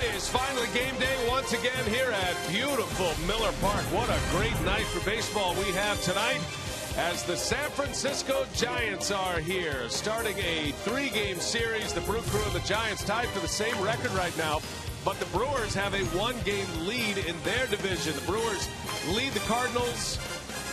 It is finally game day once again here at beautiful Miller Park. What a great night for baseball we have tonight as the San Francisco Giants are here, starting a 3-game series. The Brew Crew and the Giants tied for the same record right now, but the Brewers have a 1-game lead in their division. The Brewers lead the Cardinals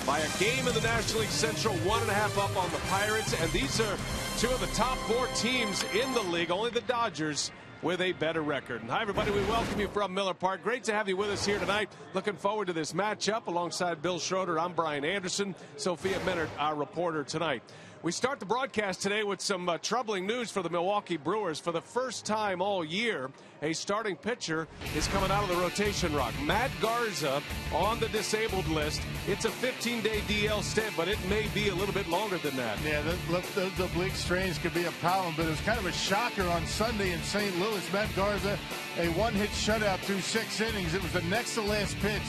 by a game in the National League Central, 1.5 up on the Pirates, and these are two of the top 4 teams in the league, only the Dodgers with a better record. And hi, everybody. We welcome you from Miller Park. Great to have you with us here tonight. Looking forward to this matchup. Alongside Bill Schroeder, I'm Brian Anderson. Sophia Minard, our reporter tonight. We start the broadcast today with some troubling news for the Milwaukee Brewers. For the first time all year, a starting pitcher is coming out of the rotation rock. Matt Garza on the disabled list. It's a 15-day DL stint, but it may be a little bit longer than that. Yeah, the oblique strains could be a problem, but it was kind of a shocker on Sunday in St. Louis. Matt Garza, a 1-hit shutout through 6 innings. It was the next to last pitch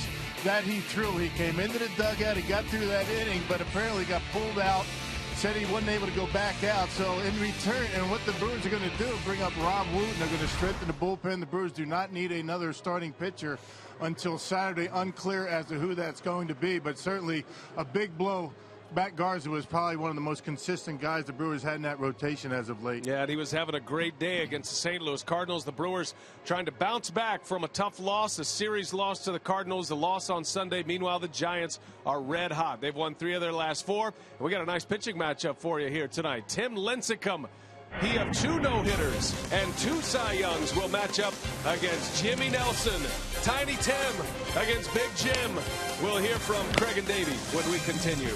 that he threw. He came into the dugout, he got through that inning, but apparently got pulled out. Said he wasn't able to go back out. So in return, and what the Brewers are going to do, bring up Rob Wooten. They're going to strengthen the bullpen. The Brewers do not need another starting pitcher until Saturday. Unclear as to who that's going to be, but certainly a big blow. Matt Garza was probably one of the most consistent guys the Brewers had in that rotation as of late. Yeah, and he was having a great day against the St. Louis Cardinals. The Brewers trying to bounce back from a tough loss, a series loss to the Cardinals, the loss on Sunday. Meanwhile, the Giants are red hot. They've won 3 of their last 4. And we got a nice pitching matchup for you here tonight. Tim Lincecum, he of 2 no-hitters and 2 Cy Youngs, will match up against Jimmy Nelson. Tiny Tim against Big Jim. We'll hear from Craig and Davey when we continue.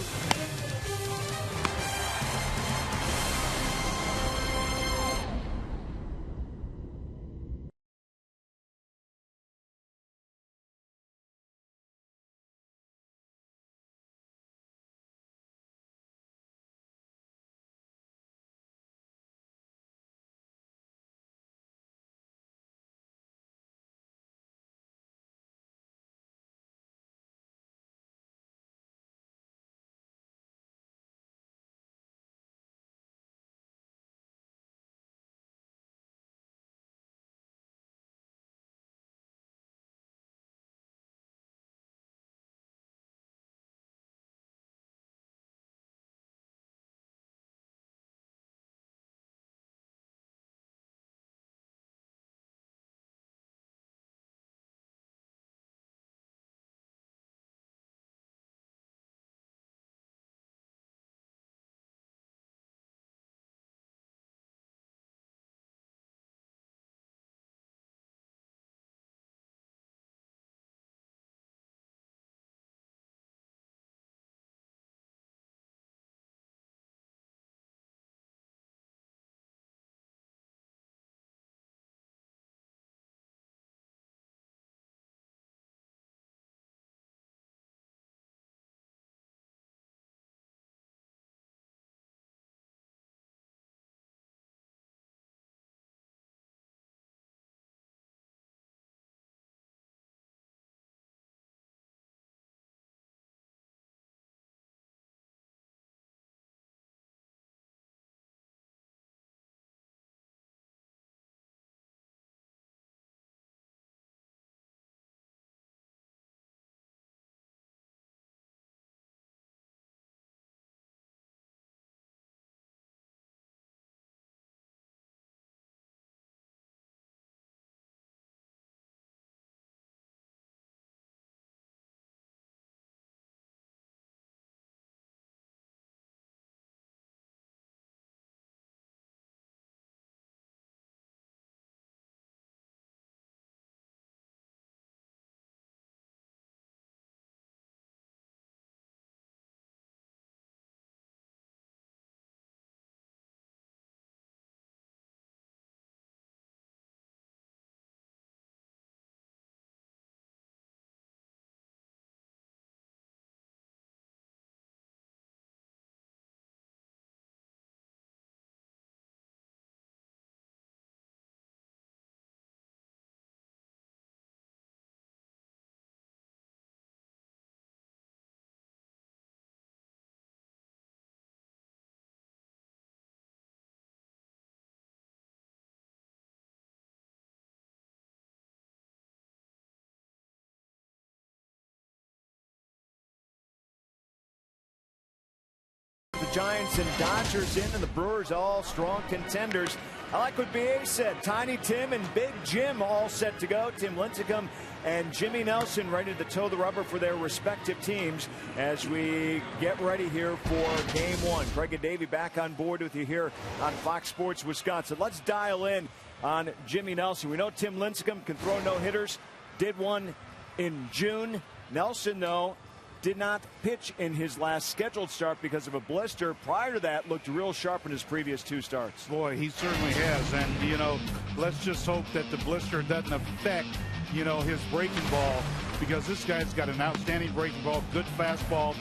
Giants and Dodgers in, and the Brewers all strong contenders. I like what BA said. Tiny Tim and Big Jim all set to go. Tim Lincecum and Jimmy Nelson ready to toe the rubber for their respective teams as we get ready here for Game 1. Craig and Davey back on board with you here on Fox Sports Wisconsin. Let's dial in on Jimmy Nelson. We know Tim Lincecum can throw no-hitters. Did one in June. Nelson, though, did not pitch in his last scheduled start because of a blister. Prior to that, looked real sharp in his previous 2 starts. Boy, he certainly has. And, you know, let's just hope that the blister doesn't affect, you know, his breaking ball, because this guy's got an outstanding breaking ball, good fastball.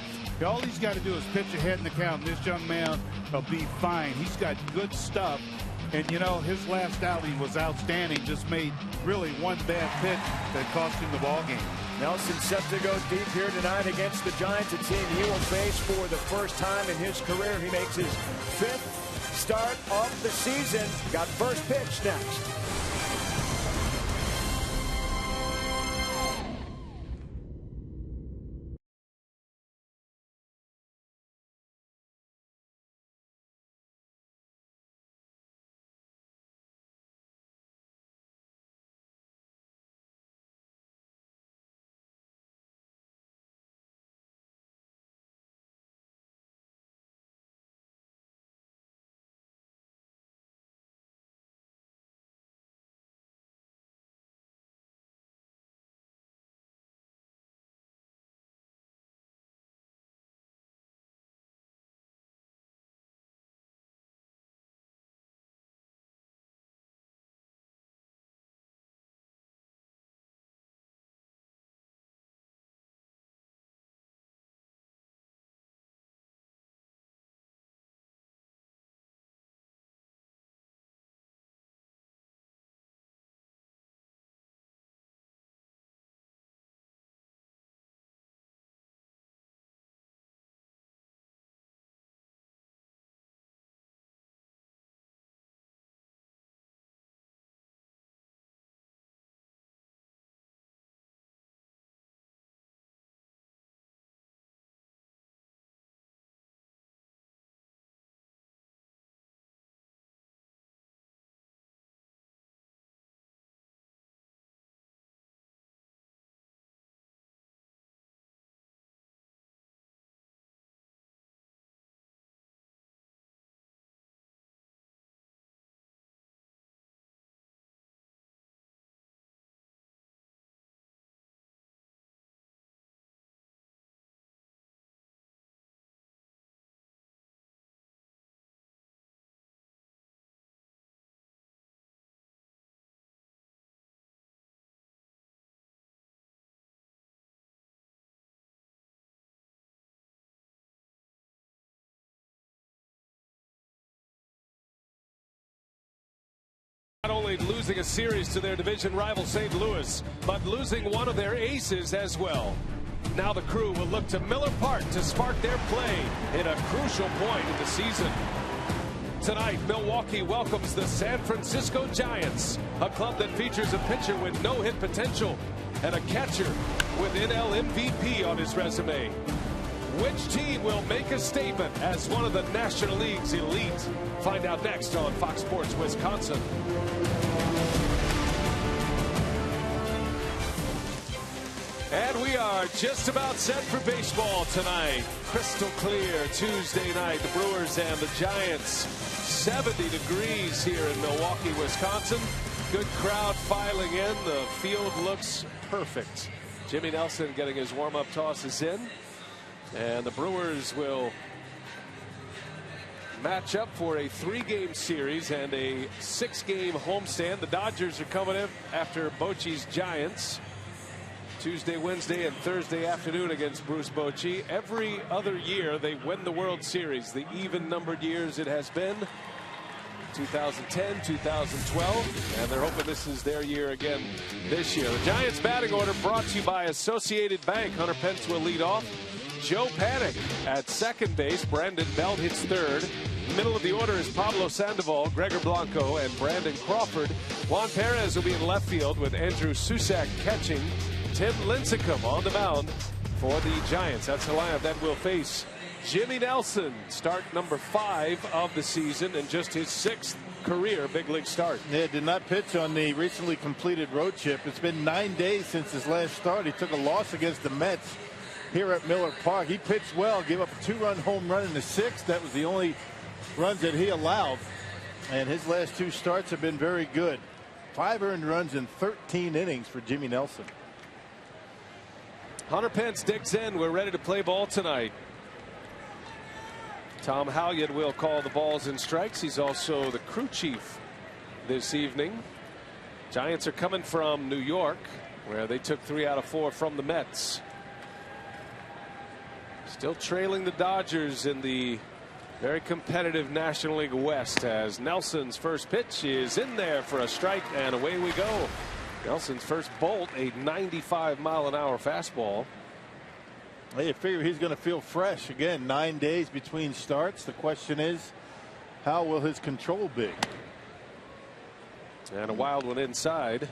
All he's got to do is pitch ahead in the count, and this young man will be fine. He's got good stuff. And, you know, his last outing was outstanding. Just made really one bad pitch that cost him the ball game. Nelson set to go deep here tonight against the Giants, a team he will face for the first time in his career. He makes his 5th start of the season. Got first pitch next. Not only losing a series to their division rival St. Louis, but losing one of their aces as well. Now the crew will look to Miller Park to spark their play in a crucial point in the season. Tonight, Milwaukee welcomes the San Francisco Giants, a club that features a pitcher with no-hit potential and a catcher with NL MVP on his resume. Which team will make a statement as one of the National League's elite? Find out next on Fox Sports Wisconsin. And we are just about set for baseball tonight. Crystal clear Tuesday night. The Brewers and the Giants. 70 degrees here in Milwaukee, Wisconsin. Good crowd filing in. The field looks perfect. Jimmy Nelson getting his warm-up tosses in. And the Brewers will match up for a 3-game series and a 6-game homestand. The Dodgers are coming in after Bochy's Giants. Tuesday, Wednesday, and Thursday afternoon against Bruce Bochy. Every other year they win the World Series. The even-numbered years it has been. 2010, 2012, and they're hoping this is their year again this year. The Giants batting order brought to you by Associated Bank. Hunter Pence will lead off. Joe Paddock at second base. Brandon Belt hits third. Middle of the order is Pablo Sandoval, Gregor Blanco, and Brandon Crawford. Juan Perez will be in left field with Andrew Susac catching. Tim Lincecum on the mound for the Giants. That's the lineup that will face Jimmy Nelson, start number 5 of the season and just his 6th career big league start. Yeah, did not pitch on the recently completed road trip. It's been 9 days since his last start. He took a loss against the Mets here at Miller Park. He pitched well, gave up a 2-run home run in the 6th. That was the only runs that he allowed. And his last 2 starts have been very good. 5 earned runs in 13 innings for Jimmy Nelson. Hunter Pence digs in. We're ready to play ball tonight. Tom Halyard will call the balls and strikes. He's also the crew chief this evening. Giants are coming from New York, where they took 3 out of 4 from the Mets. Still trailing the Dodgers in the very competitive National League West, as Nelson's first pitch is in there for a strike, and away we go. Nelson's first bolt, a 95-mile-an-hour fastball. Well, you figure he's going to feel fresh again. 9 days between starts. The question is, how will his control be? And a wild one inside.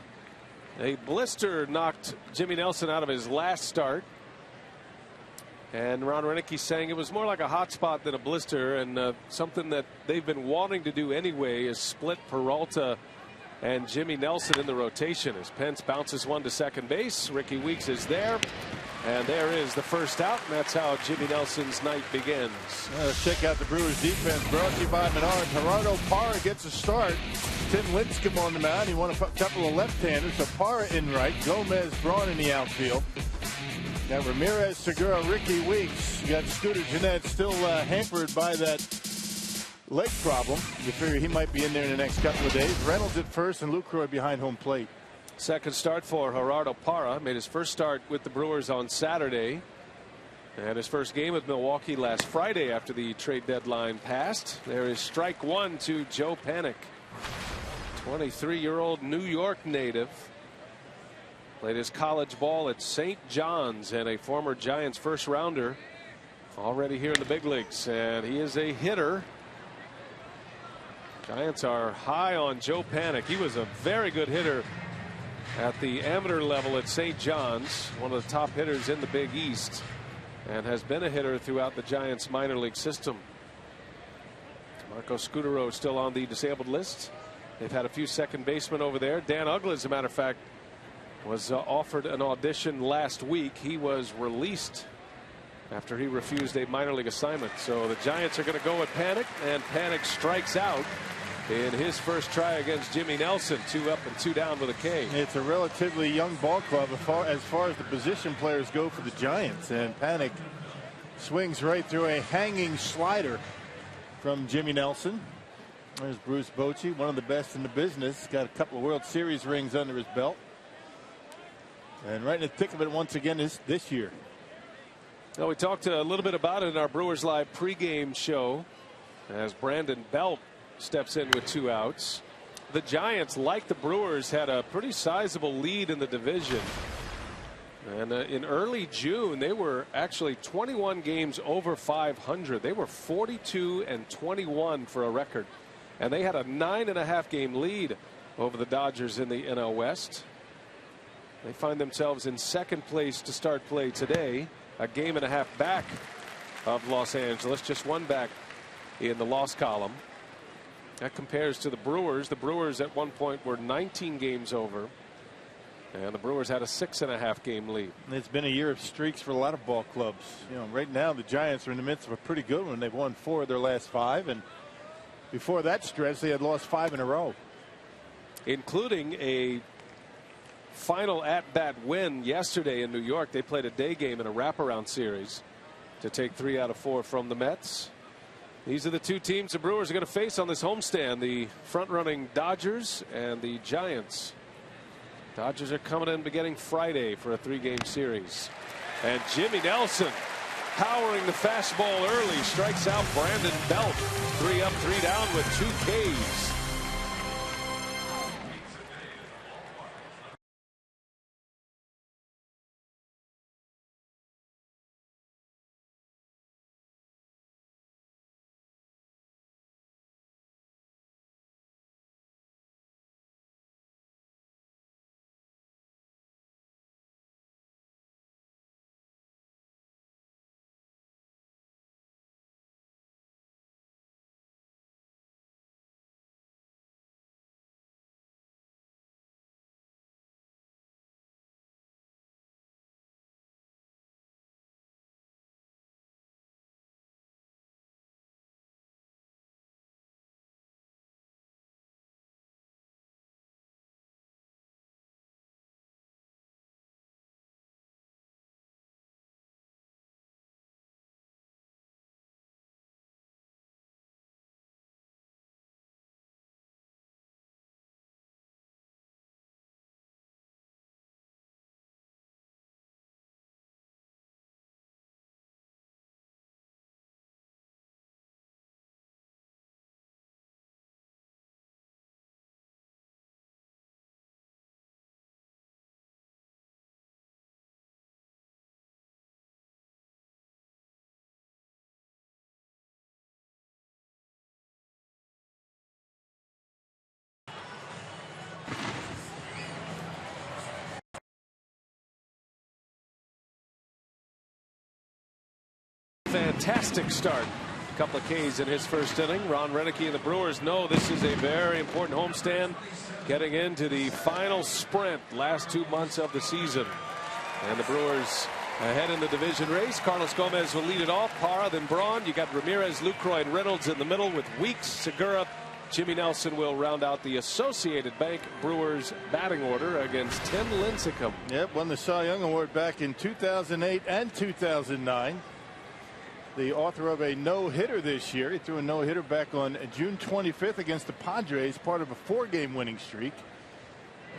A blister knocked Jimmy Nelson out of his last start. And Ron Renicky saying it was more like a hot spot than a blister, and something that they've been wanting to do anyway is split Peralta and Jimmy Nelson in the rotation as Pence bounces one to second base. Ricky Weeks is there. And there is the first out, and that's how Jimmy Nelson's night begins. Let's check out the Brewers defense, brought to you by Menard. Gerardo Parra gets a start. Tim Lincecum on the mound. He won a couple of left-handers. So Parra in right. Gomez, Braun in the outfield. Got Ramirez, Segura, Ricky Weeks. You got Scooter Gennett still hampered by that leg problem. You figure he might be in there in the next couple of days. Reynolds at first and Lucroy behind home plate. Second start for Gerardo Parra. Made his first start with the Brewers on Saturday. And his first game with Milwaukee last Friday after the trade deadline passed. There is strike 1 to Joe Panik. 23-year-old New York native. Played his college ball at St. John's, and a former Giants first rounder. Already here in the big leagues, and he is a hitter. Giants are high on Joe Panik. He was a very good hitter at the amateur level at St. John's, one of the top hitters in the Big East, and has been a hitter throughout the Giants minor league system. Marco Scutaro still on the disabled list. They've had a few second basemen over there. Dan Uggla, as a matter of fact, was offered an audition last week. He was released after he refused a minor league assignment. So the Giants are going to go with Panik, and Panik strikes out in his first try against Jimmy Nelson. 2 up and 2 down with a K. It's a relatively young ball club as far as the position players go for the Giants, and Panik swings right through a hanging slider from Jimmy Nelson. There's Bruce Bochy, one of the best in the business. Got a couple of World Series rings under his belt, and right in the thick of it once again this year. Now, we talked a little bit about it in our Brewers Live pregame show as Brandon Belt steps in with 2 outs. The Giants, like the Brewers, had a pretty sizable lead in the division. And in early June, they were actually 21 games over 500. They were 42-21 for a record. And they had a 9.5 game lead over the Dodgers in the NL West. They find themselves in second place to start play today. A game and a half back of Los Angeles. Just 1 back in the loss column. That compares to the Brewers. The Brewers at one point were 19 games over, and the Brewers had a 6.5 game lead. It's been a year of streaks for a lot of ball clubs. You know, right now the Giants are in the midst of a pretty good one. They've won 4 of their last 5, and before that stretch they had lost 5 in a row, including a final at-bat win yesterday in New York. They played a day game in a wraparound series to take 3 out of 4 from the Mets. These are the 2 teams the Brewers are going to face on this homestand, the front-running Dodgers and the Giants. Dodgers are coming in beginning Friday for a 3-game series. And Jimmy Nelson, powering the fastball early, strikes out Brandon Belt. 3 up, 3 down with 2 Ks. Fantastic start. A couple of Ks in his first inning. Ron Renicky and the Brewers know this is a very important homestand, getting into the final sprint, last 2 months of the season. And the Brewers ahead in the division race. Carlos Gomez will lead it off. Parra, then Braun. You got Ramirez, Lucroy, and Reynolds in the middle with Weeks, Segura. Jimmy Nelson will round out the Associated Bank Brewers batting order against Tim Lincecum. Yep, won the Cy Young Award back in 2008 and 2009. The author of a no-hitter this year. He threw a no-hitter back on June 25th against the Padres, part of a 4-game winning streak.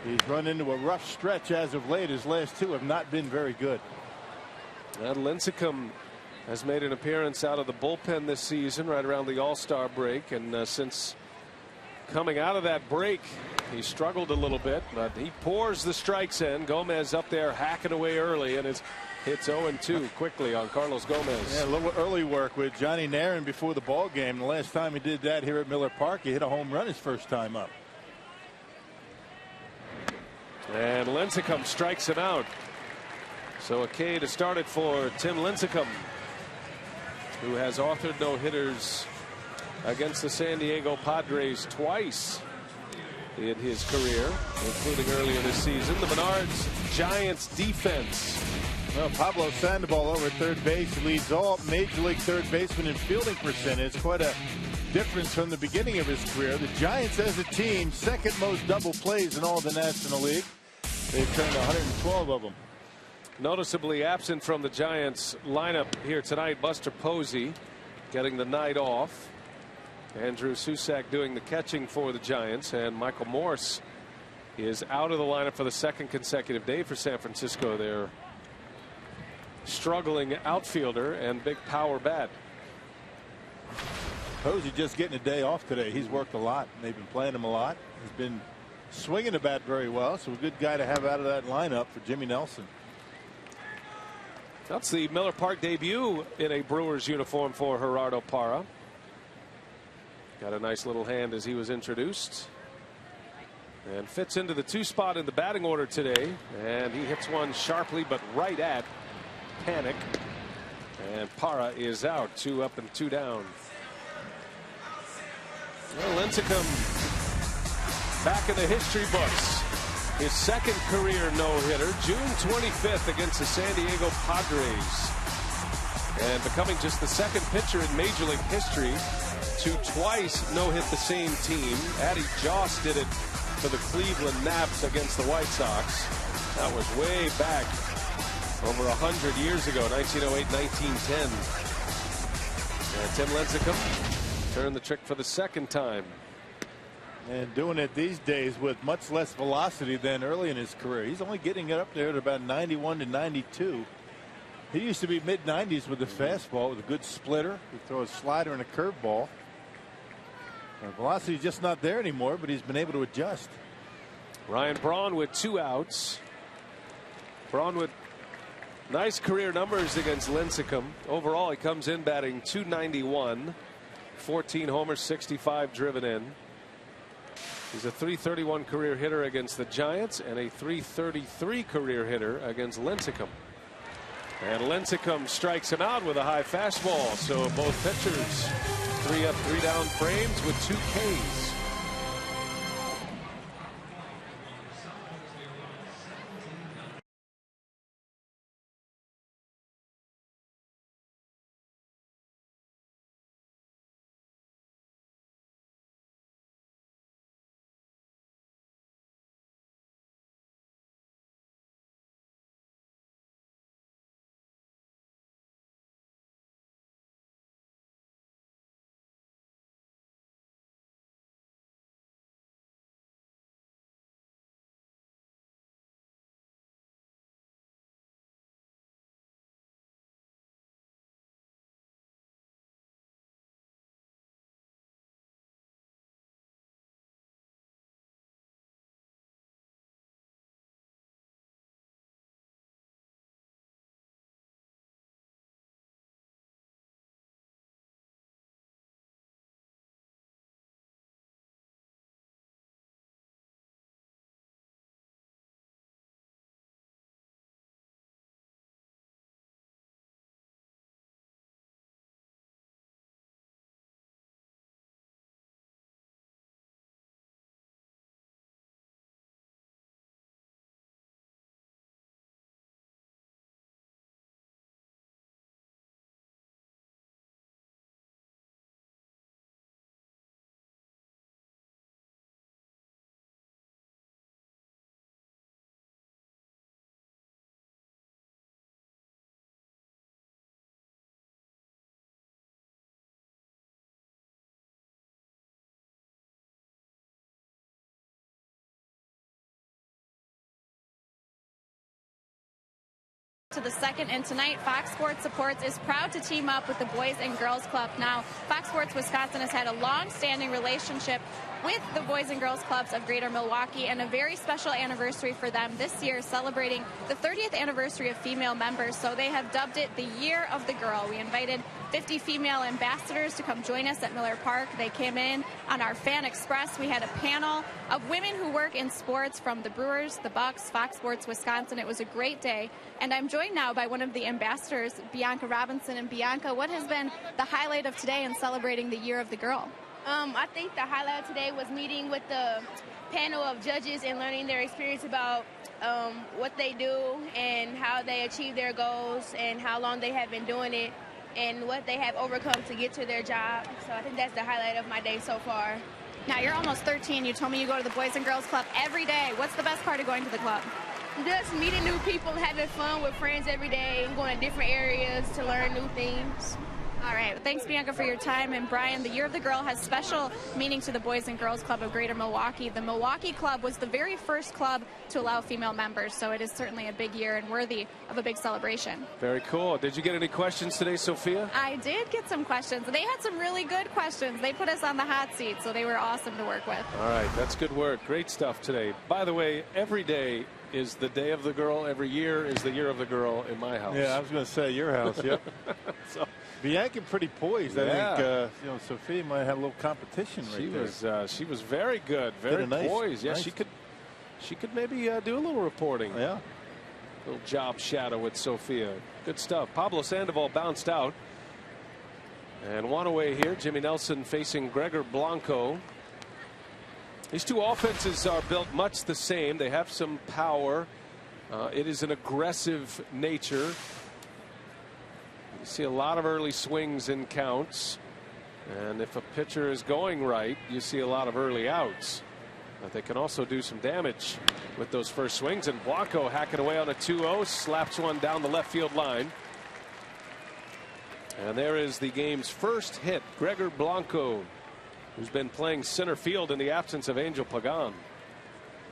He's run into a rough stretch as of late. His last 2 have not been very good. Lincecum has made an appearance out of the bullpen this season, right around the All-Star break, and since coming out of that break, he struggled a little bit, but he pours the strikes in. Gomez up there hacking away early, and hits 0-2 quickly on Carlos Gomez. Yeah, a little early work with Johnny Narin before the ball game. The last time he did that here at Miller Park, he hit a home run his first time up. And Lincecum strikes him out. So a K to start it for Tim Lincecum, who has authored no-hitters against the San Diego Padres twice in his career, including earlier this season. The Menards Giants defense. Well, Pablo Sandoval over at third base leads all Major League third basemen in fielding percentage. Quite a difference from the beginning of his career. The Giants as a team, second most double plays in all the National League. They've turned 112 of them. Noticeably absent from the Giants lineup here tonight, Buster Posey getting the night off. Andrew Susac doing the catching for the Giants, and Michael Morse is out of the lineup for the second consecutive day for San Francisco. Their struggling outfielder and big power bat. Posey just getting a day off today. He's worked a lot. They've been playing him a lot. He's been swinging the bat very well, so a good guy to have out of that lineup for Jimmy Nelson. That's the Miller Park debut in a Brewers uniform for Gerardo Parra. Got a nice little hand as he was introduced, and fits into the 2 spot in the batting order today, and he hits one sharply but right at Panic, and Parra is out. 2 up and 2 down. Well, Lincecum back in the history books. His second career no-hitter, June 25th against the San Diego Padres, and becoming just the second pitcher in Major League history to twice no-hit the same team. Addie Joss did it for the Cleveland Naps against the White Sox. That was way back over 100 years ago, 1908, 1910. And Tim Lincecum turned the trick for the second time. And doing it these days with much less velocity than early in his career. He's only getting it up there at about 91 to 92. He used to be mid-90s with the fastball, with a good splitter. He'd throw a slider and a curveball. Velocity is just not there anymore, but he's been able to adjust. Ryan Braun with 2 outs. Braun with nice career numbers against Lincecum. Overall, he comes in batting .291, 14 homers, 65 driven in. He's a .331 career hitter against the Giants and a .333 career hitter against Lincecum. And Lincecum strikes him out with a high fastball. So both pitchers 3 up, 3 down frames with 2 Ks. To the second, and tonight Fox Sports Supports is proud to team up with the Boys and Girls Club. Now, Fox Sports Wisconsin has had a long-standing relationship with the Boys and Girls Clubs of Greater Milwaukee, and a very special anniversary for them this year, celebrating the 30th anniversary of female members. So they have dubbed it the Year of the Girl. We invited 50 female ambassadors to come join us at Miller Park. They came in on our Fan Express. We had a panel of women who work in sports from the Brewers, the Bucks, Fox Sports Wisconsin. It was a great day, and I'm joined now by one of the ambassadors, Bianca Robinson. And Bianca, what has been the highlight of today in celebrating the Year of the Girl? I think the highlight of today was meeting with the panel of judges and learning their experience about what they do and how they achieve their goals and how long they have been doing it and what they have overcome to get to their job. So I think that's the highlight of my day so far. Now, you're almost 13. You told me you go to the Boys and Girls Club every day. What's the best part of going to the club? Just meeting new people, having fun with friends every day, and going to different areas to learn new things. All right. Well, thanks, Bianca, for your time. And Brian, the Year of the Girl has special meaning to the Boys and Girls Club of Greater Milwaukee. The Milwaukee Club was the very first club to allow female members, so it is certainly a big year and worthy of a big celebration. Very cool. Did you get any questions today, Sophia? I did get some questions. They had some really good questions. They put us on the hot seat, so they were awesome to work with. All right. That's good work. Great stuff today. By the way, every day is the Day of the Girl. Every year is the Year of the Girl in my house. Yeah, I was going to say your house. Yep. So, Bianca pretty poised. Yeah. I think Sophia might have a little competition right there. She was very good, very poised. Yeah, nice. she could maybe do a little reporting. Yeah. Little job shadow with Sophia. Good stuff. Pablo Sandoval bounced out. And one away here. Jimmy Nelson facing Gregor Blanco. These two offenses are built much the same. They have some power. It is an aggressive nature. You see a lot of early swings and counts. And if a pitcher is going right, you see a lot of early outs. But they can also do some damage with those first swings. And Blanco hacking away on a 2-0, slaps one down the left field line. And there is the game's first hit, Gregor Blanco, who's been playing center field in the absence of Angel Pagan.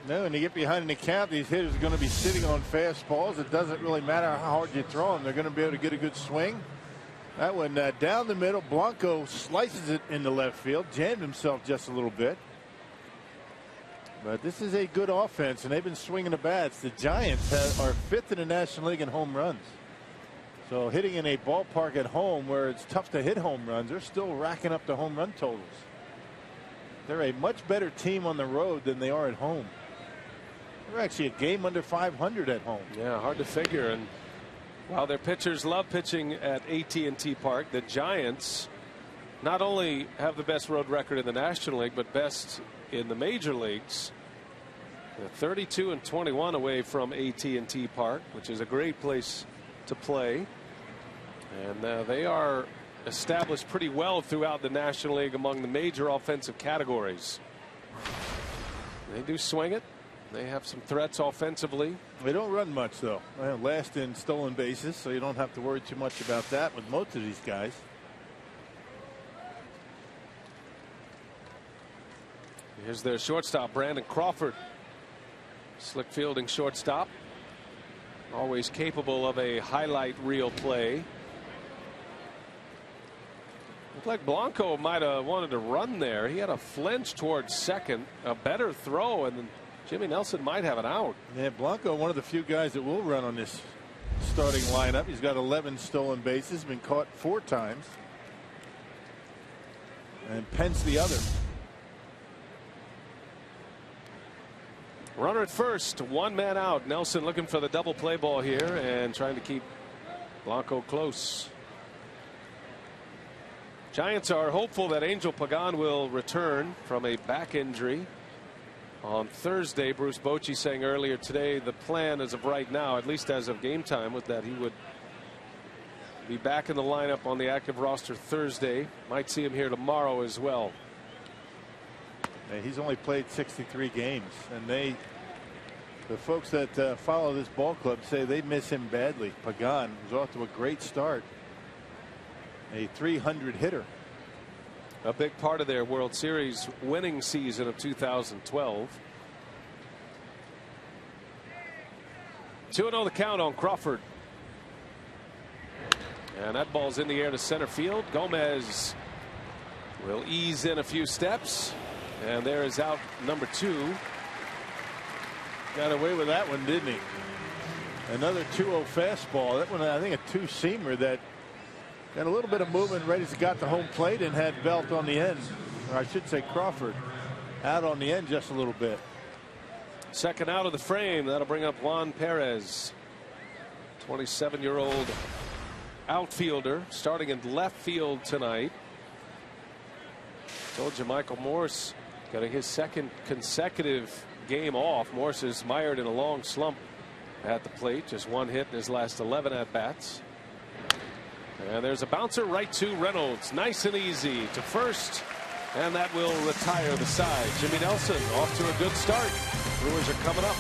No, and you get behind in the count, these hitters are going to be sitting on fastballs. It doesn't really matter how hard you throw them. They're going to be able to get a good swing. That one down the middle. Blanco slices it into left field, jammed himself just a little bit. But this is a good offense, and they've been swinging the bats. The Giants are 5th in the National League in home runs. So hitting in a ballpark at home where it's tough to hit home runs, they're still racking up the home run totals. They're a much better team on the road than they are at home. They're actually a game under 500 at home. Yeah, hard to figure. And while their pitchers love pitching at AT&T Park, the Giants not only have the best road record in the National League, but best in the major leagues. They're 32-21 away from AT&T Park, which is a great place to play. And they are established pretty well throughout the National League among the major offensive categories. They do swing it. They have some threats offensively. They don't run much, though. Last in stolen bases, so you don't have to worry too much about that with most of these guys. Here's their shortstop, Brandon Crawford. Slick fielding shortstop. Always capable of a highlight reel play. Looked like Blanco might have wanted to run there. He had a flinch towards second, a better throw, and then Jimmy Nelson might have an out. Yeah, Blanco, one of the few guys that will run on this starting lineup. He's got 11 stolen bases, been caught 4 times. And Pence the other. Runner at first, 1 man out. Nelson looking for the double play ball here and trying to keep Blanco close. Giants are hopeful that Angel Pagan will return from a back injury on Thursday. Bruce Bochy saying earlier today the plan as of right now, at least as of game time, was that he would be back in the lineup on the active roster Thursday. Might see him here tomorrow as well. He's only played 63 games, and the folks that follow this ball club say they miss him badly. Pagan was off to a great start, a 300 hitter. A big part of their World Series winning season of 2012. 2-0 the count on Crawford. And that ball's in the air to center field. Gomez will ease in a few steps. And there is out number 2. Got away with that one, didn't he? Another 2-0 fastball. That one, I think, a 2-seamer that got a little bit of movement right as it got to home plate and had Belt on the end. Or I should say Crawford out on the end just a little bit. Second out of the frame. That'll bring up Juan Perez, 27-year-old outfielder, starting in left field tonight. Told you Michael Morse getting his second consecutive game off. Morse is mired in a long slump at the plate. Just 1 hit in his last 11 at bats. And there's a bouncer right to Reynolds. Nice and easy to first. And that will retire the side. Jimmy Nelson off to a good start. Brewers are coming up.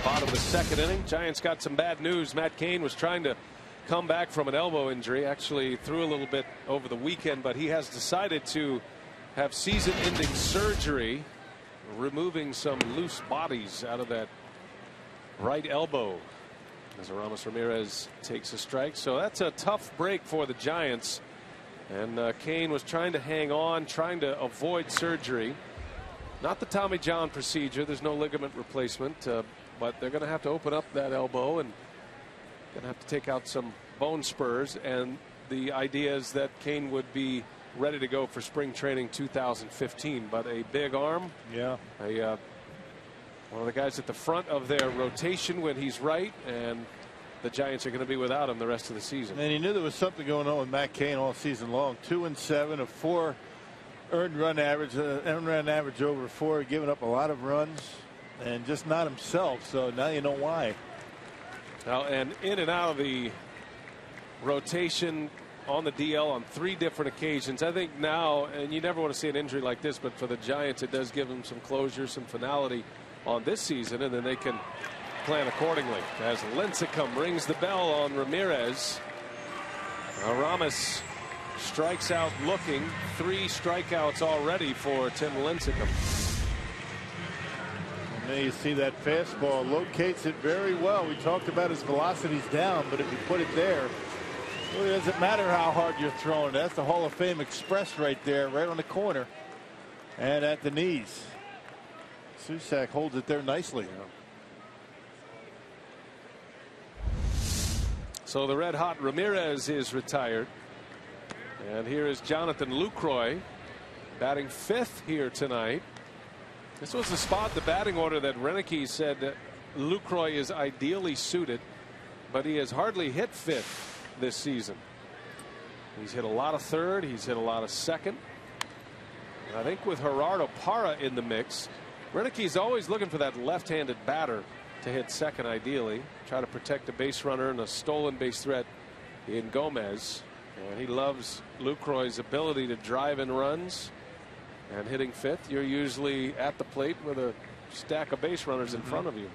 Bottom of the second inning. Giants got some bad news. Matt Cain was trying to come back from an elbow injury. Actually threw a little bit over the weekend, but he has decided to have season-ending surgery, removing some loose bodies out of that right elbow as Aramis Ramirez takes a strike. So that's a tough break for the Giants. And Cain was trying to hang on, trying to avoid surgery. Not the Tommy John procedure. There's no ligament replacement. But they're going to have to open up that elbow and going to have to take out some bone spurs. And the idea is that Cain would be ready to go for spring training 2015. But a big arm. Yeah. One of the guys at the front of their rotation when he's right. And the Giants are going to be without him the rest of the season. And he knew there was something going on with Matt Cain all season long. 2-7, a 4 earned run average over 4, giving up a lot of runs. And just not himself. So now you know why. Now, and in and out of the rotation on the DL on 3 different occasions. I think now, and you never want to see an injury like this, but for the Giants, it does give them some closure, some finality on this season, and then they can plan accordingly. As Lincecum rings the bell on Ramirez. Aramis strikes out looking. 3 strikeouts already for Tim Lincecum. Now you see that fastball locates it very well. We talked about his velocity's down, but if you put it there, it really doesn't matter how hard you're throwing. That's the Hall of Fame Express right there, right on the corner and at the knees. Susac holds it there nicely. So the red hot Ramirez is retired. And here is Jonathan Lucroy batting 5th here tonight. This was the spot, the batting order, that Renicky said that Lucroy is ideally suited, but he has hardly hit 5th this season. He's hit a lot of 3rd. He's hit a lot of 2nd. I think with Gerardo Parra in the mix, Renick's always looking for that left-handed batter to hit second ideally. Try to protect a base runner and a stolen base threat in Gomez. And he loves Lucroy's ability to drive in runs. And hitting fifth, you're usually at the plate with a stack of base runners in front of you.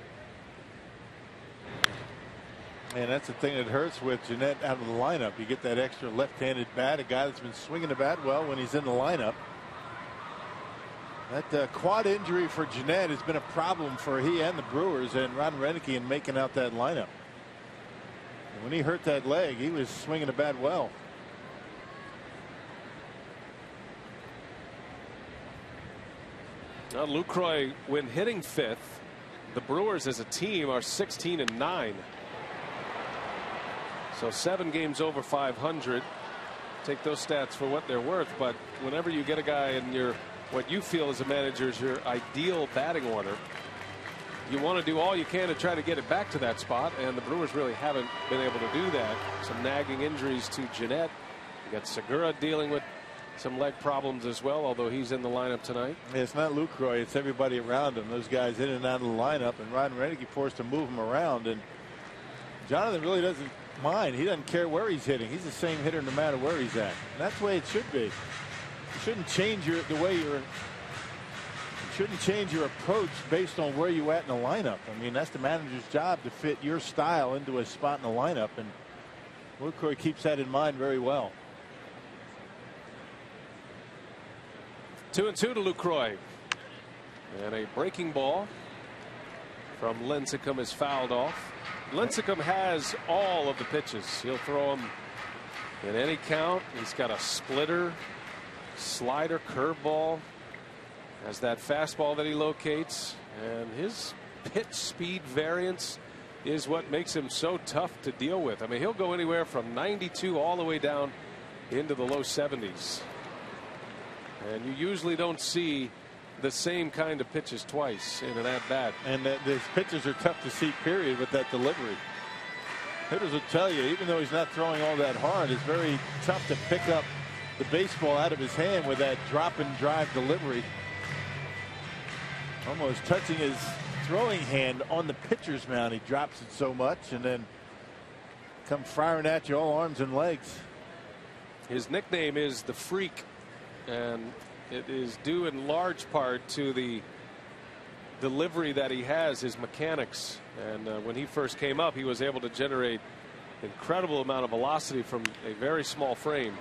And that's the thing that hurts with Jeanette out of the lineup. You get that extra left-handed bat, a guy that's been swinging the bat well when he's in the lineup. That quad injury for Jeanette has been a problem for he and the Brewers and Ron Renick in making out that lineup. And when he hurt that leg, he was swinging the bat well. Now Lucroy, when hitting fifth, the Brewers as a team are 16-9. So 7 games over 500. Take those stats for what they're worth, but whenever you get a guy in your what you feel as a manager is your ideal batting order, you want to do all you can to try to get it back to that spot, and the Brewers really haven't been able to do that. Some nagging injuries to Jeanette. You got Segura dealing with some leg problems as well, although he's in the lineup tonight. It's not Lucroy, it's everybody around him. Those guys in and out of the lineup, and Ron Renick forced to move him around, and Jonathan really doesn't mind. He doesn't care where he's hitting. He's the same hitter no matter where he's at. And that's the way it should be. You shouldn't change the way you shouldn't change your approach based on where you're at in the lineup. I mean, that's the manager's job to fit your style into a spot in the lineup, and Lucroy keeps that in mind very well. 2-2 to Lucroy, and a breaking ball from Lincecum is fouled off. Lincecum has all of the pitches. He'll throw them in any count. He's got a splitter, slider, curveball, has that fastball that he locates, and his pitch speed variance is what makes him so tough to deal with. I mean, he'll go anywhere from 92 all the way down into the low 70s, and you usually don't see the same kind of pitches twice in an at-bat. And these pitches are tough to see, period, with that delivery. Hitters will tell you, even though he's not throwing all that hard, it's very tough to pick up the baseball out of his hand with that drop and drive delivery. Almost touching his throwing hand on the pitcher's mound. He drops it so much and then come firing at you all arms and legs. His nickname is the Freak, and it is due in large part to the delivery that he has, his mechanics. And when he first came up, he was able to generate incredible amount of velocity from a very small frame.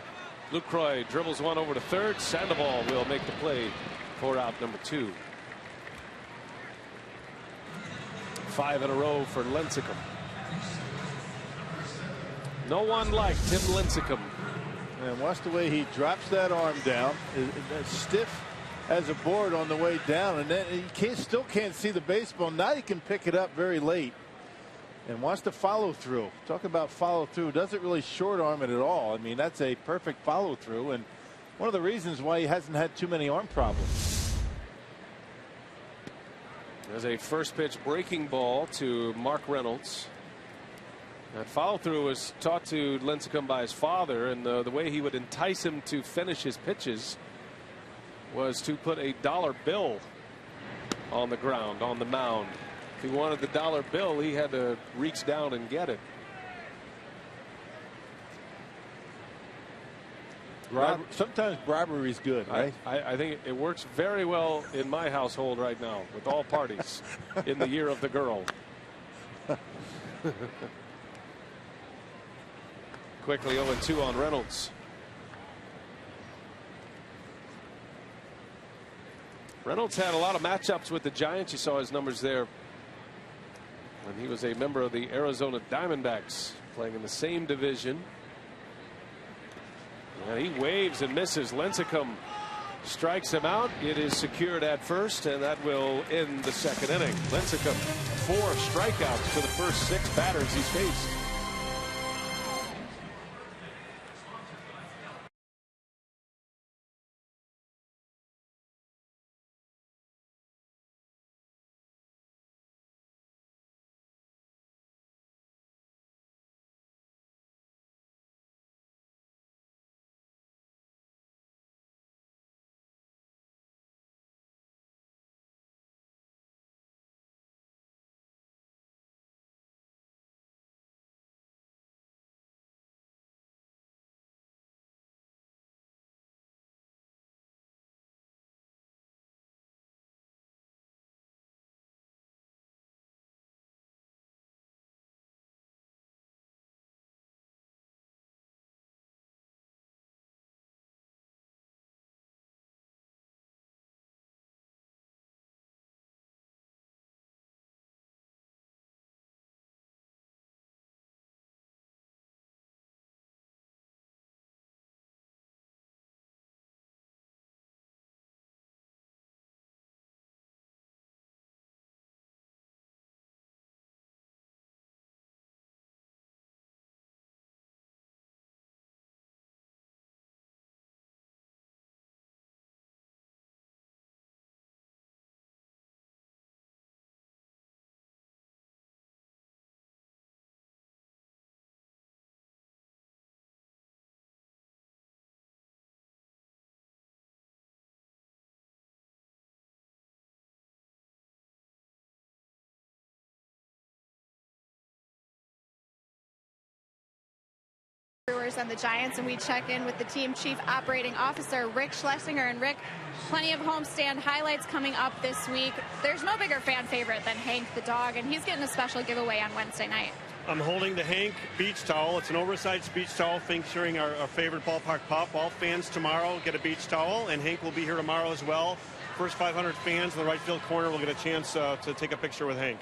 Lucroy dribbles one over to third. Sandoval will make the play for out number 2. 5 in a row for Lincecum. No one like Tim Lincecum. And watch the way he drops that arm down. It's stiff as a board on the way down, and then he still can't see the baseball. Now he can pick it up very late. And watch the follow through. Talk about follow through. Doesn't really short arm it at all. I mean, that's a perfect follow through, and one of the reasons why he hasn't had too many arm problems. There's a first pitch breaking ball to Mark Reynolds. That follow through was taught to Lincecum by his father, and the way he would entice him to finish his pitches was to put a dollar bill on the ground, on the mound. If he wanted the dollar bill, he had to reach down and get it. Sometimes bribery is good, right? I think it works very well in my household right now with all parties in the year of the girl. Quickly 0-2 on Reynolds. Reynolds had a lot of matchups with the Giants. You saw his numbers there when he was a member of the Arizona Diamondbacks, playing in the same division. And he waves and misses. Lincecum strikes him out. It is secured at first, and that will end the second inning. Lincecum 4 strikeouts to the first 6 batters he's faced. Brewers and the Giants, and we check in with the team chief operating officer, Rick Schlesinger. And Rick, plenty of homestand highlights coming up this week. There's no bigger fan favorite than Hank the dog, and he's getting a special giveaway on Wednesday night. I'm holding the Hank beach towel. It's an oversized beach towel featuring our favorite ballpark pup. All fans tomorrow get a beach towel, and Hank will be here tomorrow as well. First 500 fans in the right field corner will get a chance to take a picture with Hank.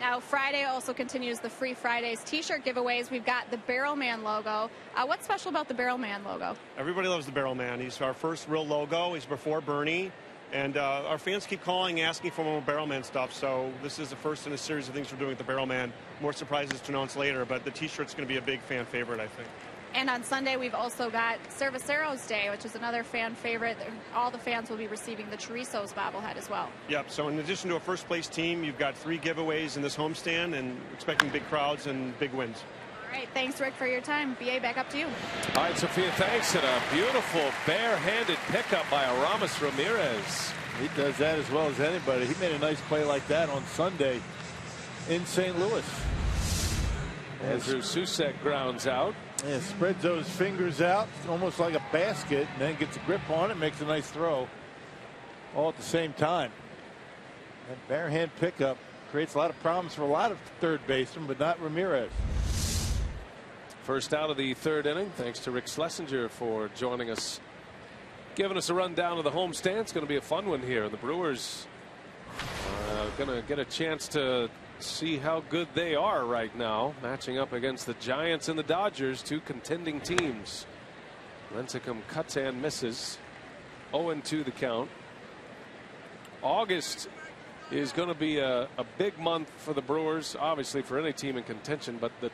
Now, Friday also continues the Free Fridays t-shirt giveaways. We've got the Barrel Man logo. What's special about the Barrel Man logo? Everybody loves the Barrel Man. He's our first real logo. He's before Bernie. And our fans keep calling, asking for more Barrel Man stuff. So this is the first in a series of things we're doing with the Barrel Man. More surprises to announce later, but the t-shirt's going to be a big fan favorite, I think. And on Sunday, we've also got Cerveceros Day, which is another fan favorite. All the fans will be receiving the Chorizos bobblehead as well. Yep. So in addition to a first-place team, you've got 3 giveaways in this homestand, and expecting big crowds and big wins. All right. Thanks, Rick, for your time. BA, back up to you. All right, Sophia, thanks. And a beautiful bare-handed pickup by Aramis Ramirez. He does that as well as anybody. He made a nice play like that on Sunday in St. Louis. Andrew Susek grounds out. Yeah, spreads those fingers out almost like a basket, and then gets a grip on it, makes a nice throw all at the same time. That bare hand pickup creates a lot of problems for a lot of third basemen, but not Ramirez. First out of the 3rd inning. Thanks to Rick Schlesinger for joining us, giving us a rundown of the homestand. It's going to be a fun one here. The Brewers going to get a chance to see how good they are right now, matching up against the Giants and the Dodgers, 2 contending teams. Lincecum cuts and misses. 0-2 the count. August is going to be a big month for the Brewers, obviously for any team in contention, but the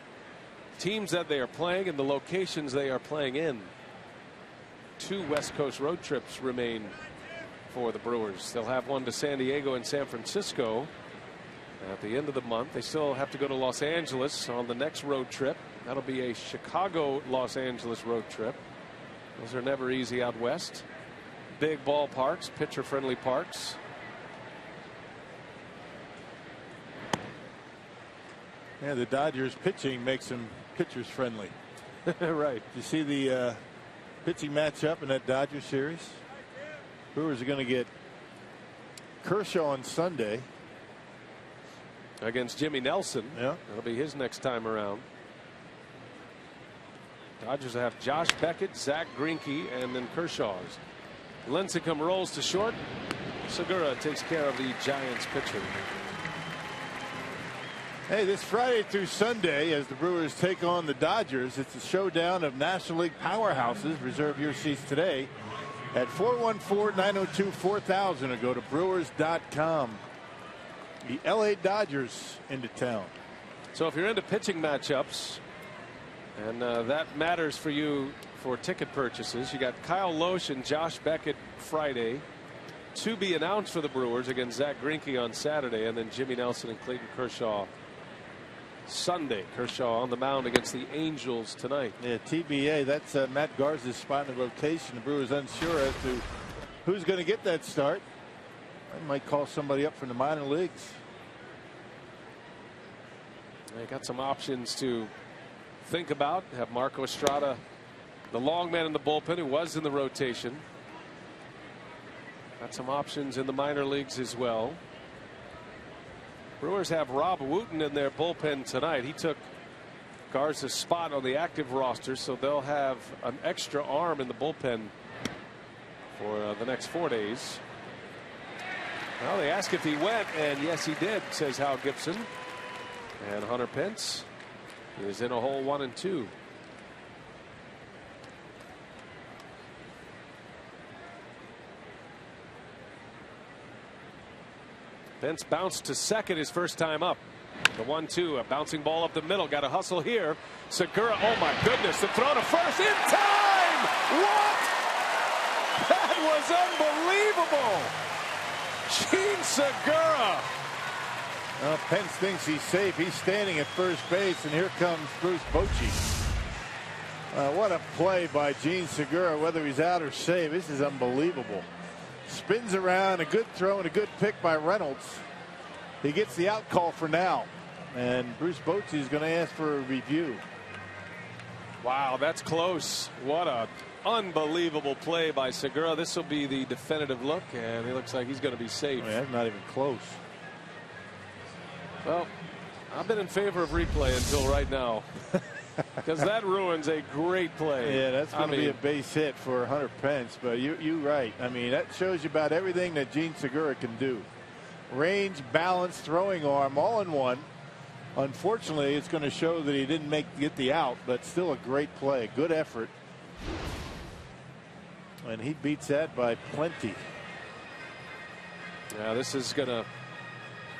teams that they are playing and the locations they are playing in. 2 West Coast road trips remain for the Brewers. They'll have one to San Diego and San Francisco at the end of the month. They still have to go to Los Angeles on the next road trip. That'll be a Chicago-Los Angeles road trip. Those are never easy out west. Big ballparks, pitcher-friendly parks. Yeah, the Dodgers pitching makes them pitchers friendly. Right. You see the pitching matchup in that Dodgers series? Brewers are going to get Kershaw on Sunday against Jimmy Nelson. Yeah, that'll be his next time around. Dodgers have Josh Beckett, Zach Greinke, and then Kershaw's. Lincecum rolls to short. Segura takes care of the Giants pitcher. Hey, this Friday through Sunday, as the Brewers take on the Dodgers, it's a showdown of National League powerhouses. Reserve your seats today at 414-902-4000 or go to Brewers.com. The LA Dodgers into town. So if you're into pitching matchups, and that matters for you for ticket purchases, you got Kyle Loesch and Josh Beckett Friday, to be announced for the Brewers against Zach Greinke on Saturday, and then Jimmy Nelson and Clayton Kershaw Sunday. Kershaw on the mound against the Angels tonight. Yeah, TBA, that's Matt Garza's spot in the rotation. The Brewers unsure as to who's going to get that start. I might call somebody up from the minor leagues. They got some options to think about. Have Marco Estrada, the long man in the bullpen who was in the rotation. Got some options in the minor leagues as well. Brewers have Rob Wooten in their bullpen tonight. He took Garza's spot on the active roster, so they'll have an extra arm in the bullpen for the next 4 days. Well, they asked if he went, and yes, he did, says Hal Gibson. And Hunter Pence is in a hole 1 and 2. Pence bounced to second his first time up. The 1-2, a bouncing ball up the middle. Got a hustle here. Segura, oh my goodness, the throw to first in time. What? That was unbelievable. Gene Segura. Pence thinks he's safe. He's standing at first base, and here comes Bruce Bochy. What a play by Gene Segura, whether he's out or safe. This is unbelievable. Spins around, a good throw and a good pick by Reynolds. He gets the out call for now, and Bruce Bochy is going to ask for a review. Wow, that's close. What a unbelievable play by Segura. This will be the definitive look, and it looks like he's going to be safe. I mean, that's not even close. Well, I've been in favor of replay until right now, because that ruins a great play. Yeah, that's going to be a base hit for Hunter Pence, but you're right. I mean, that shows you about everything that Gene Segura can do. Range, balance, throwing arm, all in one. Unfortunately, it's going to show that he didn't get the out, but still a great play, good effort. And he beats that by plenty. Now this is going to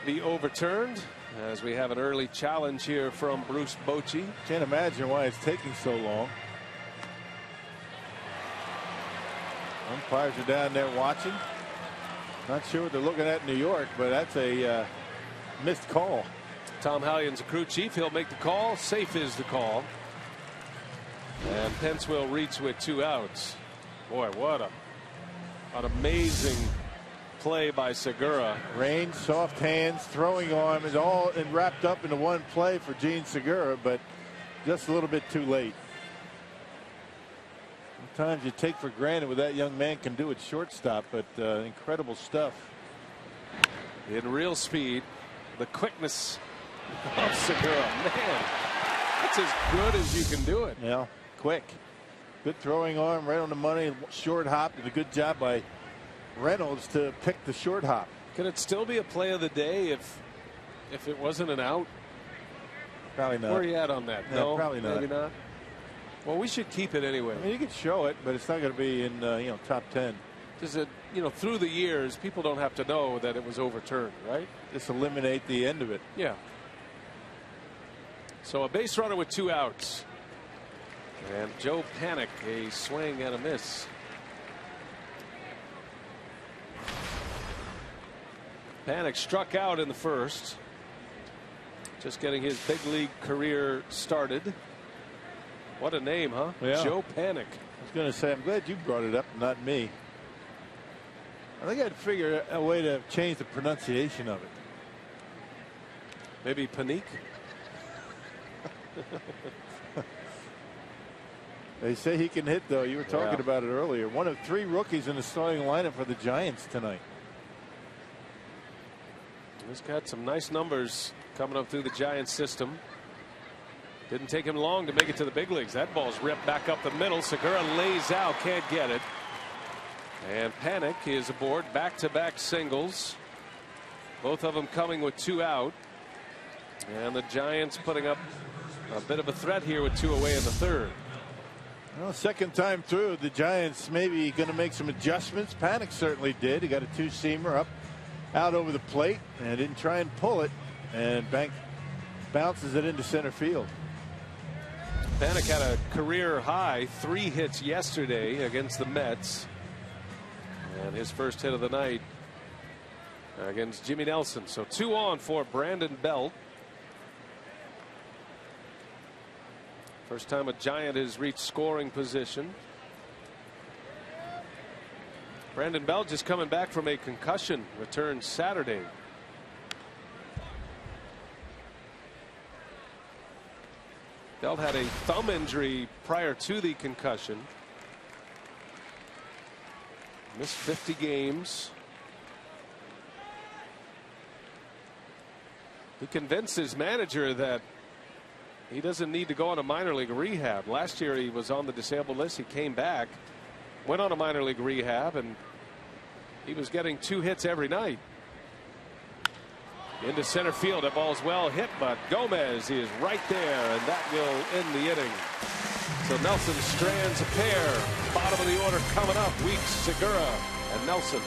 be overturned as we have an early challenge here from Bruce Bochy. Can't imagine why it's taking so long. Umpires are down there watching. Not sure what they're looking at in New York, but that's a missed call. Tom Hallion's a crew chief. He'll make the call. Safe is the call. And Pence will reach with 2 outs. Boy, what an amazing play by Segura. Range, soft hands, throwing arm is all wrapped up into one play for Gene Segura, but just a little bit too late. Sometimes you take for granted what that young man can do at shortstop, but incredible stuff. In real speed, the quickness of Segura. Man, that's as good as you can do it. Yeah, quick. Good throwing arm, right on the money. Short hop. Did a good job by Reynolds to pick the short hop. Could it still be a play of the day if it wasn't an out? Probably not. Where are you at on that? Yeah, no, probably not. Maybe not. Well, we should keep it anyway. I mean, you could show it, but it's not going to be in top 10. Does it, through the years, people don't have to know that it was overturned, right? Just eliminate the end of it. Yeah. So a base runner with 2 outs. And Joe Panic, a swing and a miss. Panic struck out in the first. Just getting his big league career started. What a name, huh? Yeah. Joe Panic. I was going to say, I'm glad you brought it up, not me. I think I'd figure a way to change the pronunciation of it. Maybe Panique? They say he can hit, though. You were talking about it earlier. One of 3 rookies in the starting lineup for the Giants tonight. He's got some nice numbers coming up through the Giants system. Didn't take him long to make it to the big leagues. That ball's ripped back up the middle. Segura lays out, can't get it. And Panic is aboard, back-to-back singles. Both of them coming with 2 out. And the Giants putting up a bit of a threat here with 2 away in the third. Well, second time through, the Giants maybe going to make some adjustments. Panic certainly did. He got a 2-seamer up, out over the plate, and didn't try and pull it, and bounces it into center field. Panic had a career high 3 hits yesterday against the Mets, and his first hit of the night against Jimmy Nelson. So 2 on for Brandon Belt. First time a Giant has reached scoring position. Brandon Belt just coming back from a concussion, returned Saturday. Belt had a thumb injury prior to the concussion. Missed 50 games. He convinced his manager that he doesn't need to go on a minor league rehab. Last year he was on the disabled list. He came back, went on a minor league rehab, and he was getting 2 hits every night. Into center field. That ball's well hit, but Gomez is right there, and that will end the inning. So Nelson strands a pair. Bottom of the order coming up. Weeks, Segura, and Nelson.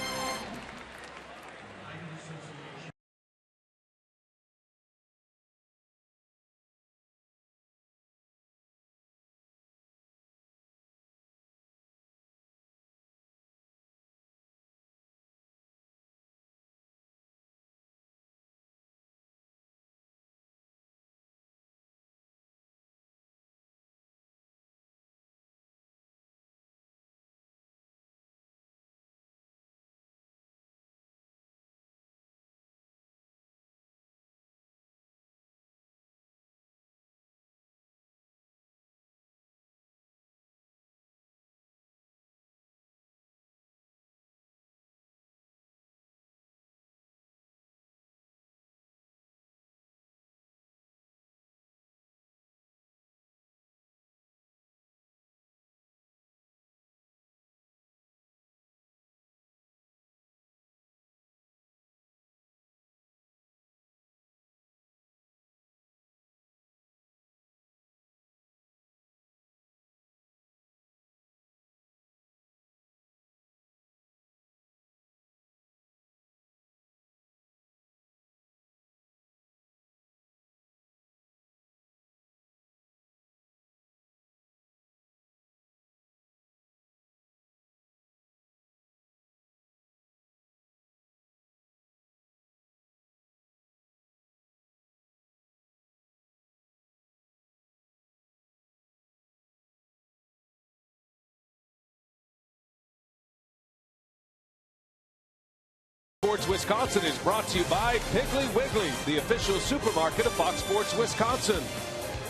Sports Wisconsin is brought to you by Piggly Wiggly, the official supermarket of Fox Sports Wisconsin.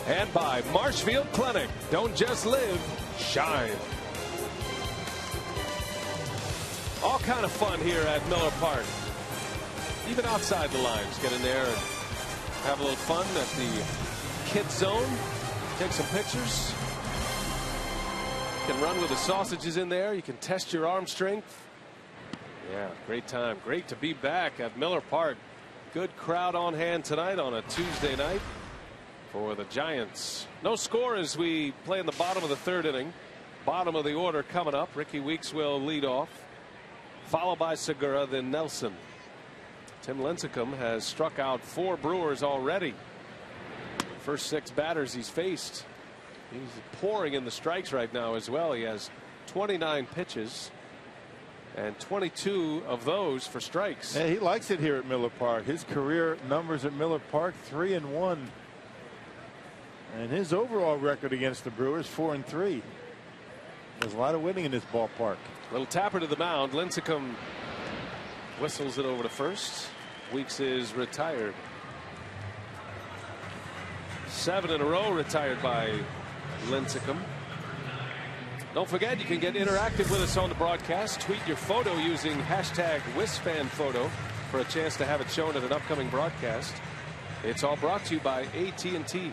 And by Marshfield Clinic. Don't just live, shine. All kind of fun here at Miller Park. Even outside the lines, get in there and have a little fun at the kids zone. Take some pictures. You can run with the sausages in there. You can test your arm strength. Yeah, great time. Great to be back at Miller Park. Good crowd on hand tonight on a Tuesday night for the Giants. No score as we play in the bottom of the third inning. Bottom of the order coming up. Ricky Weeks will lead off, followed by Segura, then Nelson. Tim Lincecum has struck out 4 Brewers already. First 6 batters he's faced. He's pouring in the strikes right now as well. He has 29 pitches and 22 of those for strikes. Yeah, he likes it here at Miller Park. His career numbers at Miller Park, 3-1. And his overall record against the Brewers, 4-3. There's a lot of winning in this ballpark. Little tapper to the mound. Lincecum whistles it over to first. Weeks is retired. 7 in a row retired by Lincecum. Don't forget, you can get interactive with us on the broadcast. Tweet your photo using hashtag #WisFanPhoto for a chance to have it shown at an upcoming broadcast. It's all brought to you by AT&T.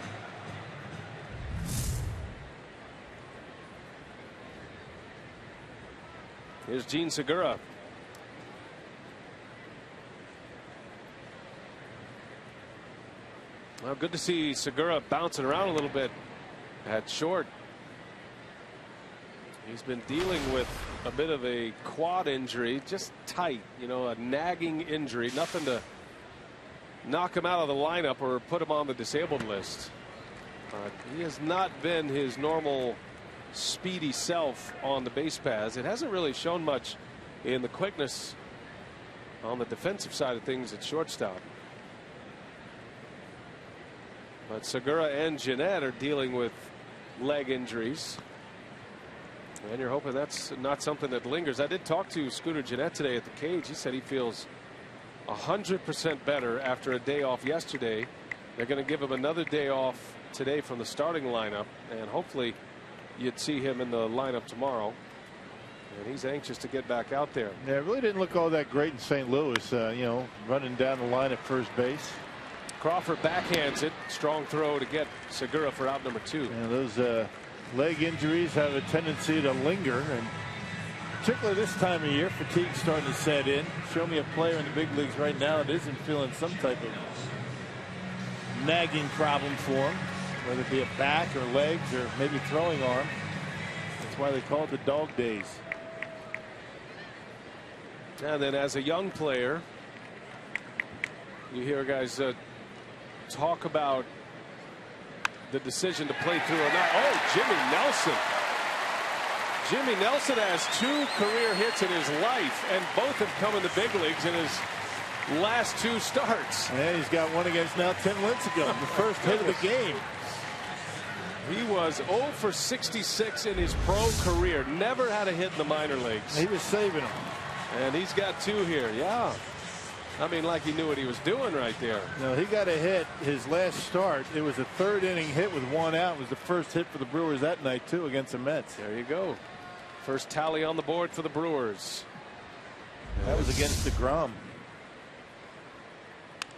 Here's Gene Segura. Well, good to see Segura bouncing around a little bit at short. He's been dealing with a bit of a quad injury, just tight, you know, a nagging injury, nothing to knock him out of the lineup or put him on the disabled list. He has not been his normal speedy self on the base paths. It hasn't really shown much in the quickness on the defensive side of things at shortstop. But Segura and Jeanette are dealing with leg injuries. And you're hoping that's not something that lingers. I did talk to Scooter Jeanette today at the cage. He said he feels 100% better after a day off yesterday. They're going to give him another day off today from the starting lineup. And hopefully you'd see him in the lineup tomorrow. And he's anxious to get back out there. Yeah, it really didn't look all that great in St. Louis, you know, running down the line at first base. Crawford backhands it. Strong throw to get Segura for out number 2. And those leg injuries have a tendency to linger, and particularly this time of year, fatigue's starting to set in. Show me a player in the big leagues right now that isn't feeling some type of nagging problem for him, whether it be a back or legs or maybe throwing arm. That's why they call it the dog days. And then as a young player, you hear guys talk about the decision to play through or not. Oh, Jimmy Nelson. Jimmy Nelson has 2 career hits in his life, and both have come in the big leagues in his last 2 starts. And he's got one against now Tim Lincecum, the first hit of the game. He was 0 for 66 in his pro career. Never had a hit in the minor leagues. He was saving them. And he's got 2 here. Yeah. I mean, like he knew what he was doing right there. No, he got a hit his last start. It was a 3rd inning hit with 1 out. It was the first hit for the Brewers that night, too, against the Mets. There you go. First tally on the board for the Brewers. That was against DeGrom.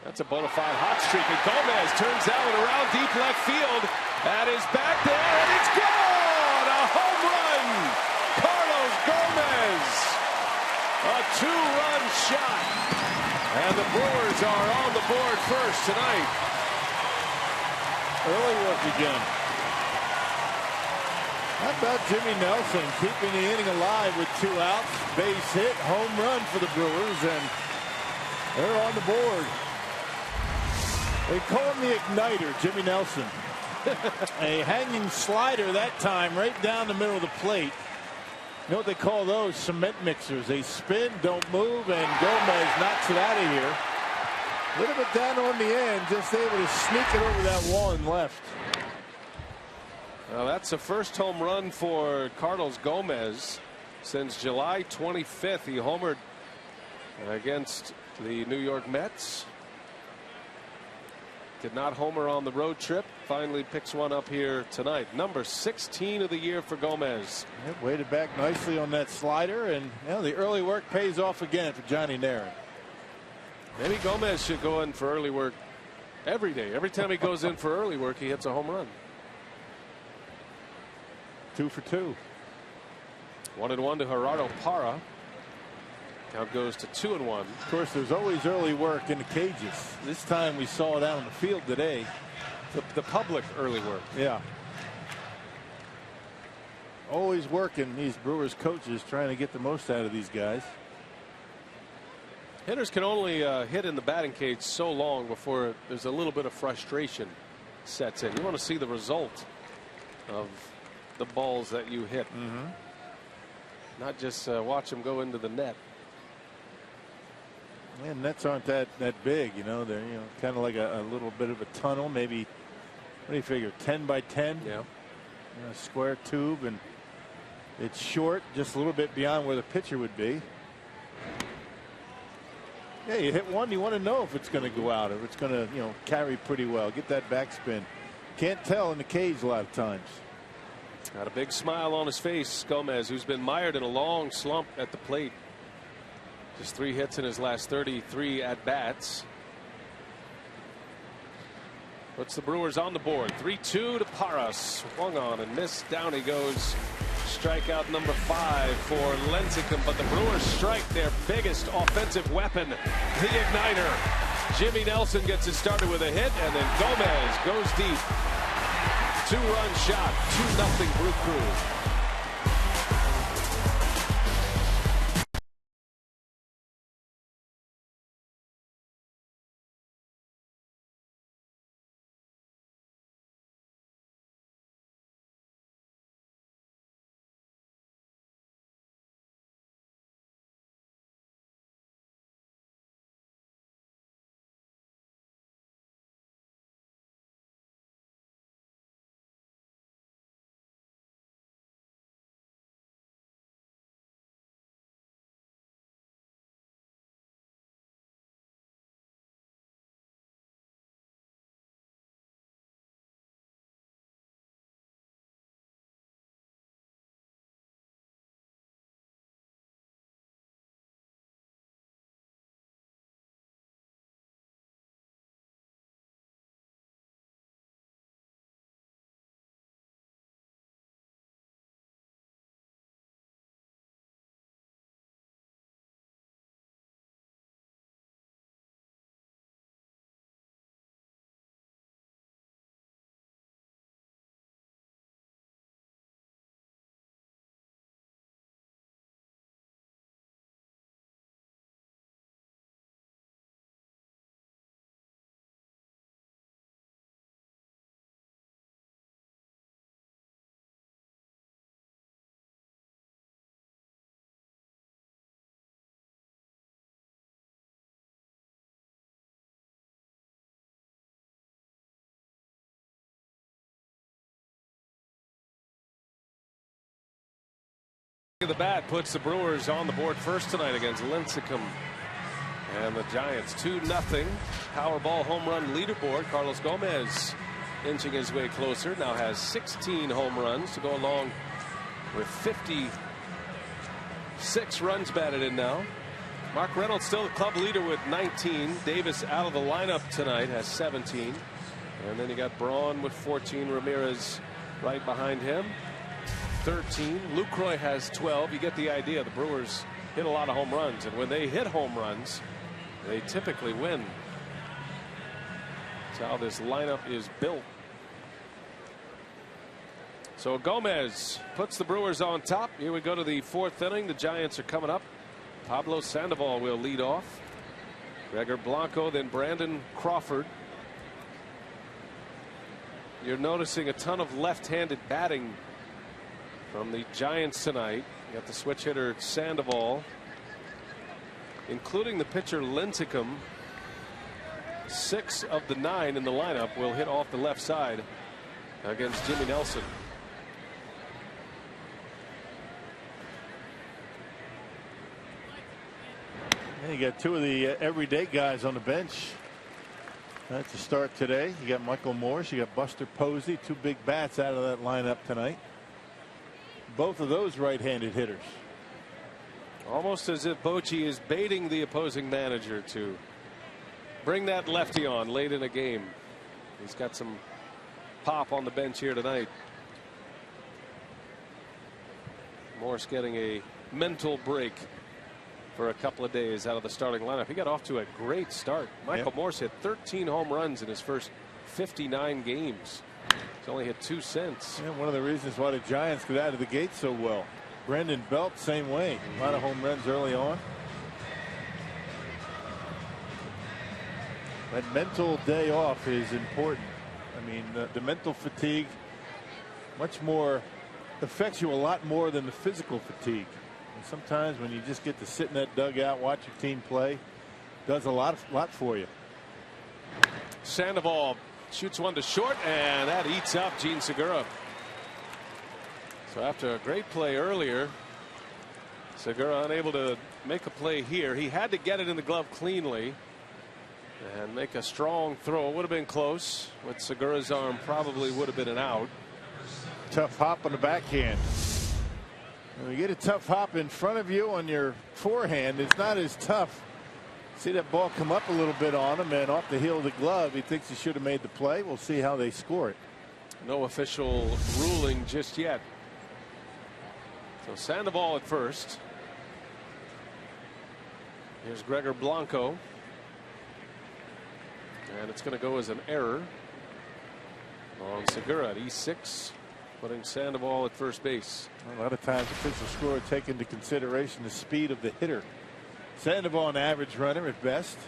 That's a bona fide hot streak. And Gomez turns that one around deep left field. That is back there, and it's gone! A home run! Carlos Gomez! A 2-run shot. And the Brewers are on the board first tonight. Early work again. How about Jimmy Nelson keeping the inning alive with 2 outs, base hit, home run for the Brewers, and they're on the board. They call him the igniter, Jimmy Nelson. A hanging slider that time right down the middle of the plate. You know what they call those? Cement mixers. They spin, don't move, and Gomez knocks it out of here. A little bit down on the end, just able to sneak it over that wall and left. Well, that's the first home run for Carlos Gomez since July 25th. He homered against the New York Mets. Did not homer on the road trip. Finally picks one up here tonight. Number 16 of the year for Gomez. Yep, waited back nicely on that slider, and the early work pays off again for Johnny Naron. Maybe Gomez should go in for early work every day. Every time he goes in for early work, he hits a home run. 2 for 2. 1-1 to Gerardo Parra. Count goes to 2-1. Of course, there's always early work in the cages. This time we saw it out on the field today. The public early work. Yeah. Always working, these Brewers coaches, trying to get the most out of these guys. Hitters can only hit in the batting cage so long before there's a little bit of frustration sets in. You want to see the result of the balls that you hit. Not just watch them go into the net. And nets aren't that big, they're kind of like a little bit of a tunnel, maybe. What do you figure, 10 by 10? Yeah. A square tube, and it's short, just a little bit beyond where the pitcher would be. Yeah, you hit one, you want to know if it's going to go out, if it's going to carry pretty well, get that backspin. Can't tell in the cage a lot of times. Got a big smile on his face, Gomez, who's been mired in a long slump at the plate. Just 3 hits in his last 33 at bats. Puts the Brewers on the board. 3-2 to Parra. Swung on and missed. Down he goes. Strikeout number 5 for Lincecum. But the Brewers strike their biggest offensive weapon, the igniter. Jimmy Nelson gets it started with a hit, and then Gomez goes deep. 2-run shot. 2-0 Brew Crew. The bat puts the Brewers on the board first tonight against Lincecum and the Giants. 2-0 Powerball home run leaderboard. Carlos Gomez inching his way closer. Now has 16 home runs to go along with 56 runs batted in now. Mark Reynolds still the club leader with 19. Davis out of the lineup tonight has 17. And then you got Braun with 14. Ramirez right behind him. 13. Lucroy has 12. You get the idea. The Brewers hit a lot of home runs, and when they hit home runs, they typically win. That's how this lineup is built. So Gomez puts the Brewers on top. Here we go to the 4th inning. The Giants are coming up. Pablo Sandoval will lead off. Gregor Blanco, then Brandon Crawford. You're noticing a ton of left-handed batting from the Giants tonight. You got the switch hitter Sandoval, including the pitcher Lincecum. 6 of the 9 in the lineup will hit off the left side against Jimmy Nelson. And you got two of the everyday guys on the bench. That's a start today. You got Michael Morse, you got Buster Posey, two big bats out of that lineup tonight. Both of those right-handed hitters. Almost as if Bochy is baiting the opposing manager to bring that lefty on late in a game. He's got some pop on the bench here tonight. Morse getting a mental break for a couple of days out of the starting lineup. He got off to a great start. Michael Morse hit 13 home runs in his first 59 games. He's only hit 2 since. Yeah, one of the reasons why the Giants got out of the gate so well. Brendan Belt, same way. A lot of home runs early on. That mental day off is important. I mean, the mental fatigue affects you a lot more than the physical fatigue. And sometimes when you just get to sit in that dugout, watch your team play, does a lot for you. Sandoval shoots one to short, and that eats up Gene Segura. So after a great play earlier, Segura unable to make a play here. He had to get it in the glove cleanly and make a strong throw. It would have been close. With Segura's arm, probably would have been an out. Tough hop on the backhand. When you get a tough hop in front of you on your forehand, it's not as tough. See that ball come up a little bit on him, and off the heel of the glove, he thinks he should have made the play. We'll see how they score it. No official ruling just yet. So Sandoval at first. Here's Gregor Blanco. And it's going to go as an error on Segura at E6, putting Sandoval at first base. A lot of times official score take into consideration the speed of the hitter. Sandoval an average runner at best.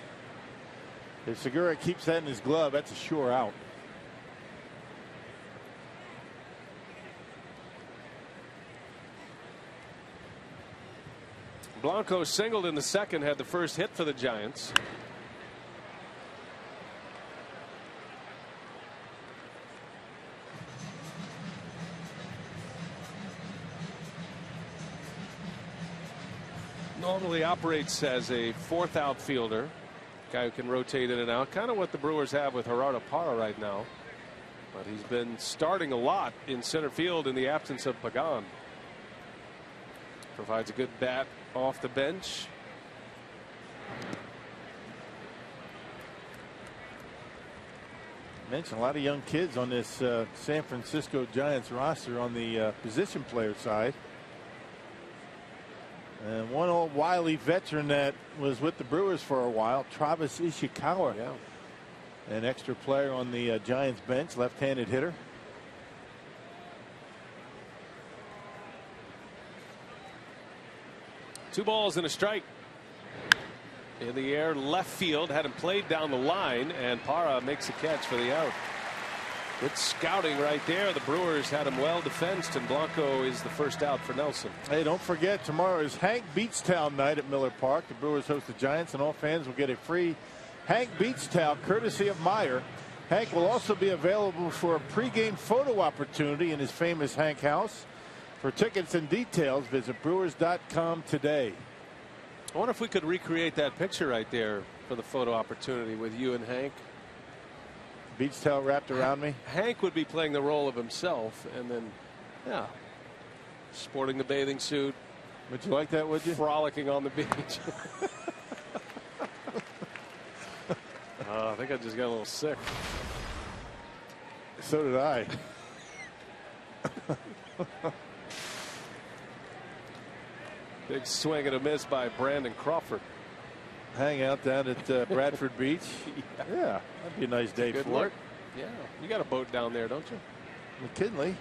If Segura keeps that in his glove, that's a sure out. Blanco singled in the second, had the first hit for the Giants. Normally operates as a fourth outfielder, guy who can rotate in and out, kind of what the Brewers have with Gerardo Parra right now. But he's been starting a lot in center field in the absence of Pagan. Provides a good bat off the bench. Mentioned a lot of young kids on this San Francisco Giants roster on the position player side. And one old wily veteran that was with the Brewers for a while, Travis Ishikawa. Yeah. An extra player on the Giants bench, left-handed hitter. Two balls and a strike. In the air, left field, had him played down the line, and Parra makes a catch for the out. Good scouting right there. The Brewers had him well defensed, and Blanco is the first out for Nelson. Hey, don't forget, tomorrow is Hank Beach Towel night at Miller Park. The Brewers host the Giants, and all fans will get a free Hank Beach Towel courtesy of Meyer. Hank will also be available for a pregame photo opportunity in his famous Hank house. For tickets and details, visit Brewers.com today. I wonder if we could recreate that picture right there for the photo opportunity with you and Hank. Beach towel wrapped around me. Hank would be playing the role of himself, and then, yeah, sporting the bathing suit. Would you like that, would you? Frolicking on the beach. I think I just got a little sick. So did I. Big swing and a miss by Brandon Crawford. Hang out down at Bradford Beach. Yeah, that'd be a nice day for it. Yeah, you got a boat down there, don't you? McKinley.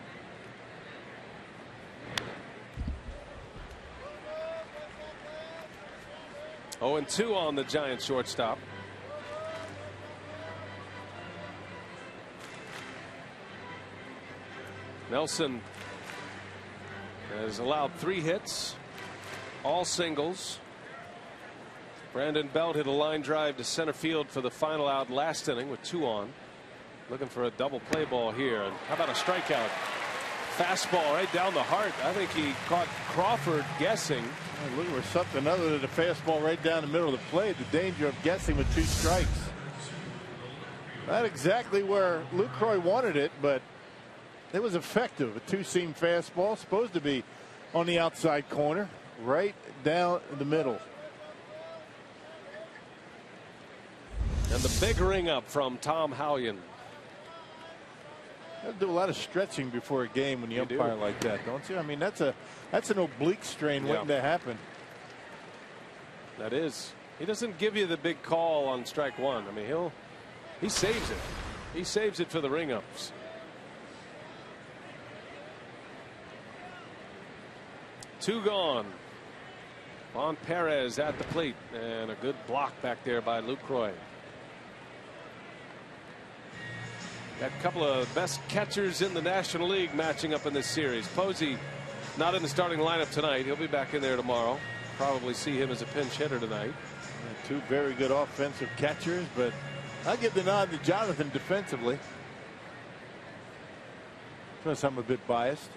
Oh, and 2 on the Giants shortstop. Nelson has allowed 3 hits, all singles. Brandon Belt hit a line drive to center field for the final out last inning with 2 on. Looking for a double play ball here. And how about a strikeout? fastball right down the heart. I think he caught Crawford guessing. Looking for something other than a fastball right down the middle of the plate. The danger of guessing with 2 strikes. Not exactly where Lucroy wanted it, but it was effective. A 2-seam fastball, supposed to be on the outside corner, right down the middle. And the big ring up from Tom Hallion. You do a lot of stretching before a game when you umpire like that, don't you? I mean, that's an oblique strain waiting to happen. That is. He doesn't give you the big call on strike 1. I mean, he saves it. He saves it for the ring ups. Two gone. Juan Perez at the plate, and a good block back there by Lucroy. Got a couple of best catchers in the National League matching up in this series. Posey not in the starting lineup tonight. He'll be back in there tomorrow. Probably see him as a pinch hitter tonight. And 2 very good offensive catchers, but I'll give the nod to Jonathan defensively. Plus, I'm a bit biased.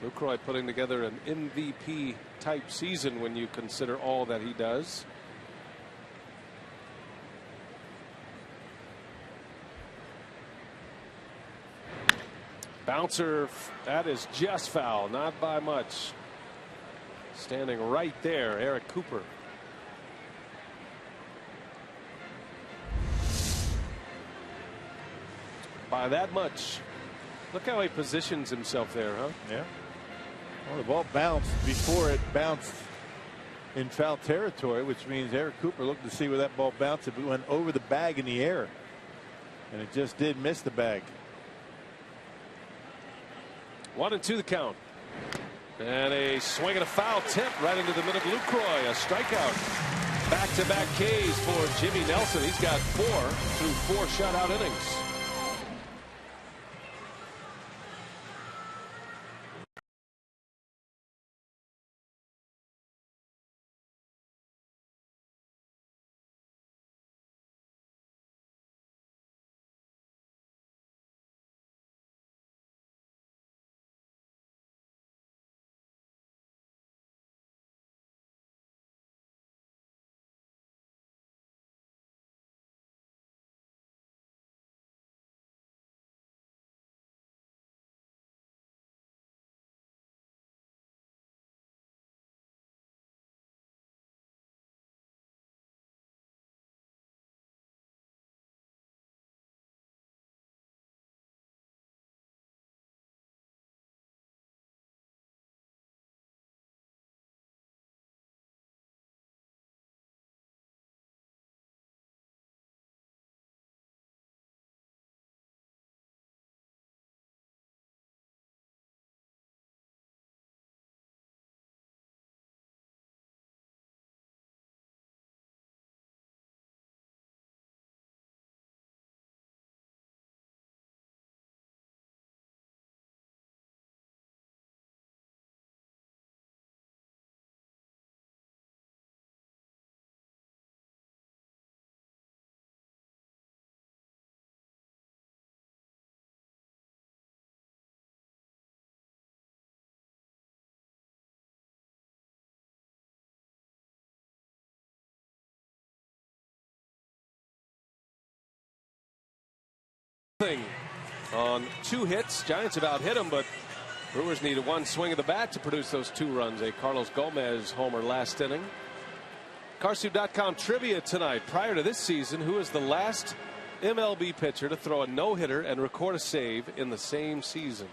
Lucroy putting together an MVP type season when you consider all that he does. Bouncer, that is just foul, not by much. Standing right there, Eric Cooper. By that much. Look how he positions himself there, huh? Yeah. Well, the ball bounced before it bounced in foul territory, which means Eric Cooper looked to see where that ball bounced. It went over the bag in the air, and it just did miss the bag. 1-2 the count. And a swing and a foul tip right into the middle of Lucroy. A strikeout. Back-to-back Ks for Jimmy Nelson. He's got 4 through 4 shutout innings. On 2 hits. Giants about hit him, but Brewers needed 1 swing of the bat to produce those 2 runs. A Carlos Gomez homer last inning. Carsu.com trivia tonight. Prior to this season, who is the last MLB pitcher to throw a no-hitter and record a save in the same season?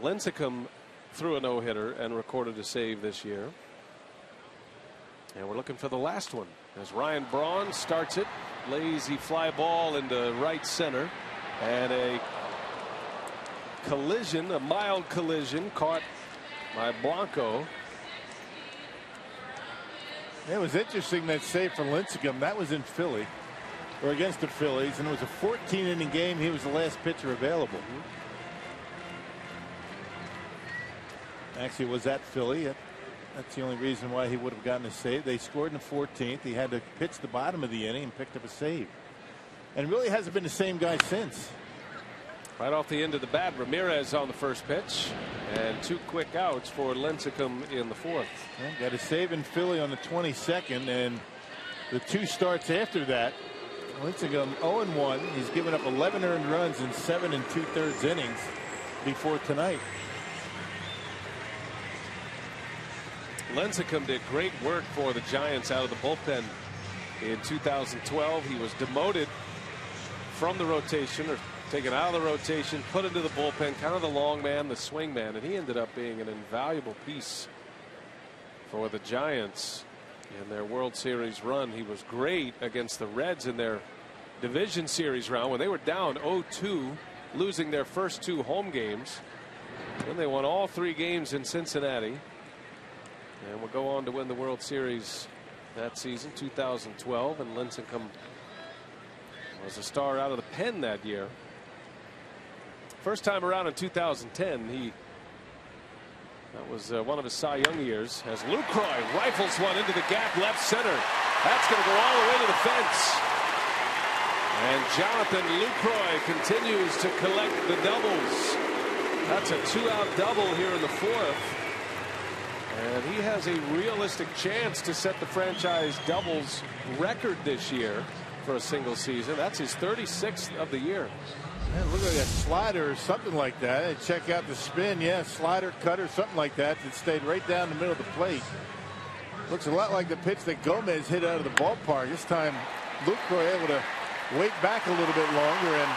Lincecum threw a no-hitter and recorded a save this year. And we're looking for the last one as Ryan Braun starts it. Lazy fly ball into right center, and a collision, a mild collision caught by Blanco. It was interesting, that save for Lincecum. That was in Philly, or against the Phillies, and it was a 14-inning game. He was the last pitcher available. Actually, it was at Philly. That's the only reason why he would have gotten a save. They scored in the 14th. He had to pitch the bottom of the inning and picked up a save. And really hasn't been the same guy since. Right off the end of the bat, Ramirez on the first pitch, and 2 quick outs for Lincecum in the 4th. Got a save in Philly on the 22nd, and the 2 starts after that. Lincecum 0-1. He's given up 11 earned runs in 7 2/3 innings before tonight. Lincecum did great work for the Giants out of the bullpen in 2012. He was demoted from the rotation, or taken out of the rotation, put into the bullpen, kind of the long man, the swing man, and he ended up being an invaluable piece for the Giants in their World Series run. He was great against the Reds in their division series round when they were down 0-2, losing their first 2 home games. Then they won all 3 games in Cincinnati, and will go on to win the World Series that season, 2012. And Lincecum was a star out of the pen that year. First time around in 2010, that was one of his Cy Young years, as Lucroy rifles one into the gap left center. That's going to go all the way to the fence. And Jonathan Lucroy continues to collect the doubles. That's a 2-out double here in the 4th. And he has a realistic chance to set the franchise doubles record this year for a single season. That's his 36th of the year. Man, look like a slider or something like that. And check out the spin. Yeah, slider, cutter, something like that. It stayed right down the middle of the plate. Looks a lot like the pitch that Gomez hit out of the ballpark. This time, Lucroy able to wait back a little bit longer and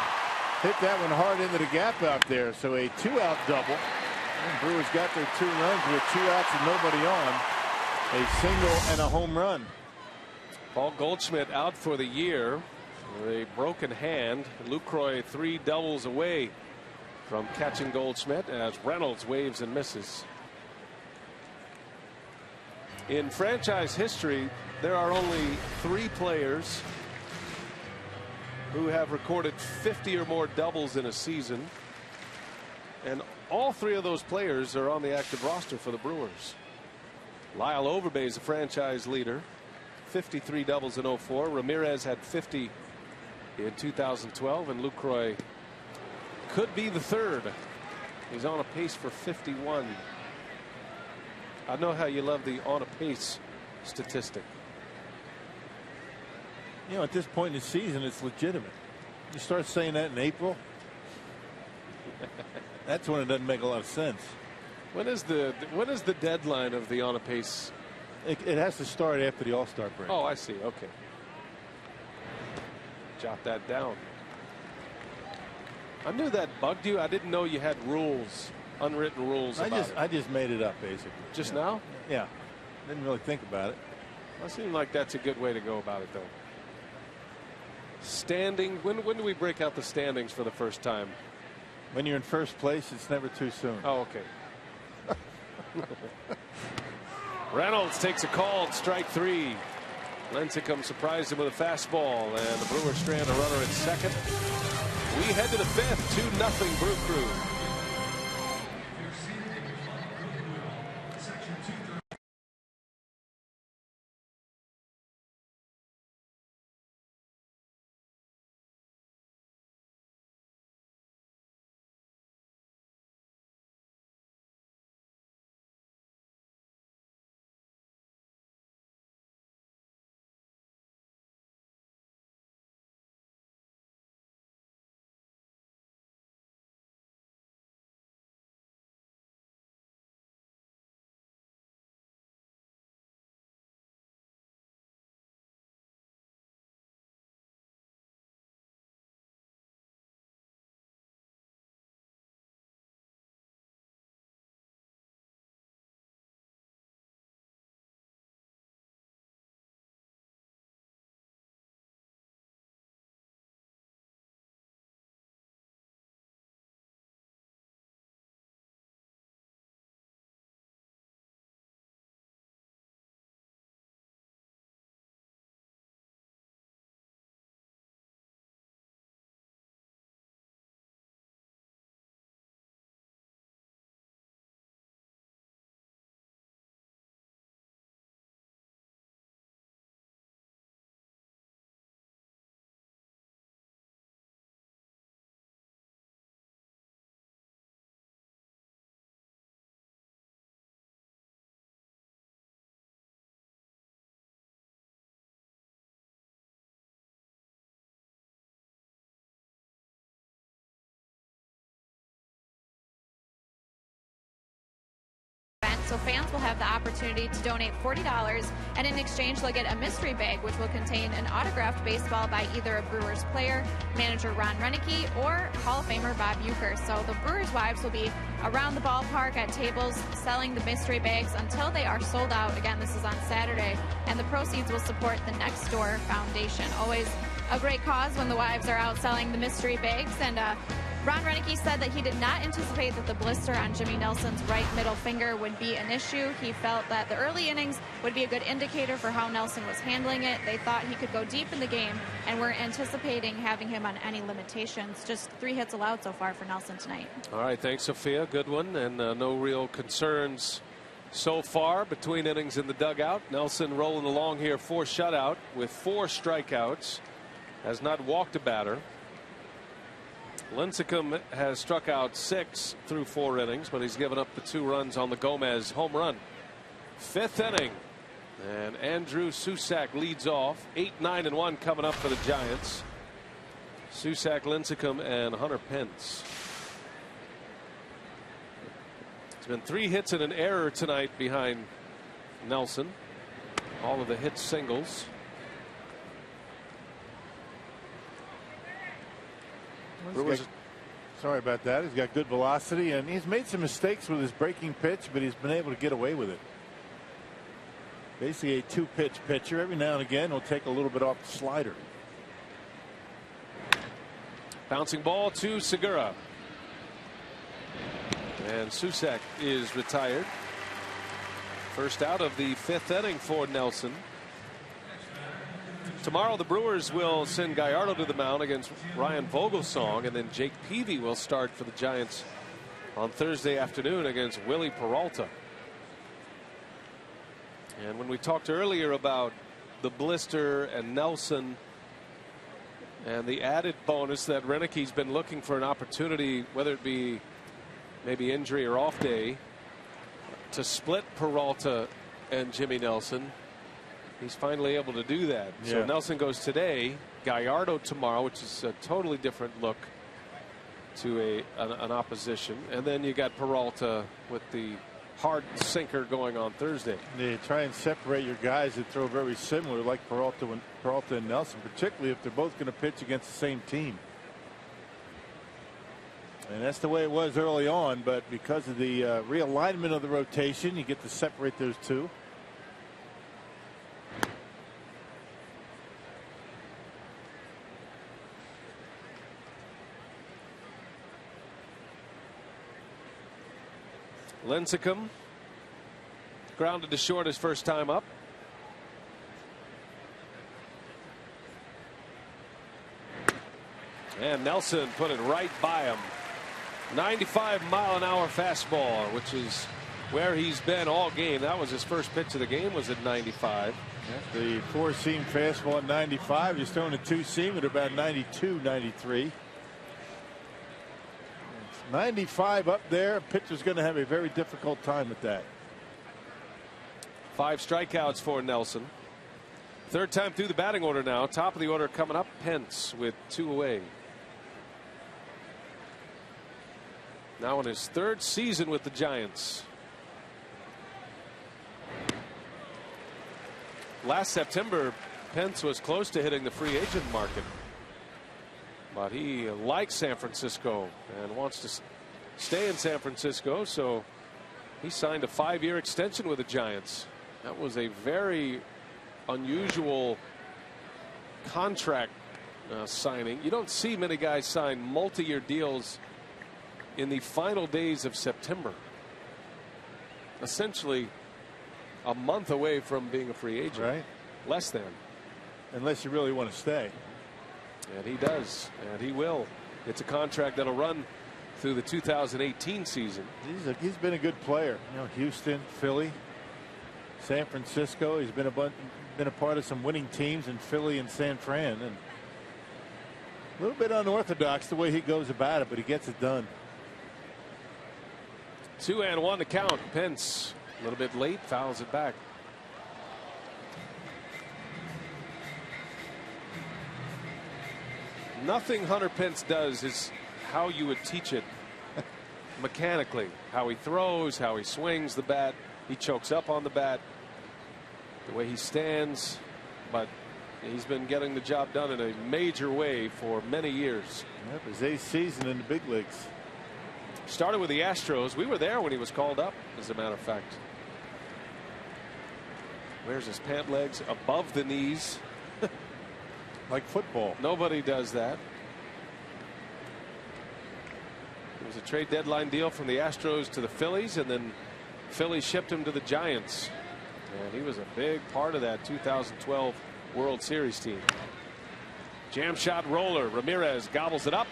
hit that one hard into the gap out there. So a 2-out double. And Brewers got their 2 runs with 2 outs and nobody on. A single and a home run. Paul Goldschmidt out for the year with a broken hand. Lucroy 3 doubles away from catching Goldschmidt as Reynolds waves and misses. In franchise history, there are only 3 players who have recorded 50 or more doubles in a season, and all 3 of those players are on the active roster for the Brewers. Lyle Overbay is the franchise leader, 53 doubles in 04. Ramirez had 50 in 2012, and Lucroy could be the 3rd. He's on a pace for 51. I know how you love the on a pace statistic. You know, at this point in the season, it's legitimate. You start saying that in April, that's when it doesn't make a lot of sense. When is the deadline of the on a pace? It has to start after the All-Star break. Oh, I see. Okay. Jot that down. I knew that bugged you. I didn't know you had rules, unwritten rules about it. I just made it up, basically. Just now? Yeah. Didn't really think about it. Well, it seems like that's a good way to go about it, though. Standing. When do we break out the standings for the first time? When you're in first place, it's never too soon. Oh, okay. Reynolds takes a called strike 3. Lincecum surprised him with a fastball, and the Brewers strand a runner at second. We head to the 5th, 2-0 Brew Crew. So fans will have the opportunity to donate $40, and in exchange they'll get a mystery bag which will contain an autographed baseball by either a Brewers player, manager Ron Renneke, or Hall of Famer Bob Uecker. So the Brewers wives will be around the ballpark at tables selling the mystery bags until they are sold out. Again, this is on Saturday, and the proceeds will support the Next Door Foundation. Always a great cause when the wives are out selling the mystery bags. And Ron Renneke said that he did not anticipate that the blister on Jimmy Nelson's right middle finger would be an issue. He felt that the early innings would be a good indicator for how Nelson was handling it. They thought he could go deep in the game and weren't anticipating having him on any limitations. Just 3 hits allowed so far for Nelson tonight. All right, thanks, Sophia. Good one, and no real concerns so far between innings in the dugout. Nelson rolling along here, 4 shutout with 4 strikeouts. Has not walked a batter. Lincecum has struck out 6 through 4 innings, but he's given up the 2 runs on the Gomez home run. 5th inning, and Andrew Susac leads off. 8-9-1 coming up for the Giants. Susac, Lincecum, and Hunter Pence. It's been 3 hits and an error tonight behind Nelson. All of the hits singles. Sorry about that. He's got good velocity, and he's made some mistakes with his breaking pitch, but he's been able to get away with it. Basically a 2-pitch pitcher. Every now and again he'll take a little bit off the slider. Bouncing ball to Segura. And Susac is retired. First out of the 5th inning for Nelson. Tomorrow the Brewers will send Gallardo to the mound against Ryan Vogelsong, and then Jake Peavy will start for the Giants on Thursday afternoon against Willie Peralta. And when we talked earlier about the blister and Nelson and the added bonus that Renneke's been looking for an opportunity, whether it be maybe injury or off day, to split Peralta and Jimmy Nelson. He's finally able to do that. Yeah. So Nelson goes today, Gallardo tomorrow, which is a totally different look to an opposition. And then you got Peralta with the hard sinker going on Thursday. Yeah, try and separate your guys that throw very similar, like Peralta and Nelson, particularly if they're both going to pitch against the same team. And that's the way it was early on, but because of the realignment of the rotation, you get to separate those two. Lincecum grounded to short his first time up. And Nelson put it right by him. 95-mile-an-hour fastball, which is where he's been all game. That was his first pitch of the game, was at 95. Yeah, the 4-seam fastball at 95. He's throwing a 2-seam at about 92, 93. 95 up there. A pitcher's going to have a very difficult time with that. 5 strikeouts for Nelson. 3rd time through the batting order now. Top of the order coming up, Pence with 2 away. Now in his 3rd season with the Giants. Last September, Pence was close to hitting the free agent market. But he likes San Francisco and wants to stay in San Francisco, so he signed a 5-year extension with the Giants. That was a very unusual contract signing. You don't see many guys sign multi-year deals in the final days of September. Essentially a month away from being a free agent. Right. Less than. Unless you really want to stay. And he does, and he will. It's a contract that'll run through the 2018 season. He's been a good player. You know, Houston, Philly, San Francisco. He's been a part of some winning teams in Philly and San Fran. And a little bit unorthodox the way he goes about it, but he gets it done. 2-1 to count. Pence a little bit late, fouls it back. Nothing Hunter Pence does is how you would teach it mechanically. How he throws, how he swings the bat. He chokes up on the bat, the way he stands, but he's been getting the job done in a major way for many years. Yep, his 8th season in the big leagues. Started with the Astros. We were there when he was called up, as a matter of fact. Wears his pant legs above the knees. Like football. Nobody does that. It was a trade deadline deal from the Astros to the Phillies, and then Phillies shipped him to the Giants. And he was a big part of that 2012 World Series team. Jam shot roller. Ramirez gobbles it up.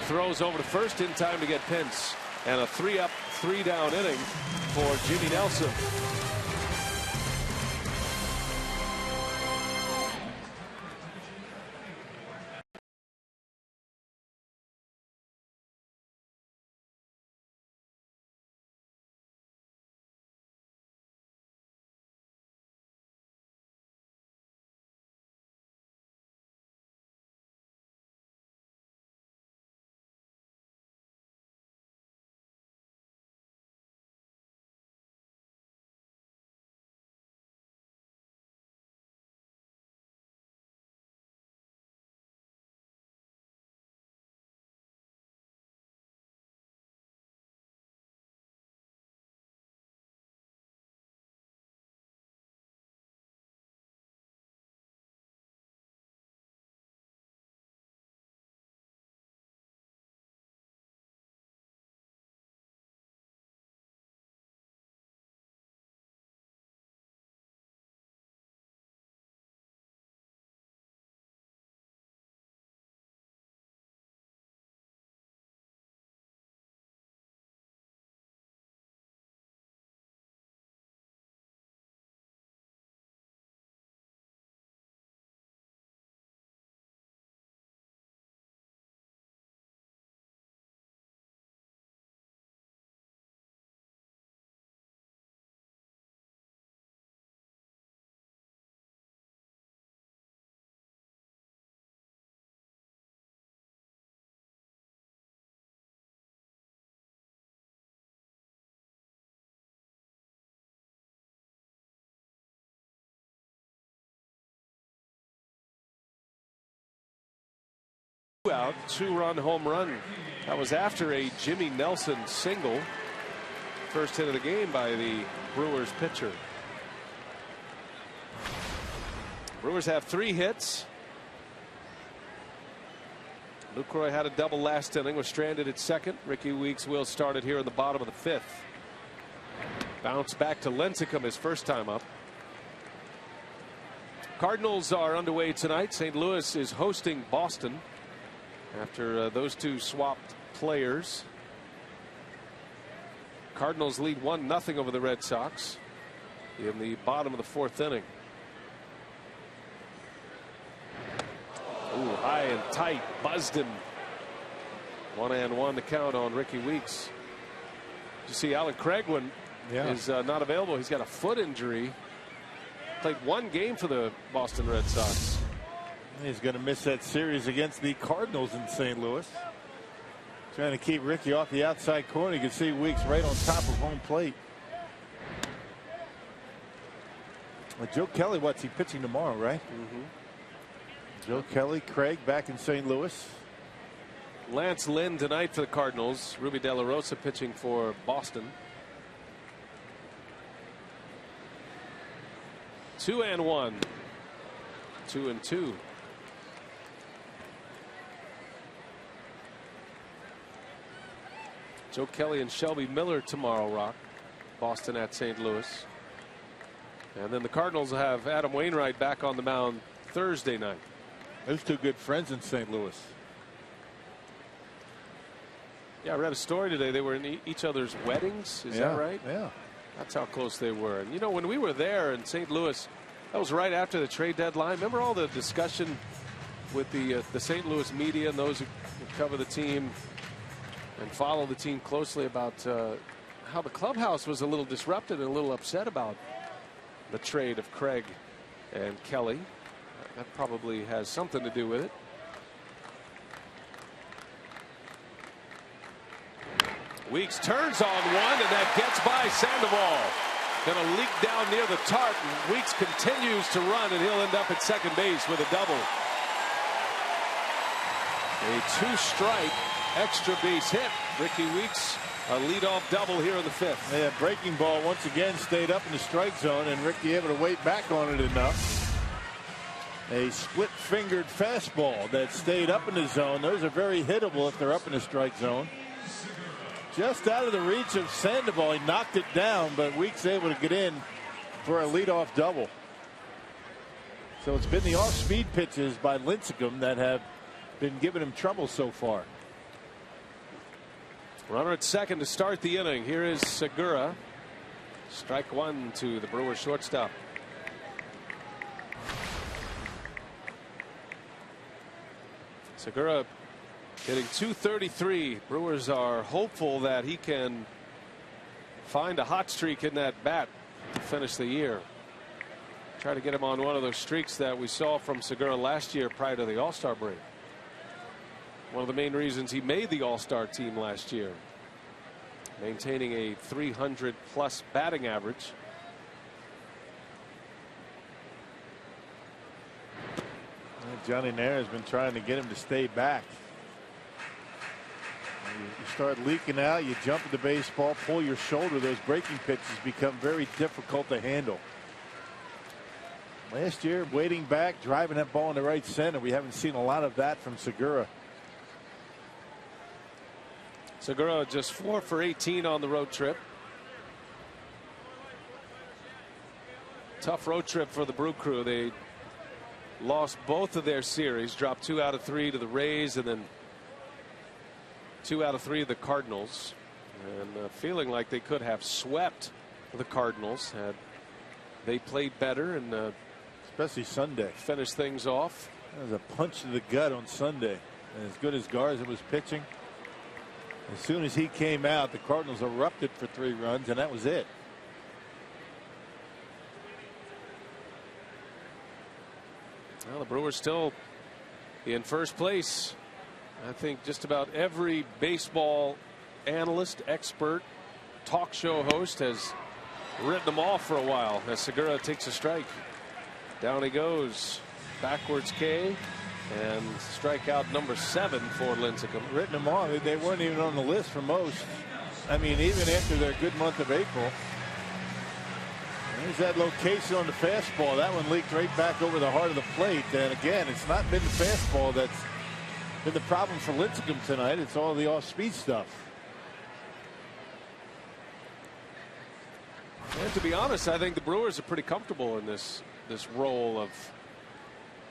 Throws over to first in time to get Pence. And a 3-up, 3-down inning for Jimmy Nelson. Out, 2-run home run. That was after a Jimmy Nelson single. First hit of the game by the Brewers pitcher. Brewers have 3 hits. Lucroy had a double last inning, was stranded at second. Ricky Weeks will start it here in the bottom of the 5th. Bounce back to Lincecum his first time up. Cardinals are underway tonight. St. Louis is hosting Boston. After those two swapped players. Cardinals lead 1-0 over the Red Sox in the bottom of the 4th inning. Ooh, high and tight, buzzed him. 1-1 the count on Ricky Weeks. You see Alan Craigwin is not available. He's got a foot injury. Played 1 game for the Boston Red Sox. He's going to miss that series against the Cardinals in St. Louis. Trying to keep Ricky off the outside corner. You can see Weeks right on top of home plate. Well, Joe Kelly, what's he pitching tomorrow, right? Joe Kelly, Craig back in St. Louis. Lance Lynn tonight for the Cardinals. Ruby De La Rosa pitching for Boston. 2-1. 2-2. Joe Kelly and Shelby Miller tomorrow, Rock. Boston at St. Louis. And then the Cardinals will have Adam Wainwright back on the mound Thursday night. Those two good friends in St. Louis. Yeah, I read a story today. They were in each other's weddings. Is that right? Yeah. That's how close they were. And you know, when we were there in St. Louis, that was right after the trade deadline. Remember all the discussion with the St. Louis media and those who cover the team and follow the team closely about how the clubhouse was a little disrupted and a little upset about the trade of Craig and Kelly. That probably has something to do with it. Weeks turns on one, and that gets by Sandoval. Going to leak down near the tarp. Weeks continues to run, and he'll end up at second base with a double. A 2-strike extra base hit. Ricky Weeks, a leadoff double here in the 5th. Yeah, breaking ball once again stayed up in the strike zone, and Ricky able to wait back on it enough. A split-fingered fastball that stayed up in the zone. Those are very hittable if they're up in the strike zone. Just out of the reach of Sandoval. He knocked it down, but Weeks able to get in for a leadoff double. So it's been the off-speed pitches by Lincecum that have been giving him trouble so far. Runner at second to start the inning. Here is Segura. Strike one to the Brewers shortstop. Segura hitting .233. Brewers are hopeful that he can find a hot streak in that bat to finish the year. Try to get him on one of those streaks that we saw from Segura last year prior to the All-Star break. One of the main reasons he made the All-Star team last year. Maintaining a 300+ batting average. Johnny Nair has been trying to get him to stay back. You start leaking out, you jump at the baseball, pull your shoulder, those breaking pitches become very difficult to handle. Last year, waiting back, driving that ball in the right center. We haven't seen a lot of that from Segura. Segura just 4 for 18 on the road trip. Tough road trip for the Brew Crew. They lost both of their series, dropped 2 out of 3 to the Rays, and then 2 out of 3 to the Cardinals, and feeling like they could have swept the Cardinals had they played better and especially Sunday finished things off. That was a punch to the gut on Sunday. And as good as Garza was pitching, as soon as he came out, the Cardinals erupted for 3 runs, and that was it. Well, the Brewers still in first place. I think just about every baseball analyst, expert, talk show host has written them off for a while as Segura takes a strike. Down he goes. Backwards K, and strikeout number 7 for Lincecum. Written them off. They weren't even on the list for most. I mean, even after their good month of April. There's that location on the fastball. That one leaked right back over the heart of the plate. And again, it's not been the fastball that's been the problem for Lincecum tonight. It's all the off-speed stuff. And to be honest, I think the Brewers are pretty comfortable in this role of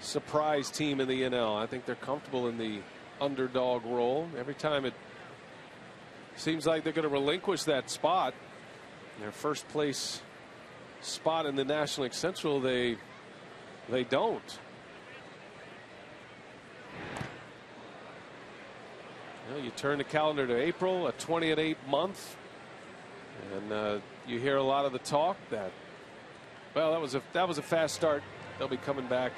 surprise team in the NL. I think they're comfortable in the underdog role. Every time it seems like they're going to relinquish that spot, their first place spot in the National League Central, they don't. You know, you turn the calendar to April, a 20-8 month, and you hear a lot of the talk that, well, that was a fast start. They'll be coming back.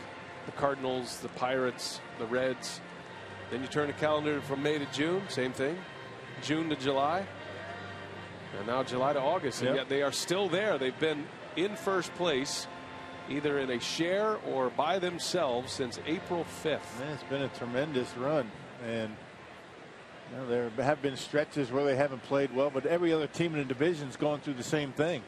The Cardinals, the Pirates, the Reds. Then you turn the calendar from May to June, same thing. June to July, and now July to August, and yet they are still there. They've been in first place, either in a share or by themselves, since April 5th. Man, it's been a tremendous run, and you know, there have been stretches where they haven't played well, but every other team in the division's gone through the same thing.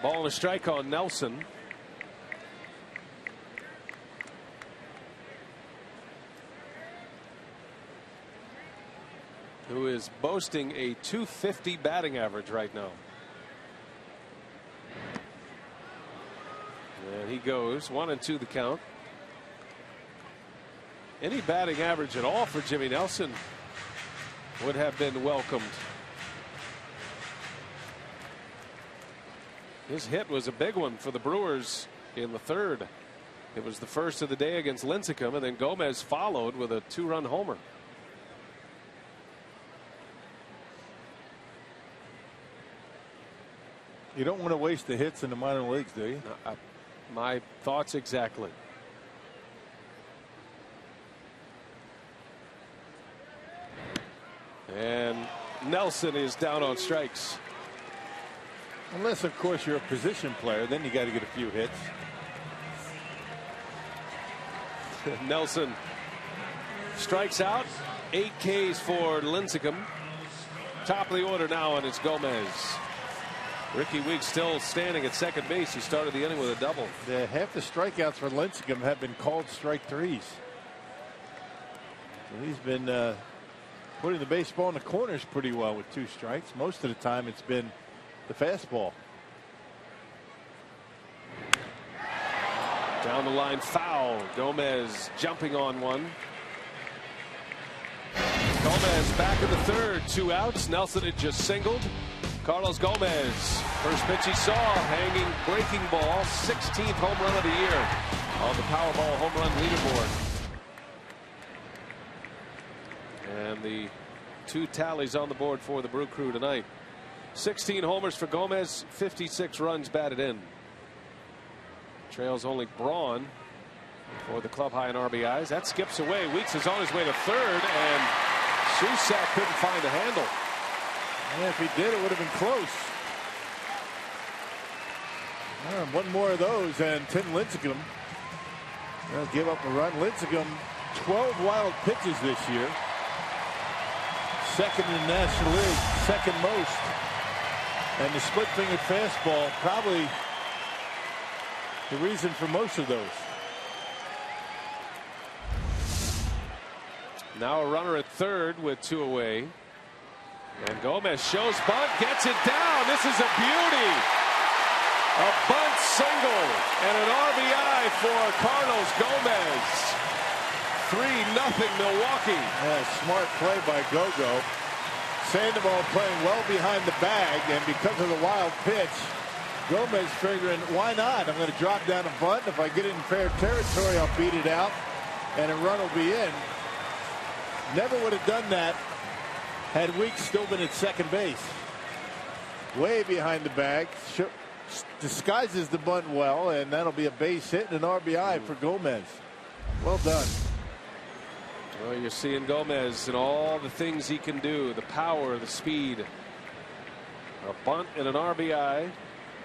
Ball and a strike on Nelson. Who is boasting a .250 batting average right now. And he goes 1-2 the count. Any batting average at all for Jimmy Nelson would have been welcomed. His hit was a big one for the Brewers in the 3rd. It was the first of the day against Lincecum, and then Gomez followed with a 2-run homer. You don't want to waste the hits in the minor leagues, do you? My thoughts exactly. And Nelson is down on strikes. Unless, of course, you're a position player, then you got to get a few hits. Nelson strikes out. 8 Ks for Lincecum. Top of the order now, and it's Gomez. Ricky Weeks still standing at second base. He started the inning with a double. Yeah, half the strikeouts for Lincecum have been called strike threes. So he's been putting the baseball in the corners pretty well with 2 strikes. Most of the time it's been the fastball. Down the line, foul. Gomez jumping on one. Gomez back in the third. 2 outs. Nelson had just singled. Carlos Gomez, first pitch he saw, hanging breaking ball, 16th home run of the year on the Powerball home run leaderboard. And the 2 tallies on the board for the Brew Crew tonight. 16 homers for Gomez, 56 runs batted in. Trails only Braun for the club high in RBIs. That skips away. Weeks is on his way to third, and Susac couldn't find the handle. Yeah, if he did, it would have been close. One more of those, and Tim Lincecum will give up a run. Lincecum, 12 wild pitches this year. Second in the National League, second most. And the split-fingered fastball, probably the reason for most of those. Now a runner at third with 2 away. And Gomez shows bunt, gets it down. This is a beauty. A bunt single and an RBI for Cardinals Gomez. 3-0 Milwaukee. Yeah, smart play by Gogo. Sandoval playing well behind the bag, and because of the wild pitch, Gomez figuring, why not? I'm going to drop down a bunt. If I get it in fair territory, I'll beat it out, and a run will be in. Never would have done that had Weeks still been at second base. Way behind the bag. Disguises the bunt well, and that'll be a base hit and an RBI for Gomez. Well done. Well, you're seeing Gomez and all the things he can do. The power, the speed. A bunt and an RBI.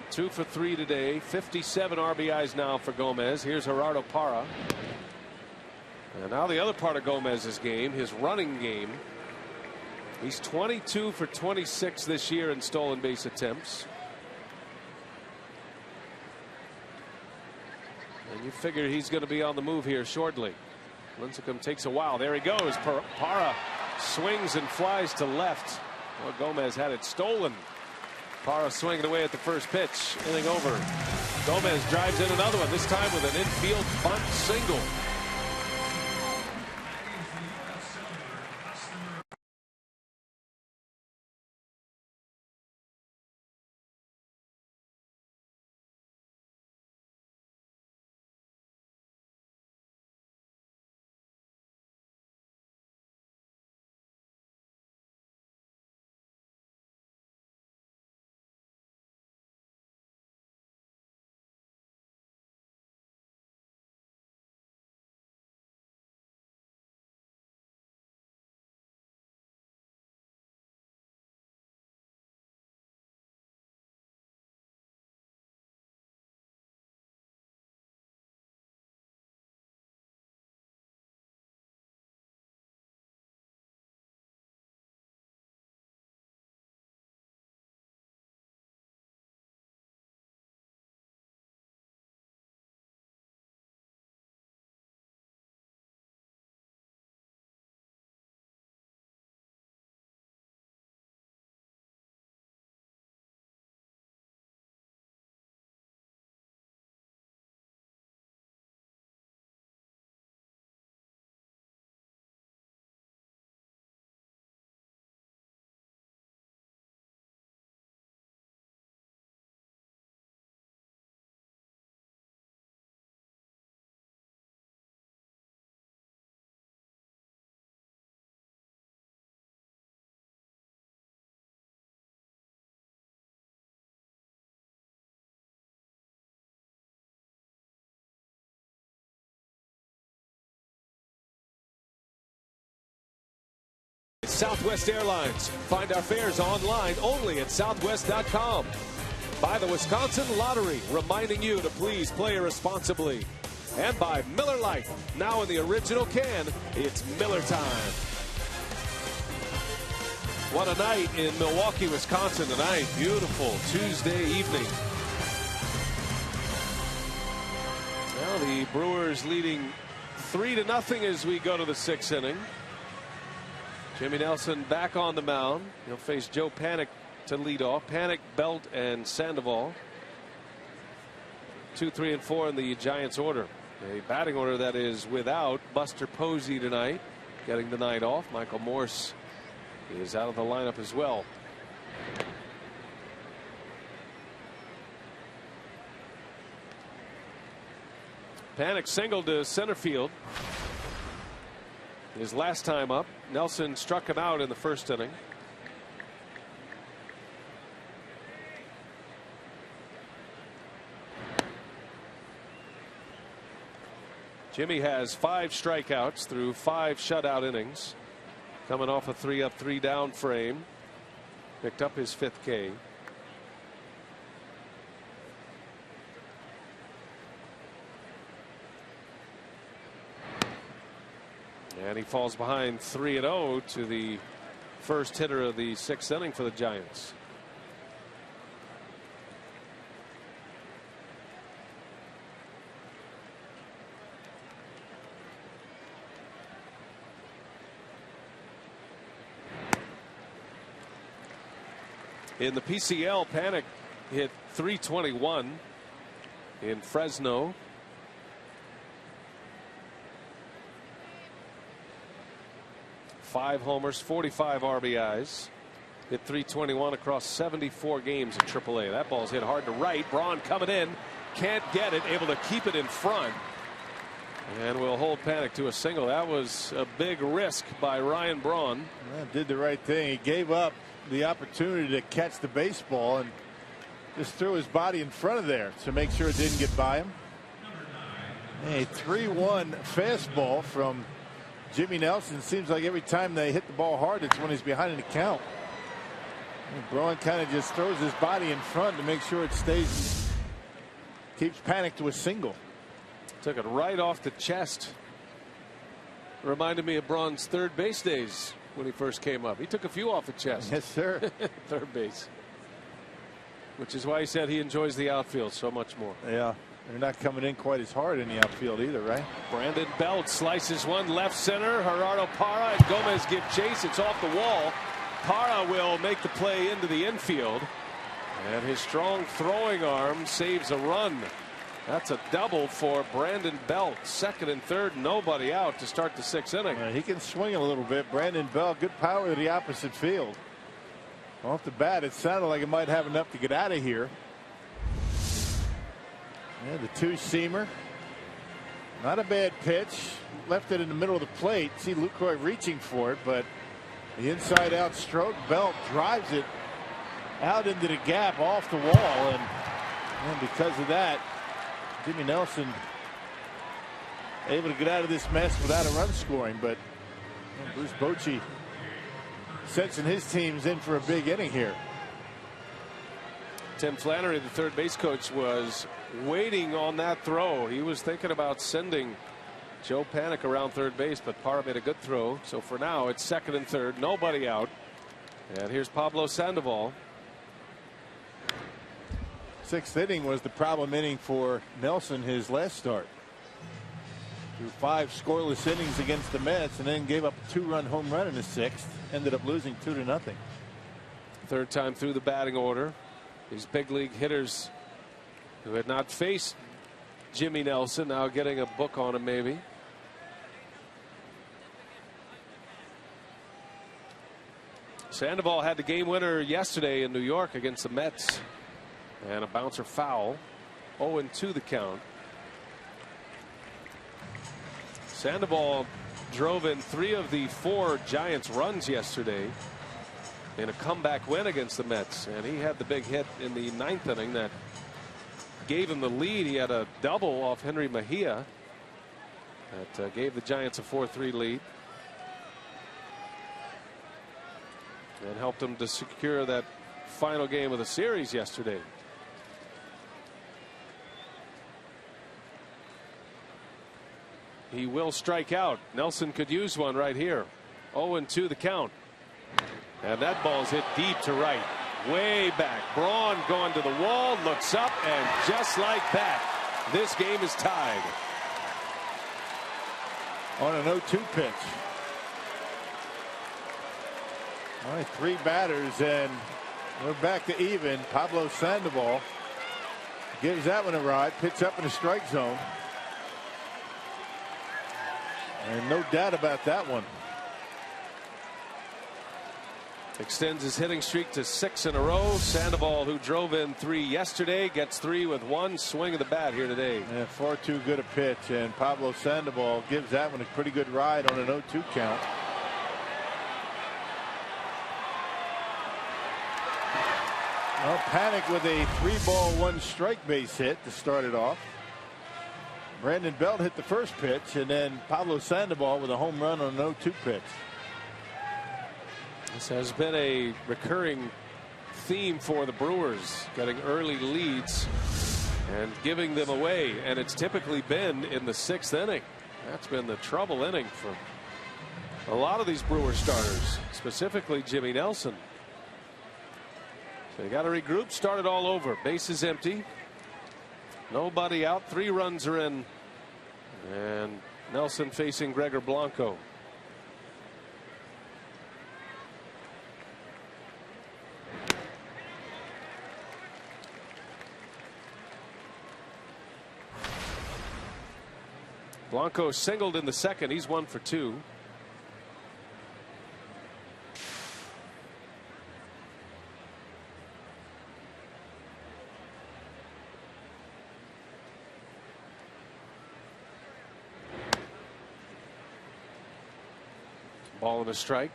2 for 3 today. 57 RBIs now for Gomez. Here's Gerardo Parra. And now the other part of Gomez's game, his running game. He's 22 for 26 this year in stolen base attempts. And you figure he's going to be on the move here shortly. Lincecum takes a while. There he goes. Parra swings and flies to left. Well, Gomez had it stolen. Parra swinging away at the first pitch. Inning over. Gomez drives in another one, this time with an infield bunt single. Southwest Airlines. Find our fares online only at southwest.com. By the Wisconsin Lottery, reminding you to please play responsibly. And by Miller Lite, now in the original can, it's Miller time. What a night in Milwaukee, Wisconsin tonight. Beautiful Tuesday evening. Well, the Brewers leading 3-0 as we go to the 6th inning. Jimmy Nelson back on the mound. He'll face Joe Panik to lead off. Panik, Belt, and Sandoval. 2, 3, and 4 in the Giants order. A batting order that is without Buster Posey tonight, getting the night off. Michael Morse is out of the lineup as well. Panik singled to center field. His last time up. Nelson struck him out in the first inning. Jimmy has 5 strikeouts through 5 shutout innings. Coming off a 3-up, 3-down frame. Picked up his 5th K. And he falls behind 3-0 to the first hitter of the 6th inning for the Giants. In the PCL, Panik hit .321 in Fresno. Five homers, 45 RBIs. Hit .321 across 74 games in AAA. That ball's hit hard to right. Braun coming in. Can't get it. Able to keep it in front. And will hold Panik to a single. That was a big risk by Ryan Braun. Well, did the right thing. He gave up the opportunity to catch the baseball and just threw his body in front of there to make sure it didn't get by him. A 3-1 fastball from Jimmy Nelson. Seems like every time they hit the ball hard, it's when he's behind in the count. And Braun kind of just throws his body in front to make sure it stays, keeps Panik to a single. Took it right off the chest. Reminded me of Braun's third base days when he first came up. He took a few off the chest. Yes, sir. Third base. Which is why he said he enjoys the outfield so much more. Yeah. They're not coming in quite as hard in the outfield either, right? Brandon Belt slices one left center. Gerardo Parra and Gomez give chase. It's off the wall. Parra will make the play into the infield. And his strong throwing arm saves a run. That's a double for Brandon Belt. Second and third, nobody out to start the 6th inning. He can swing a little bit. Brandon Belt, good power to the opposite field. Off the bat, it sounded like it might have enough to get out of here. Yeah, the 2-seamer. Not a bad pitch. Left it in the middle of the plate. See Lucroy reaching for it, but the inside-out stroke. Belt drives it out into the gap off the wall, and because of that, Jimmy Nelson able to get out of this mess without a run scoring. But Bruce Bochy sensing his team's in for a big inning here. Tim Flannery, the third base coach, was waiting on that throw. He was thinking about sending Joe Panik around third base, but Parra made a good throw. So for now, it's second and third, nobody out. And here's Pablo Sandoval. 6th inning was the problem inning for Nelson his last start. Threw 5 scoreless innings against the Mets and then gave up a 2-run home run in the 6th. Ended up losing 2-0. Third time through the batting order. These big league hitters who had not faced Jimmy Nelson now getting a book on him maybe. Sandoval had the game winner yesterday in New York against the Mets. And a bouncer foul. 0-2 the count. Sandoval drove in 3 of the 4 Giants runs yesterday in a comeback win against the Mets. And he had the big hit in the 9th inning that gave him the lead. He had a double off Henry Mejia that gave the Giants a 4-3 lead. and helped them to secure that final game of the series yesterday. He will strike out. Nelson could use one right here. 0-2 the count. And that ball's hit deep to right. Way back. Braun going to the wall, looks up, and just like that, this game is tied. On an 0-2 pitch. Only 3 batters, and we're back to even. Pablo Sandoval gives that one a ride. Pitch up in the strike zone. And no doubt about that one. Extends his hitting streak to 6 in a row. Sandoval, who drove in 3 yesterday, gets 3 with 1 swing of the bat here today. Yeah, far too good a pitch, and Pablo Sandoval gives that one a pretty good ride on an 0-2 count. Well, Panic with a 3-ball 1-strike base hit to start it off. Brandon Belt hit the first pitch, and then Pablo Sandoval with a home run on an 0-2 pitch. This has been a recurring theme for the Brewers, getting early leads and giving them away, and it's typically been in the 6th inning. That's been the trouble inning for a lot of these Brewers starters, specifically Jimmy Nelson. So you got to regroup, start it all over. Bases empty, nobody out, 3 runs are in, and Nelson facing Gregor Blanco. Blanco singled in the 2nd. He's 1 for 2. Ball and a strike.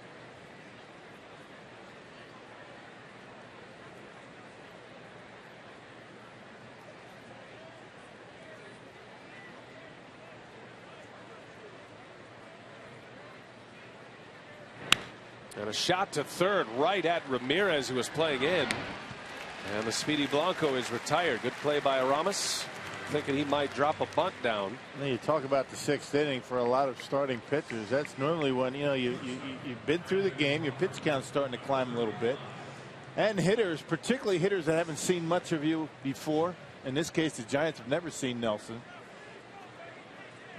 And a shot to third right at Ramirez, who was playing in. And the speedy Blanco is retired. Good play by Aramis, thinking he might drop a bunt down. You talk about the 6th inning for a lot of starting pitchers. That's normally when you've been through the game, your pitch count's starting to climb a little bit. And hitters, particularly hitters that haven't seen much of you before. In this case, the Giants have never seen Nelson.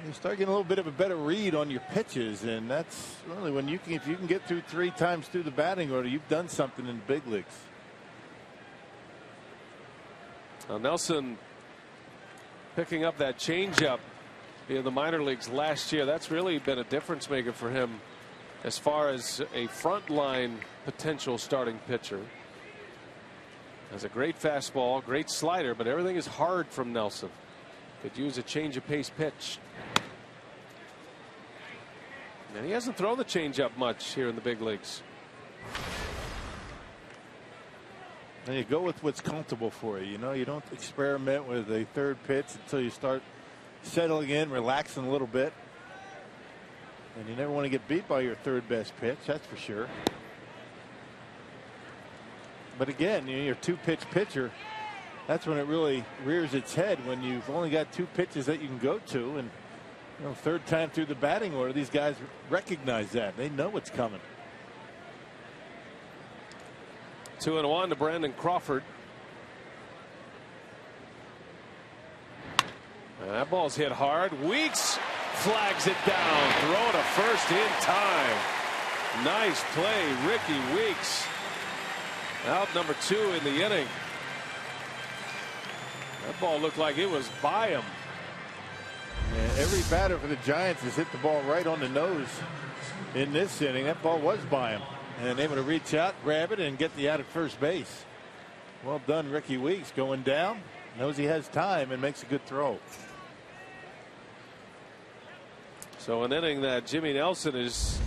You start getting a little bit of a better read on your pitches, and that's really when if you can get through 3 times through the batting order, you've done something in the big leagues. Now Nelson picking up that changeup in the minor leagues last year. That's really been a difference maker for him as far as a frontline potential starting pitcher. Has a great fastball, great slider, but everything is hard from Nelson. Could use a change of pace pitch. And he hasn't thrown the changeup much here in the big leagues. And you go with what's comfortable for you. You don't experiment with a 3rd pitch until you start settling in, relaxing a little bit. And you never want to get beat by your 3rd best pitch, that's for sure. But again, your 2-pitch pitcher, that's when it really rears its head, when you've only got 2 pitches that you can go to. And 3rd time through the batting order, these guys recognize that. They know what's coming. 2-1 to Brandon Crawford. And that ball's hit hard. Weeks flags it down. Throw to first in time. Nice play, Ricky Weeks. Out number 2 in the inning. That ball looked like it was by him. And every batter for the Giants has hit the ball right on the nose in this inning. That ball was by him. And able to reach out, grab it, and get the out at first base. Well done, Ricky Weeks, going down. Knows he has time and makes a good throw. So an inning that Jimmy Nelson is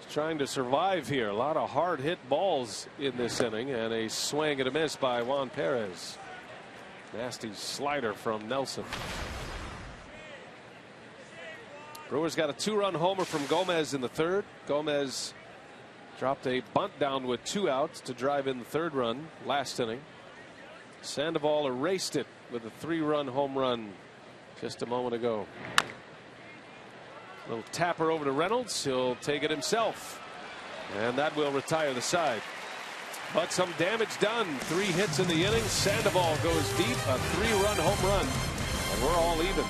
trying to survive here. A lot of hard hit balls in this inning, and a swing and a miss by Juan Perez. Nasty slider from Nelson. Brewers got a 2-run homer from Gomez in the 3rd. Gomez Dropped a bunt down with 2 outs to drive in the 3rd run last inning. Sandoval erased it with a 3-run home run just a moment ago. Little tapper over to Reynolds. He'll take it himself. And that will retire the side. But some damage done. 3 hits in the inning. Sandoval goes deep. A 3-run home run. And we're all even.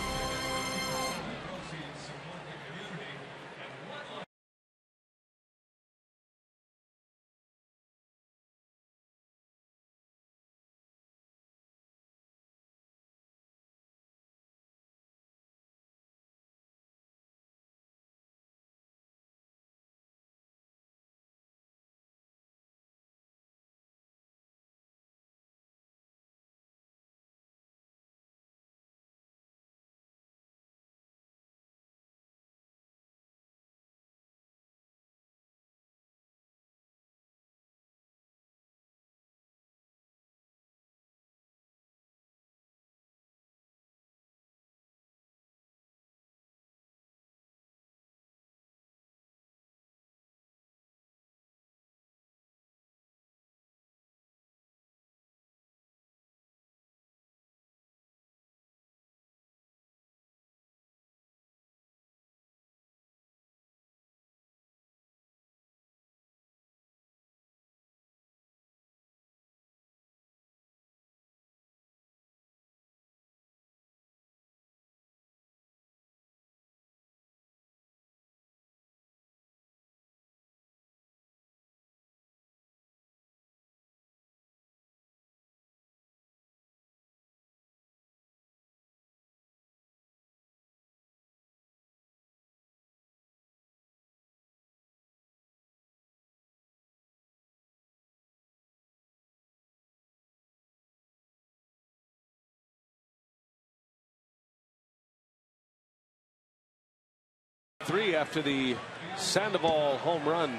Three after the Sandoval home run.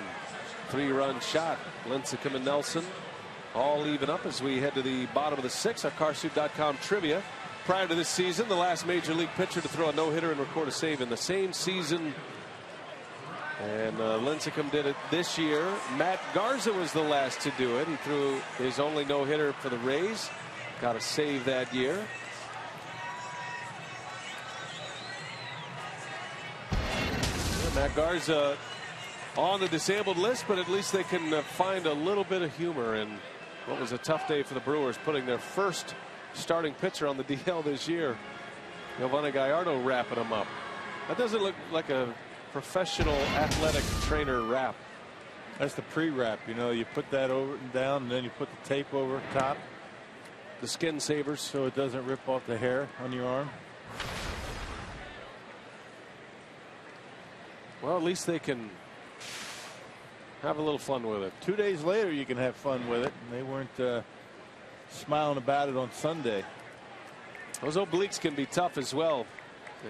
3-run shot. Lincecum and Nelson all even up as we head to the bottom of the 6th. Our Carsoup.com trivia. Prior to this season, the last major league pitcher to throw a no-hitter and record a save in the same season. And Lincecum did it this year. Matt Garza was the last to do it. He threw his only no-hitter for the Rays. Got a save that year. Matt Garza on the disabled list, but at least they can find a little bit of humor in what was a tough day for the Brewers, putting their first starting pitcher on the DL this year. Giovanni Gallardo wrapping him up. That doesn't look like a professional athletic trainer wrap. That's the pre-wrap. You know, you put that over and down, and then you put the tape over top. The skin savers. So it doesn't rip off the hair on your arm. Well, at least they can have a little fun with it. 2 days later, you can have fun with it. And they weren't smiling about it on Sunday. Those obliques can be tough as well.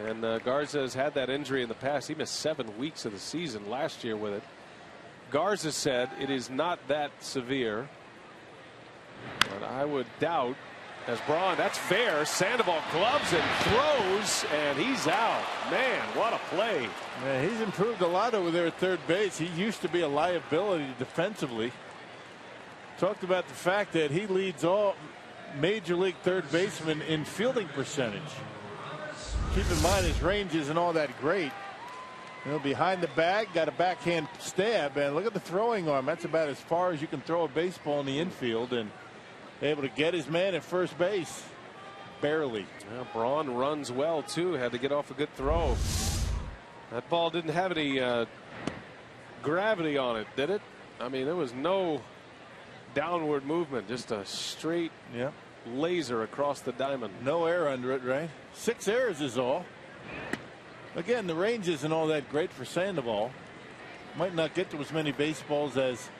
And Garza has had that injury in the past. He missed 7 weeks of the season last year with it. Garza said it is not that severe. But I would doubt. As Braun, that's fair. Sandoval gloves and throws, and he's out. Man, what a play. Yeah, he's improved a lot over there at third base. He used to be a liability defensively. Talked about the fact that he leads all major league third basemen in fielding percentage. Keep in mind his range isn't all that great. You know, behind the bag, got a backhand stab, and look at the throwing arm. That's about as far as you can throw a baseball in the infield, and able to get his man at first base. Barely. Well, Braun runs well too. Had to get off a good throw. That ball didn't have any gravity on it, did it? I mean, there was no downward movement, just a straight laser across the diamond. No air under it, right? 6 errors is all. Again, the range isn't all that great for Sandoval. Might not get to as many baseballs as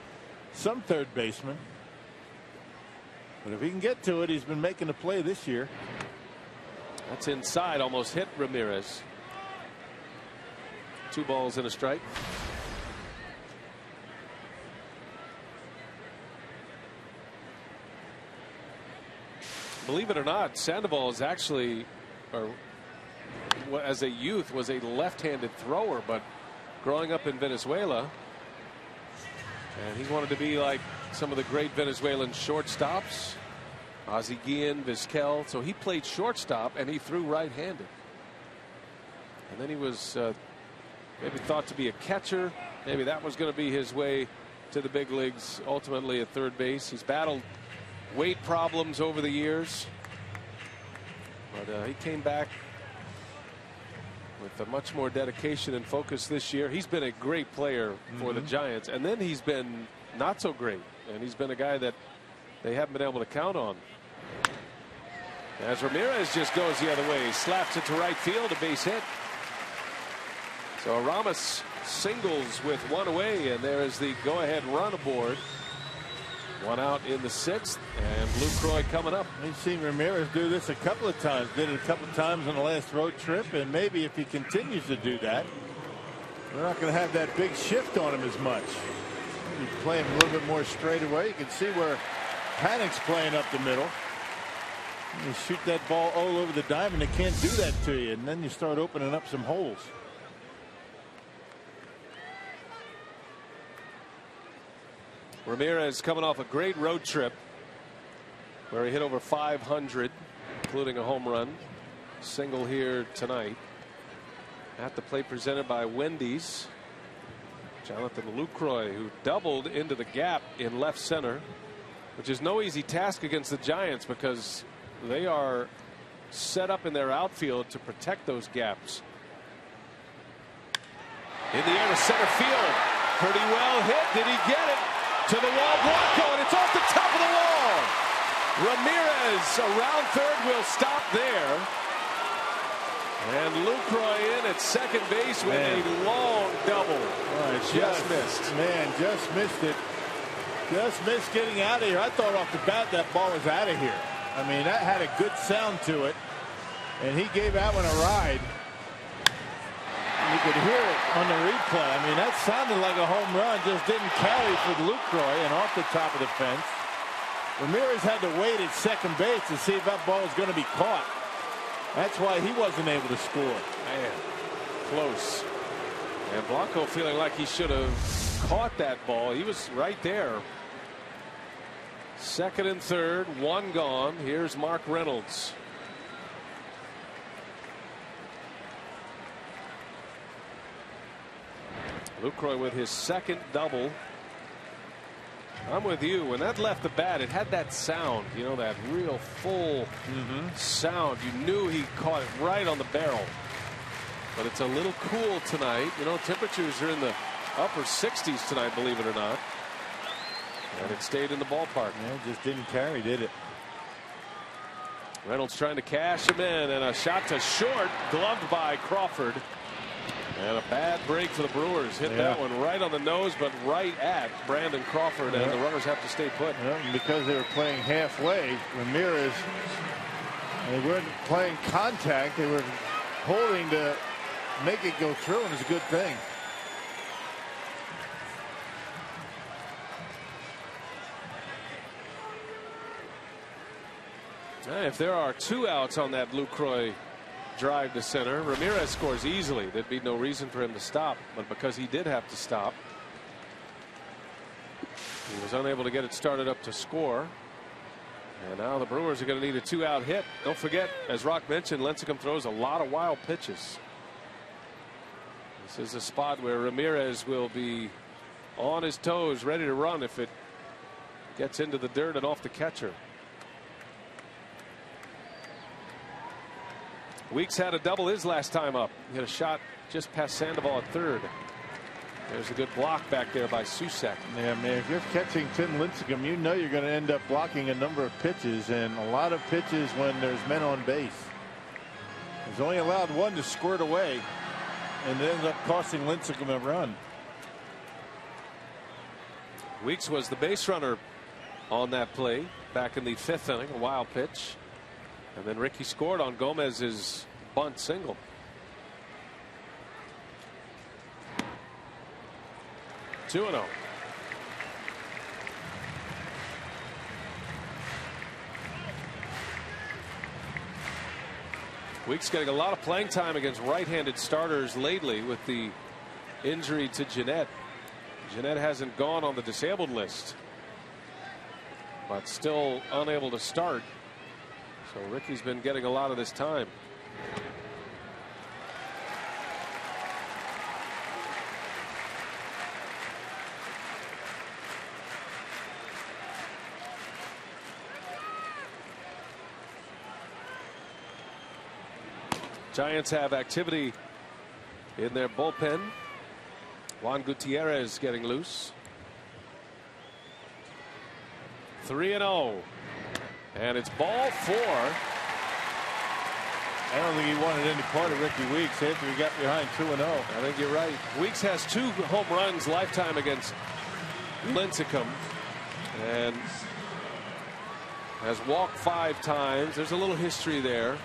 some third basemen. But if he can get to it, he's been making a play this year. That's inside, almost hit Ramirez. 2 balls and a strike. Believe it or not, Sandoval is actually, or as a youth, was a left-handed thrower, but growing up in Venezuela, And he wanted to be like some of the great Venezuelan shortstops, Ozzie Guillen, Vizquel. So he played shortstop and he threw right-handed. And then he was maybe thought to be a catcher. Maybe that was going to be his way to the big leagues, ultimately at third base. He's battled weight problems over the years, but he came back with a much more dedication and focus this year. He's been a great player for the Giants, and then he's been not so great, and he's been a guy that they haven't been able to count on. As Ramirez just goes the other way, slaps it to right field, a base hit. So Ramos singles with one away, and there is the go-ahead run aboard. One out in the sixth, and Lucroy coming up. We've seen Ramirez do this a couple of times. Did it a couple of times on the last road trip, and maybe if he continues to do that, we're not going to have that big shift on him as much. Maybe play him a little bit more straight away. You can see where Panic's playing up the middle. You shoot that ball all over the diamond, they can't do that to you, and then you start opening up some holes. Ramirez coming off a great road trip where he hit over 500, including a home run. Single here tonight. At the plate presented by Wendy's. Jonathan Lucroy, who doubled into the gap in left center, which is no easy task against the Giants because they are set up in their outfield to protect those gaps. In the air to center field. Pretty well hit. Did he get it? To the wall, Blanco, and it's off the top of the wall. Ramirez around third will stop there. And Lucroy in at second base with a long double. Just missed. Man, just missed it. Just missed getting out of here. I thought off the bat that ball was out of here. I mean, that had a good sound to it. And he gave that one a ride. You could hear it on the replay. I mean, that sounded like a home run. Just didn't carry for Lucroy and off the top of the fence. Ramirez had to wait at second base to see if that ball was going to be caught. That's why he wasn't able to score. Man, close. And Blanco feeling like he should have caught that ball. He was right there. Second and third, one gone. Here's Mark Reynolds. Lucroy with his second double. I'm with you. When that left the bat, it had that sound, you know, that real full sound. You knew he caught it right on the barrel. But it's a little cool tonight. You know, temperatures are in the upper 60s tonight, believe it or not. And it stayed in the ballpark. Yeah, it just didn't carry, did it? Reynolds trying to cash him in, and a shot to short, gloved by Crawford. And a bad break for the Brewers. Hit that one right on the nose, but right at Brandon Crawford, and the runners have to stay put. Because they were playing halfway, Ramirez, they weren't playing contact. They were holding to make it go through, and it's a good thing. If there are two outs on that Lucroy drive to center, Ramirez scores easily. There'd be no reason for him to stop, but because he did have to stop, he was unable to get it started up to score. And now the Brewers are going to need a two-out hit. Don't forget, as Rock mentioned, Lincecum throws a lot of wild pitches. This is a spot where Ramirez will be on his toes, ready to run if it gets into the dirt and off the catcher. Weeks had a double his last time up. He hit a shot just past Sandoval at third. There's a good block back there by Susac. Yeah, man, if you're catching Tim Lincecum, you know you're going to end up blocking a number of pitches, and a lot of pitches when there's men on base. He's only allowed one to squirt away, and it ends up costing Lincecum a run. Weeks was the base runner on that play back in the fifth inning, a wild pitch. And then Ricky scored on Gomez's bunt single. Two 2-0. Weeks getting a lot of playing time against right-handed starters lately with the injury to Jeanette. Jeanette hasn't gone on the disabled list, but still unable to start. So Ricky's been getting a lot of this time. Giants have activity in their bullpen. Juan Gutierrez getting loose. 3-0. And it's ball 4. I don't think he wanted any part of Ricky Weeks after he got behind 2-0. I think you're right. Weeks has 2 home runs lifetime against Lincecum and has walked 5 times. There's a little history there.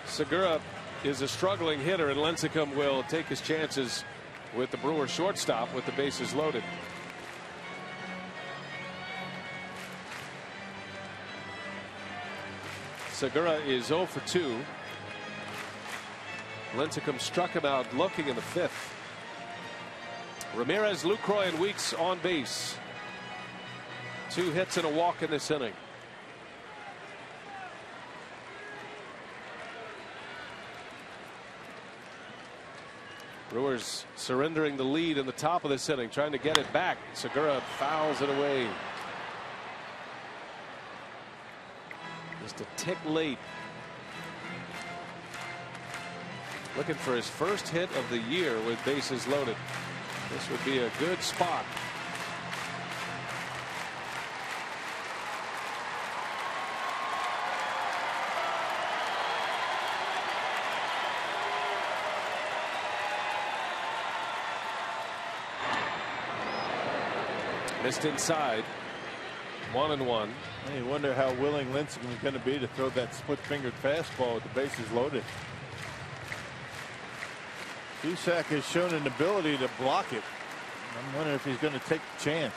Segura is a struggling hitter, and Lincecum will take his chances with the Brewers shortstop with the bases loaded. Segura is 0 for 2. Lincecum struck him out looking in the 5th. Ramirez, Lucroy, and Weeks on base. 2 hits and a walk in this inning. Brewers surrendering the lead in the top of this inning, trying to get it back. Segura fouls it away. Just a tick late. Looking for his first hit of the year with bases loaded. This would be a good spot. Missed inside. 1-1. You wonder how willing Lincecum is going to be to throw that split-fingered fastball with the bases loaded. Cusack has shown an ability to block it. I'm wondering if he's going to take the chance.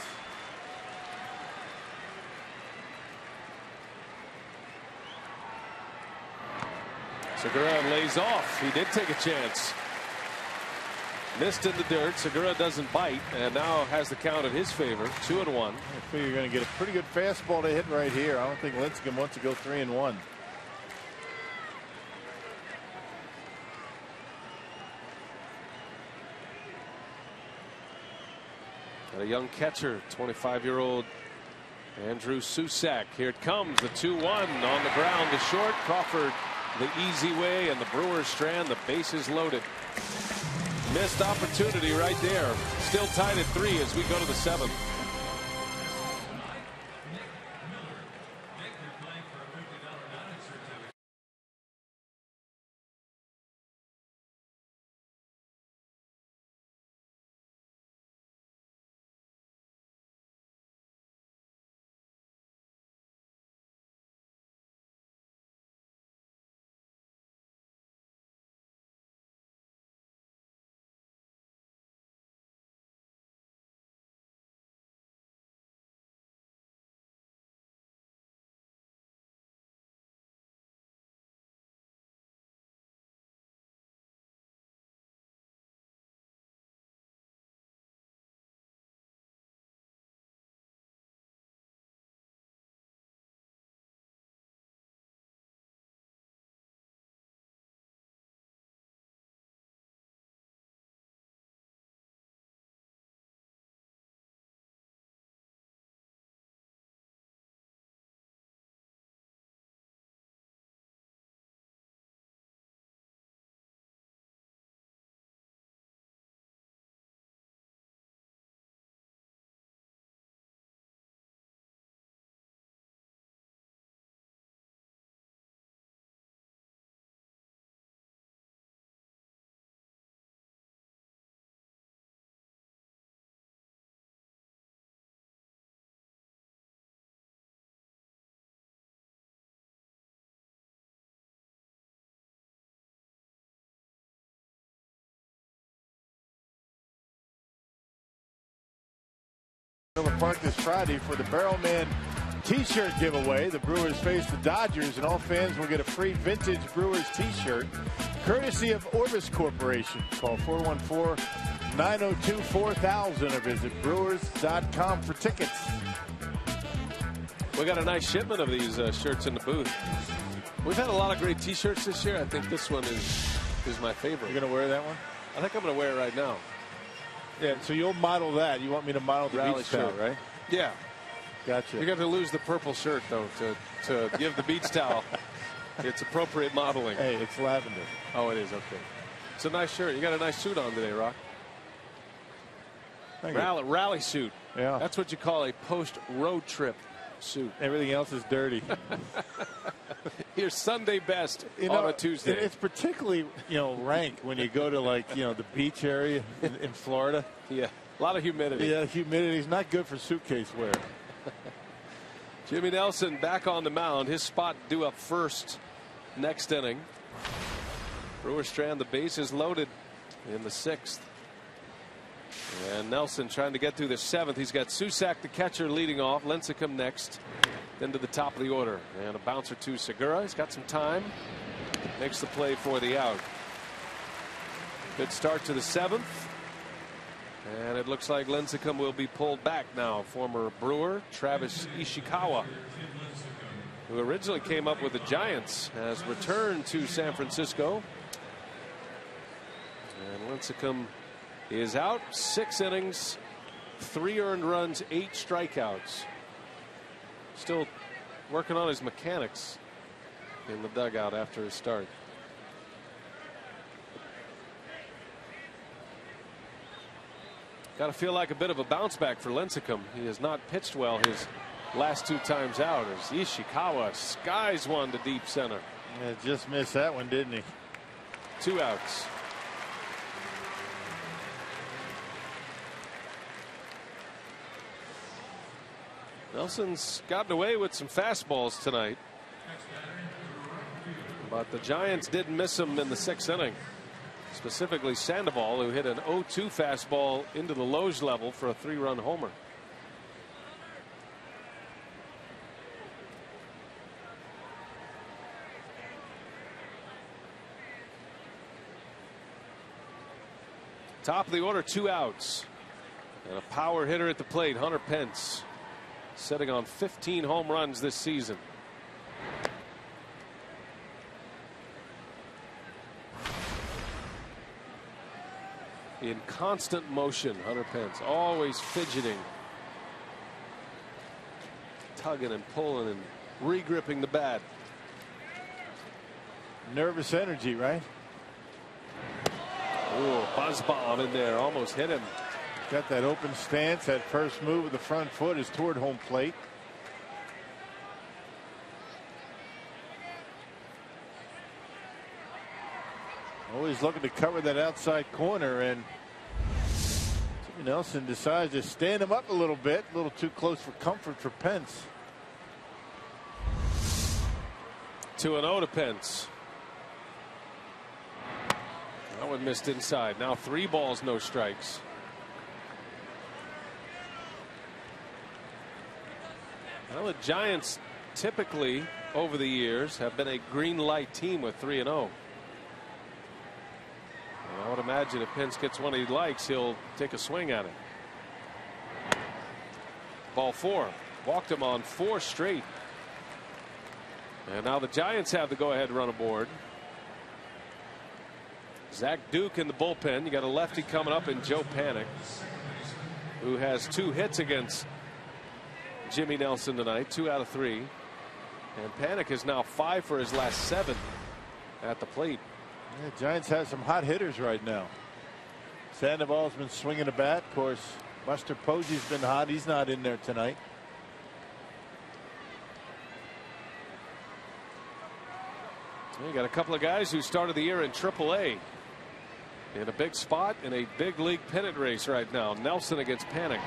Segura lays off. He did take a chance. Missed in the dirt. Segura doesn't bite and now has the count in his favor. 2-1. I figure you're going to get a pretty good fastball to hit right here. I don't think Lincecum wants to go 3-1. And a young catcher, 25-year-old Andrew Cusack. Here it comes, the 2-1 on the ground to short. Crawford the easy way, and the Brewers strand the bases loaded. Missed opportunity right there. Still tied at 3 as we go to the 7th. Miller Park this Friday for the Barrelman t-shirt giveaway. The Brewers face the Dodgers, and all fans will get a free vintage Brewers t-shirt courtesy of Orbis Corporation. Call 902-4000 or visit Brewers.com for tickets. We got a nice shipment of these shirts in the booth. We've had a lot of great T-shirts this year. I think this one is my favorite. You're going to wear that one? I think I'm going to wear it right now. Yeah, so you'll model that. You want me to model the Rally beach towel, shirt, right? Yeah. Gotcha. You're going to lose the purple shirt, though, to give the beach towel its appropriate modeling. Hey, it's lavender. Oh, it is? Okay. It's a nice shirt. You got a nice suit on today, Rock. Rally suit. Yeah. That's what you call a post-road trip suit. Everything else is dirty. Your Sunday best on a Tuesday. It's particularly, rank when you go to the beach area in Florida. Yeah, a lot of humidity. Yeah, humidity is not good for suitcase wear. Jimmy Nelson back on the mound. His spot due up first next inning. Brewers strand the bases loaded in the 6th. And Nelson trying to get through the 7th. He's got Susak, the catcher, leading off. Lincecum next. Then to the top of the order. And a bouncer to Segura. He's got some time. Makes the play for the out. Good start to the 7th. And it looks like Lincecum will be pulled back now. Former Brewer Travis Ishikawa, who originally came up with the Giants, has returned to San Francisco. And Lincecum is out. 6 innings, 3 earned runs, 8 strikeouts. Still working on his mechanics in the dugout after his start. Got to feel like a bit of a bounce back for Lincecum. He has not pitched well his last 2 times out as Ishikawa skies one to deep center. Yeah, just missed that one, didn't he? 2 outs. Nelson's gotten away with some fastballs tonight, but the Giants didn't miss him in the 6th inning. Specifically Sandoval, who hit an 0-2 fastball into the Loge level for a 3-run homer. Top of the order, 2 outs. And a power hitter at the plate, Hunter Pence, sitting on 15 home runs this season. In constant motion, Hunter Pence, always fidgeting, tugging and pulling and re-gripping the bat. Nervous energy, right? Ooh, buzz bomb in there, almost hit him. Got that open stance. That first move of the front foot is toward home plate. Always looking to cover that outside corner, and Jimmy Nelson decides to stand him up a little bit. A little too close for comfort for Pence. 2-0 to Pence. That one missed inside. Now 3 balls, no strikes. Well, the Giants typically over the years have been a green light team with 3-0. I would imagine if Pence gets one he likes, he'll take a swing at it. Ball 4. Walked him on 4 straight. And now the Giants have the go-ahead run aboard. Zach Duke in the bullpen. You got a lefty coming up in Joe Panik, who has 2 hits against Jimmy Nelson tonight, 2 out of 3. And Panik is now 5 for his last 7 at the plate. Yeah, Giants have some hot hitters right now. Sandoval's been swinging the bat. Of course, Buster Posey's been hot. He's not in there tonight. You got a couple of guys who started the year in AAA in a big spot in a big league pennant race right now. Nelson against Panik.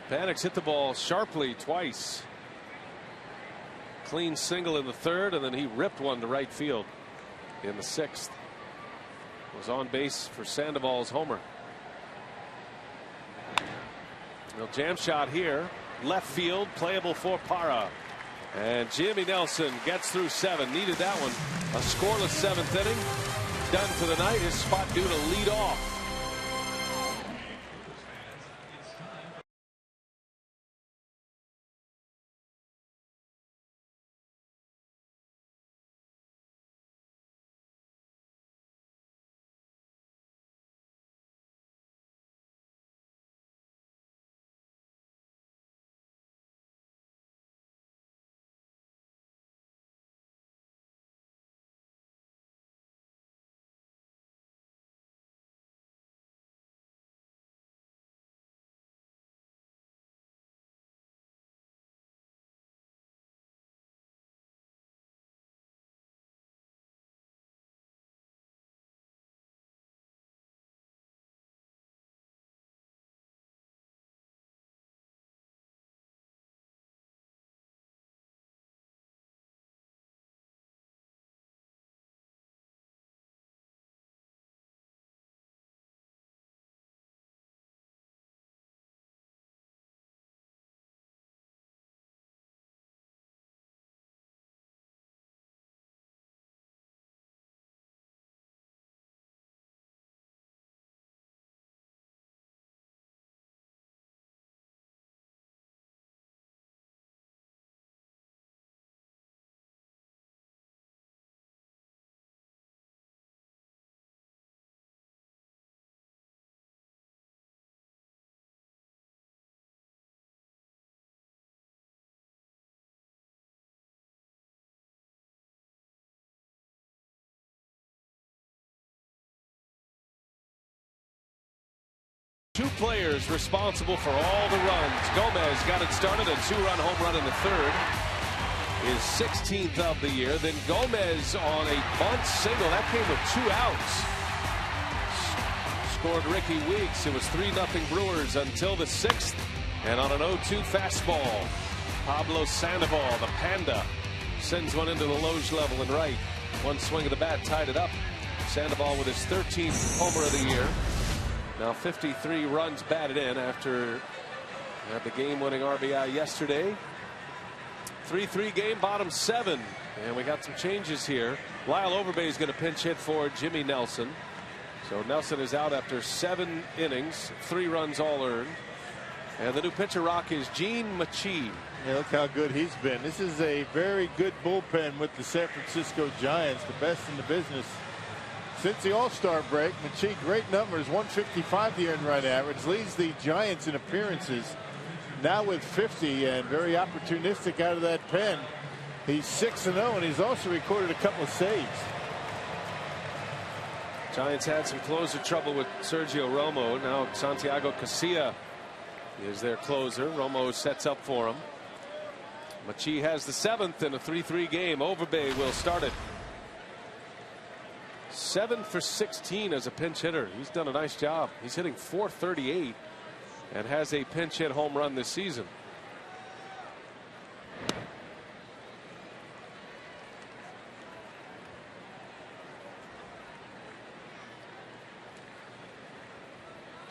Panik's hit the ball sharply twice. Clean single in the 3rd, and then he ripped one to right field in the 6th. Was on base for Sandoval's homer. Jam shot here, left field, playable for Parra. And Jimmy Nelson gets through 7. Needed that one. A scoreless 7th inning. Done for the night. His spot due to lead off. Two players responsible for all the runs. Gomez got it started, a 2-run home run in the 3rd. His 16th of the year. Then Gomez on a bunt single. That came with 2 outs. Scored Ricky Weeks. It was 3-0 Brewers until the 6th. And on an 0-2 fastball, Pablo Sandoval, the Panda, sends one into the Loge level and right. One swing of the bat tied it up. Sandoval with his 13th homer of the year. Now 53 runs batted in after the game-winning RBI yesterday. 3-3 game, bottom 7. And we got some changes here. Lyle Overbay is going to pinch hit for Jimmy Nelson. So Nelson is out after 7 innings, 3 runs all earned. And the new pitcher rock is Gene Machi. Yeah, look how good he's been. This is a very good bullpen with the San Francisco Giants, the best in the business. Since the All-Star break, Machi, great numbers, 155 the earned run average, leads the Giants in appearances, now with 50, and very opportunistic out of that pen. He's 6-0, and he's also recorded a couple of saves. Giants had some closer trouble with Sergio Romo. Now Santiago Casilla is their closer. Romo sets up for him. Machi has the 7th in a 3-3 game. Overbay will start it. 7 for 16 as a pinch hitter. He's done a nice job. He's hitting .438 and has a pinch hit home run this season.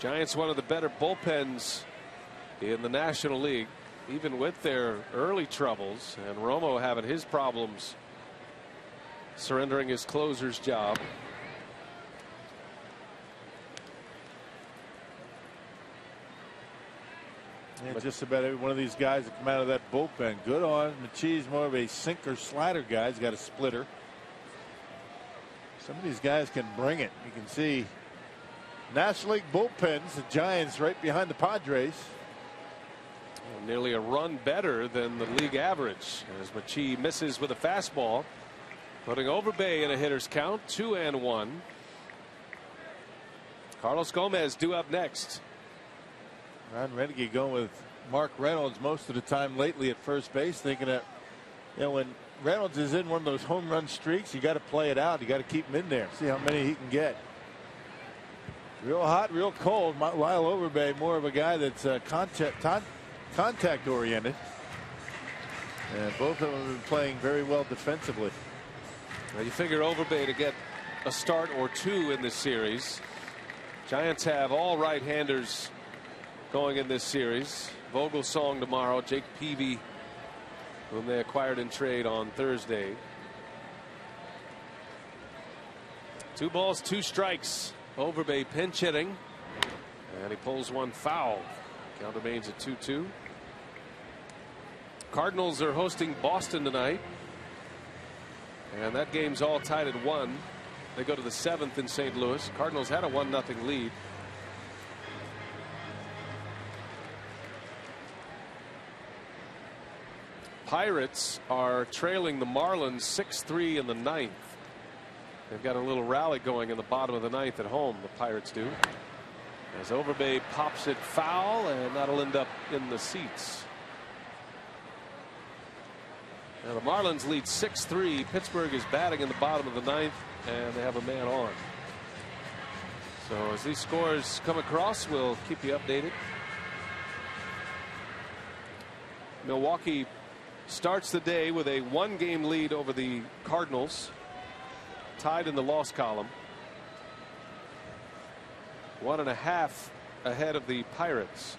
Giants, one of the better bullpens in the National League, even with their early troubles, and Romo having his problems surrendering his closer's job. Yeah, just about every one of these guys that come out of that bullpen. Good on. Machi's more of a sinker slider guy. He's got a splitter. Some of these guys can bring it. You can see National League bullpens, the Giants right behind the Padres. Nearly a run better than the league average as Machi misses with a fastball, putting Overbay in a hitter's count, 2-1. Carlos Gomez due up next. Ron Renege going with Mark Reynolds most of the time lately at first base, thinking that, you know, when Reynolds is in one of those home run streaks, you got to play it out. You got to keep him in there, see how many he can get. Real hot, real cold. Lyle Overbay, more of a guy that's contact oriented. And both of them have been playing very well defensively. Well, you figure Overbay to get a start or 2 in this series. Giants have all right-handers going in this series. Vogelsong tomorrow. Jake Peavy whom they acquired in trade on Thursday. 2 balls, 2 strikes. Overbay pinch hitting, and he pulls one foul. Count remains at 2-2. Cardinals are hosting Boston tonight, and that game's all tied at 1. They go to the 7th in St. Louis. Cardinals had a 1-0 lead. Pirates are trailing the Marlins 6-3 in the 9th. They've got a little rally going in the bottom of the 9th at home, the Pirates do. As Overbay pops it foul, and that'll end up in the seats. Now the Marlins lead 6-3. Pittsburgh is batting in the bottom of the 9th, and they have a man on. So as these scores come across, we'll keep you updated. Milwaukee starts the day with a 1-game lead over the Cardinals, tied in the loss column. 1.5 ahead of the Pirates.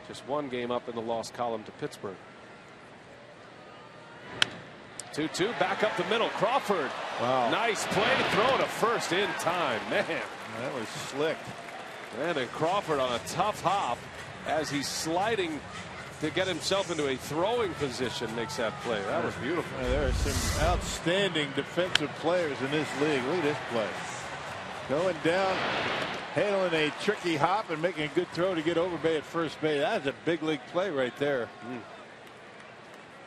Just 1 game up in the loss column to Pittsburgh. 2-2, back up the middle. Crawford. Wow. Nice play. Throw to first in time. Man. That was slick. Brandon Crawford on a tough hop as he's sliding to get himself into a throwing position, makes that play. That was beautiful. There are some outstanding defensive players in this league. Look at this play. Going down, handling a tricky hop and making a good throw to get Overbay at first base. That's a big league play right there.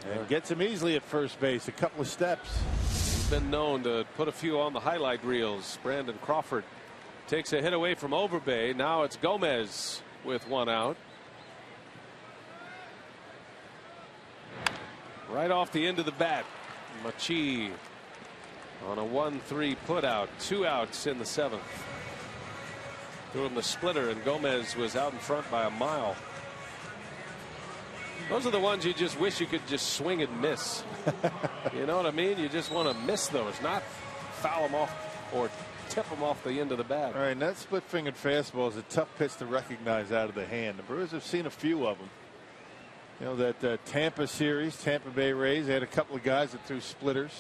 And gets him easily at first base. A couple of steps. He's been known to put a few on the highlight reels. Brandon Crawford takes a hit away from Overbay. Now it's Gomez with 1 out. Right off the end of the bat, Machi on a 1-3 put out. 2 outs in the 7th. Threw him the splitter, and Gomez was out in front by a mile. Those are the ones you just wish you could just swing and miss. You know what I mean? You just want to miss those, not foul them off or tip them off the end of the bat. All right, and that split-fingered fastball is a tough pitch to recognize out of the hand. The Brewers have seen a few of them. You know, that Tampa series, Tampa Bay Rays, they had a couple of guys that threw splitters.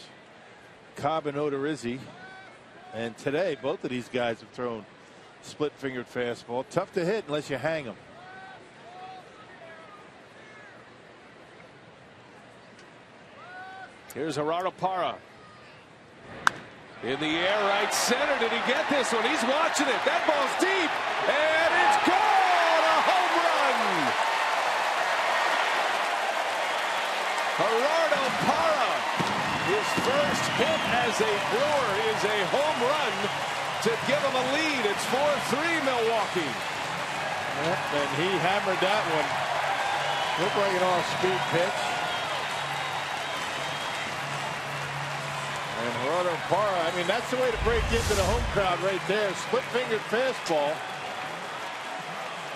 Cobb and Odorizzi. And today, both of these guys have thrown split-fingered fastball. Tough to hit unless you hang them. Here's Gerardo Parra. In the air, right center. Did he get this one? He's watching it. That ball's deep. And it's gone! A home run! Gerardo Parra. His first hit as a Brewer is a home run to give him a lead. It's 4-3 Milwaukee. Yep, and he hammered that one. Looked like an off-speed pitch. And Gerardo Parra, I mean, that's the way to break into the home crowd right there. Split-fingered fastball.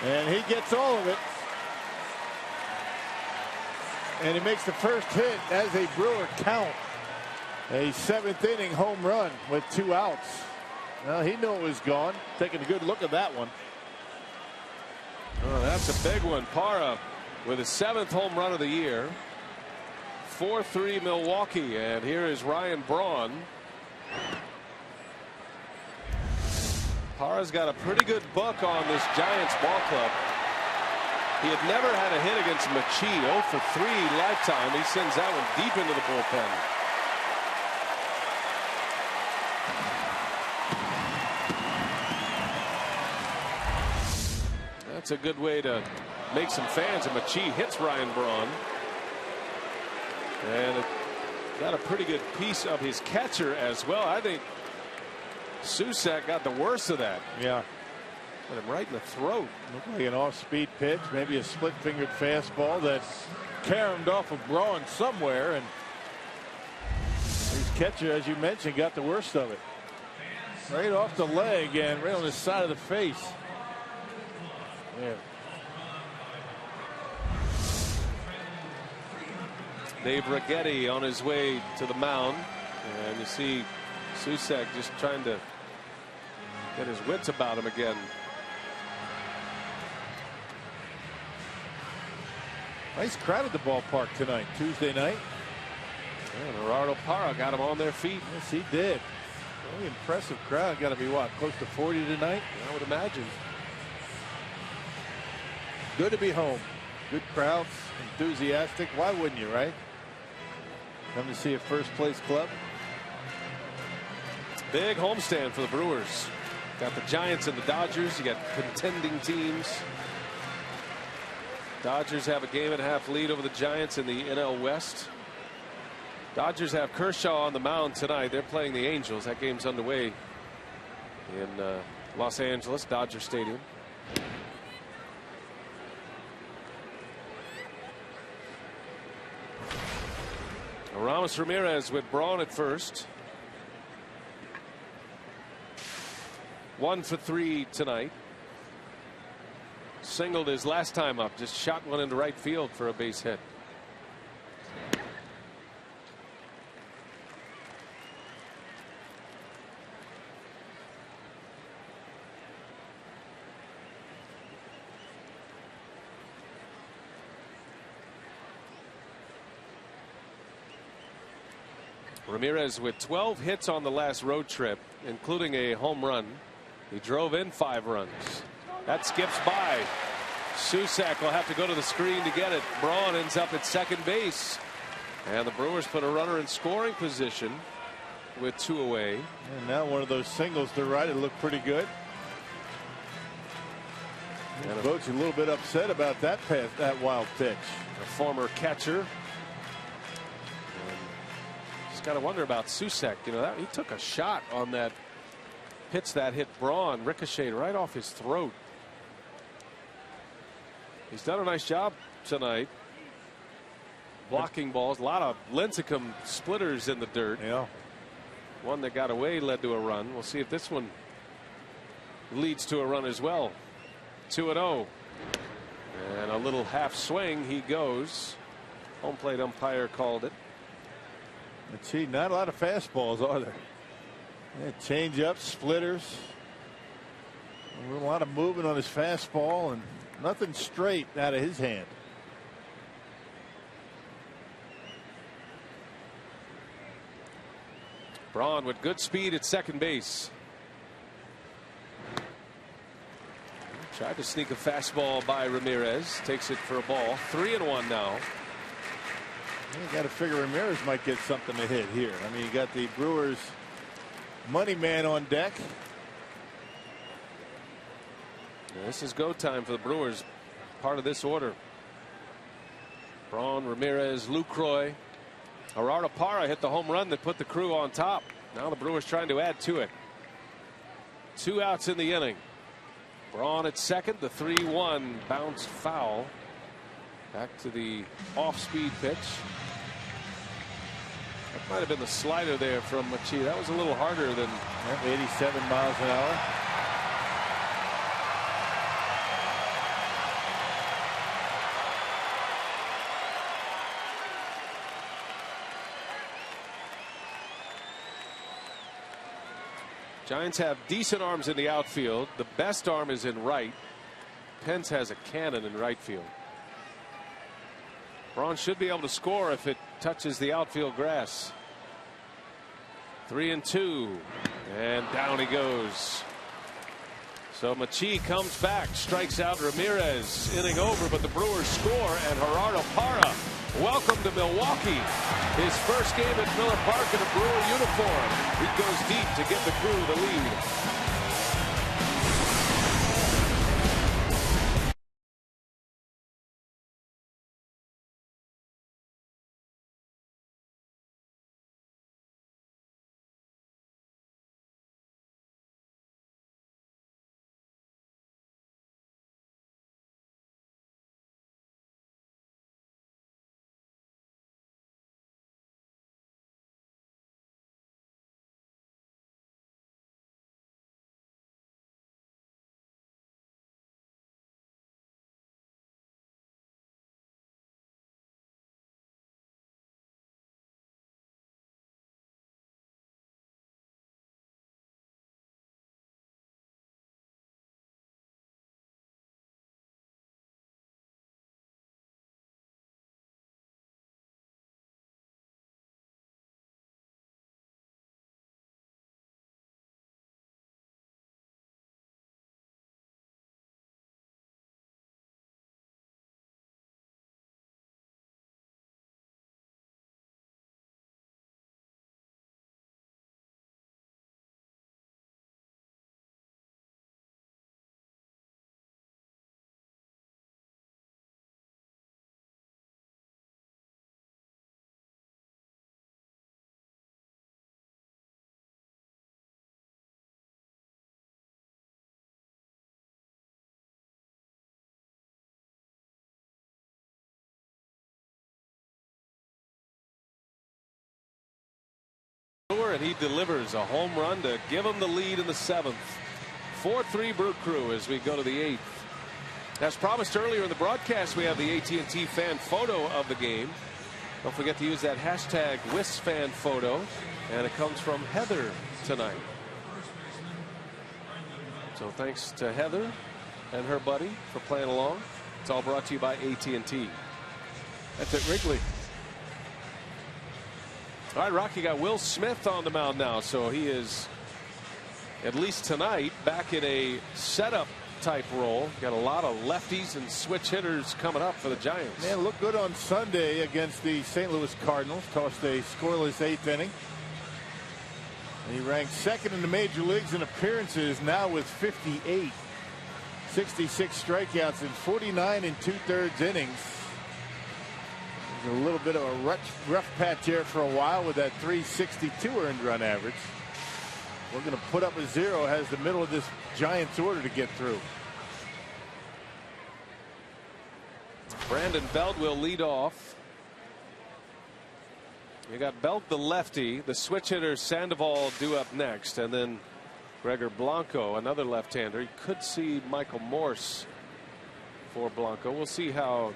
And he gets all of it. And he makes the first hit as a Brewer count. A 7th inning home run with 2 outs. Well, he knew it was gone. Taking a good look at that one. Oh, that's a big one. Parra with his 7th home run of the year. 4-3 Milwaukee, and here is Ryan Braun. Parra's got a pretty good book on this Giants ball club. He had never had a hit against Machi. 0 for 3 lifetime. He sends that one deep into the bullpen. That's a good way to make some fans. And Machi hits Ryan Braun. And it got a pretty good piece of his catcher as well. I think Susak got the worst of that. Yeah. Hit him right in the throat. Looked like an off-speed pitch, maybe a split-fingered fastball that caromed off of Braun somewhere, and his catcher, as you mentioned, got the worst of it. Right off the leg and right on the side of the face. Yeah. Dave Righetti on his way to the mound, and you see Susak just trying to get his wits about him again. Nice crowd at the ballpark tonight, Tuesday night. And Gerardo Parra got them on their feet. Yes, he did. Very impressive crowd. Got to be what, close to 40 tonight? I would imagine. Good to be home. Good crowds, enthusiastic. Why wouldn't you, right? Come to see a first place club. Big homestand for the Brewers. Got the Giants and the Dodgers. You got contending teams. Dodgers have a 1.5 game lead over the Giants in the NL West. Dodgers have Kershaw on the mound tonight. They're playing the Angels. That game's underway in Los Angeles, Dodger Stadium. Ramos Ramirez with Braun at first. 1 for 3 tonight. Singled his last time up. Just shot one into right field for a base hit. Ramirez with 12 hits on the last road trip, including a home run. He drove in 5 runs. That skips by. Susac will have to go to the screen to get it. Braun ends up at second base. And the Brewers put a runner in scoring position with 2 away. And now one of those singles to right. It looked pretty good. And Boat's a little bit upset about that pass, that wild pitch. A former catcher. Just got to wonder about Susac. You know, he took a shot on that pitch that hit Braun, ricocheted right off his throat. He's done a nice job tonight blocking balls. A lot of Lincecum splitters in the dirt. Yeah. One that got away led to a run. We'll see if this one leads to a run as well. 2-0. And a little half swing. He goes. Home plate umpire called it. But see, not a lot of fastballs, are there? Yeah, change up, splitters. A lot of movement on his fastball and nothing straight out of his hand. Braun with good speed at second base. Tried to sneak a fastball by Ramirez. Takes it for a ball. 3-1 now. You got to figure Ramirez might get something to hit here. I mean, you got the Brewers money man on deck. This is go time for the Brewers. Part of this order. Braun, Ramirez, Lucroy. Gerardo Parra hit the home run that put the Crew on top. Now the Brewers trying to add to it. 2 outs in the inning. Braun at second. The 3-1 bounced foul. Back to the off-speed pitch. That might have been the slider there from Machi. That was a little harder than 87 miles an hour. Giants have decent arms in the outfield. The best arm is in right. Pence has a cannon in right field. Braun should be able to score if it touches the outfield grass. 3-2, and down he goes. So Machi comes back, strikes out Ramirez, inning over, but the Brewers score, and Gerardo Parra, welcome to Milwaukee. His first game at Miller Park in a Brewer uniform. He goes deep to give the Crew the lead. And he delivers a home run to give him the lead in the 7th. 4-3 Brew Crew as we go to the 8th. As promised earlier in the broadcast, we have the AT&T fan photo of the game. Don't forget to use that hashtag #WisFanPhoto, and it comes from Heather tonight. So thanks to Heather and her buddy for playing along. It's all brought to you by AT&T. That's at Wrigley. All right, Rocky got Will Smith on the mound now, so he is, at least tonight, back in a setup type role. Got a lot of lefties and switch hitters coming up for the Giants. Man, looked good on Sunday against the St. Louis Cardinals. Tossed a scoreless 8th inning. And he ranked 2nd in the major leagues in appearances, now with 58. 66 strikeouts in 49 2/3 innings. A little bit of a rough patch here for a while with that 362 earned run average. We're going to put up a 0 as the middle of this Giants order to get through. Brandon Belt will lead off. You got Belt, the lefty, the switch hitter Sandoval due up next, and then Gregor Blanco, another left-hander. You could see Michael Morse for Blanco. We'll see how.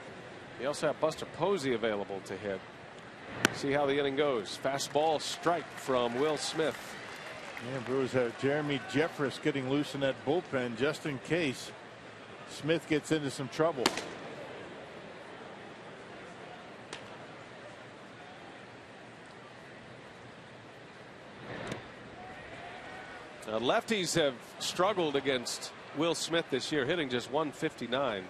You also have Buster Posey available to hit. See how the inning goes. Fastball strike from Will Smith. Yeah, Brewers have Jeremy Jeffress getting loose in that bullpen just in case Smith gets into some trouble. Now, lefties have struggled against Will Smith this year, hitting just .159.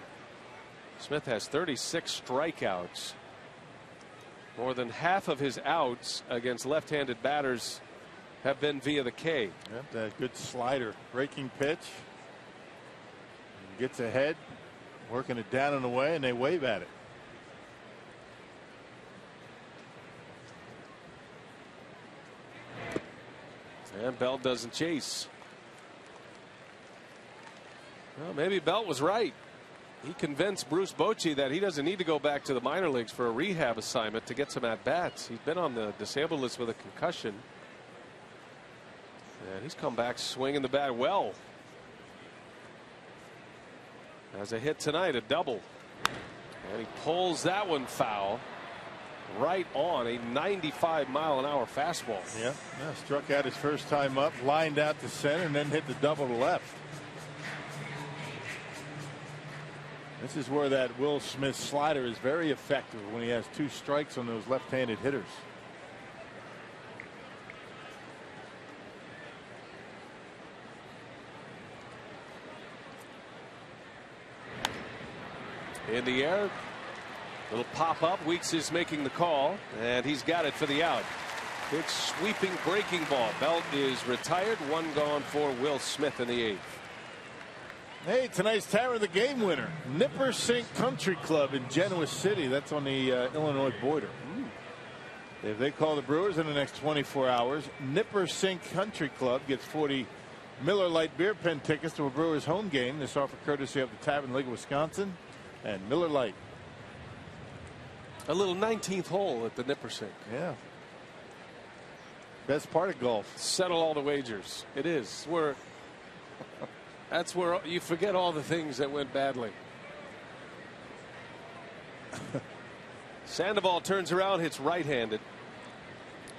Smith has 36 strikeouts. More than half of his outs against left-handed batters have been via the K. Yep, that good slider, breaking pitch. Gets ahead, working it down and away, and they wave at it. And Belt doesn't chase. Well, maybe Belt was right. He convinced Bruce Bochy that he doesn't need to go back to the minor leagues for a rehab assignment to get some at-bats. He's been on the disabled list with a concussion. And he's come back swinging the bat well. Has a hit tonight, a double. And he pulls that one foul right on a 95-mile-an-hour fastball. Yeah, struck out his first time up, lined out to center, and then hit the double to left. This is where that Will Smith slider is very effective, when he has 2 strikes on those left-handed hitters. In the air, little pop up. Weeks is making the call, and he's got it for the out. Big sweeping breaking ball. Belt is retired. 1 gone for Will Smith in the 8th. Hey, tonight's Tower of the Game winner, Nipper Sink Country Club in Genoa City. That's on the Illinois border. If they call the Brewers in the next 24 hours, Nipper Sink Country Club gets 40 Miller Lite beer pen tickets to a Brewers home game. This offer courtesy of the Tavern League of Wisconsin and Miller Lite. A little 19th hole at the Nipper Sink. Yeah. Best part of golf. Settle all the wagers. It is. That's where you forget all the things that went badly. Sandoval turns around, hits right-handed,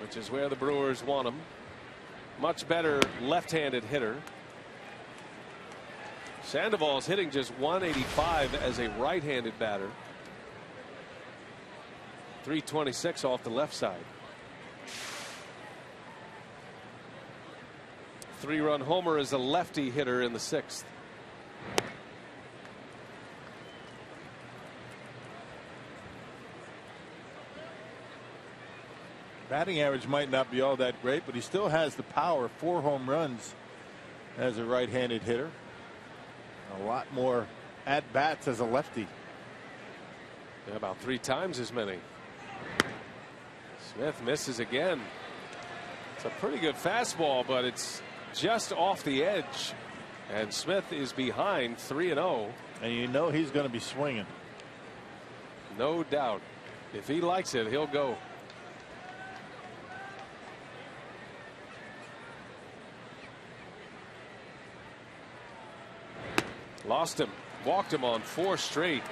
which is where the Brewers want him. Much better left-handed hitter. Sandoval's hitting just 185 as a right-handed batter. 326 off the left side. 3-run homer as a lefty hitter in the 6th. Batting average might not be all that great, but he still has the power. 4 home runs as a right-handed hitter. A lot more at-bats as a lefty. Yeah, about 3 times as many. Smith misses again. It's a pretty good fastball, but it's just off the edge. And Smith is behind 3-0. And you know he's going to be swinging. No doubt. If he likes it, he'll go. Lost him. Walked him on 4 straight.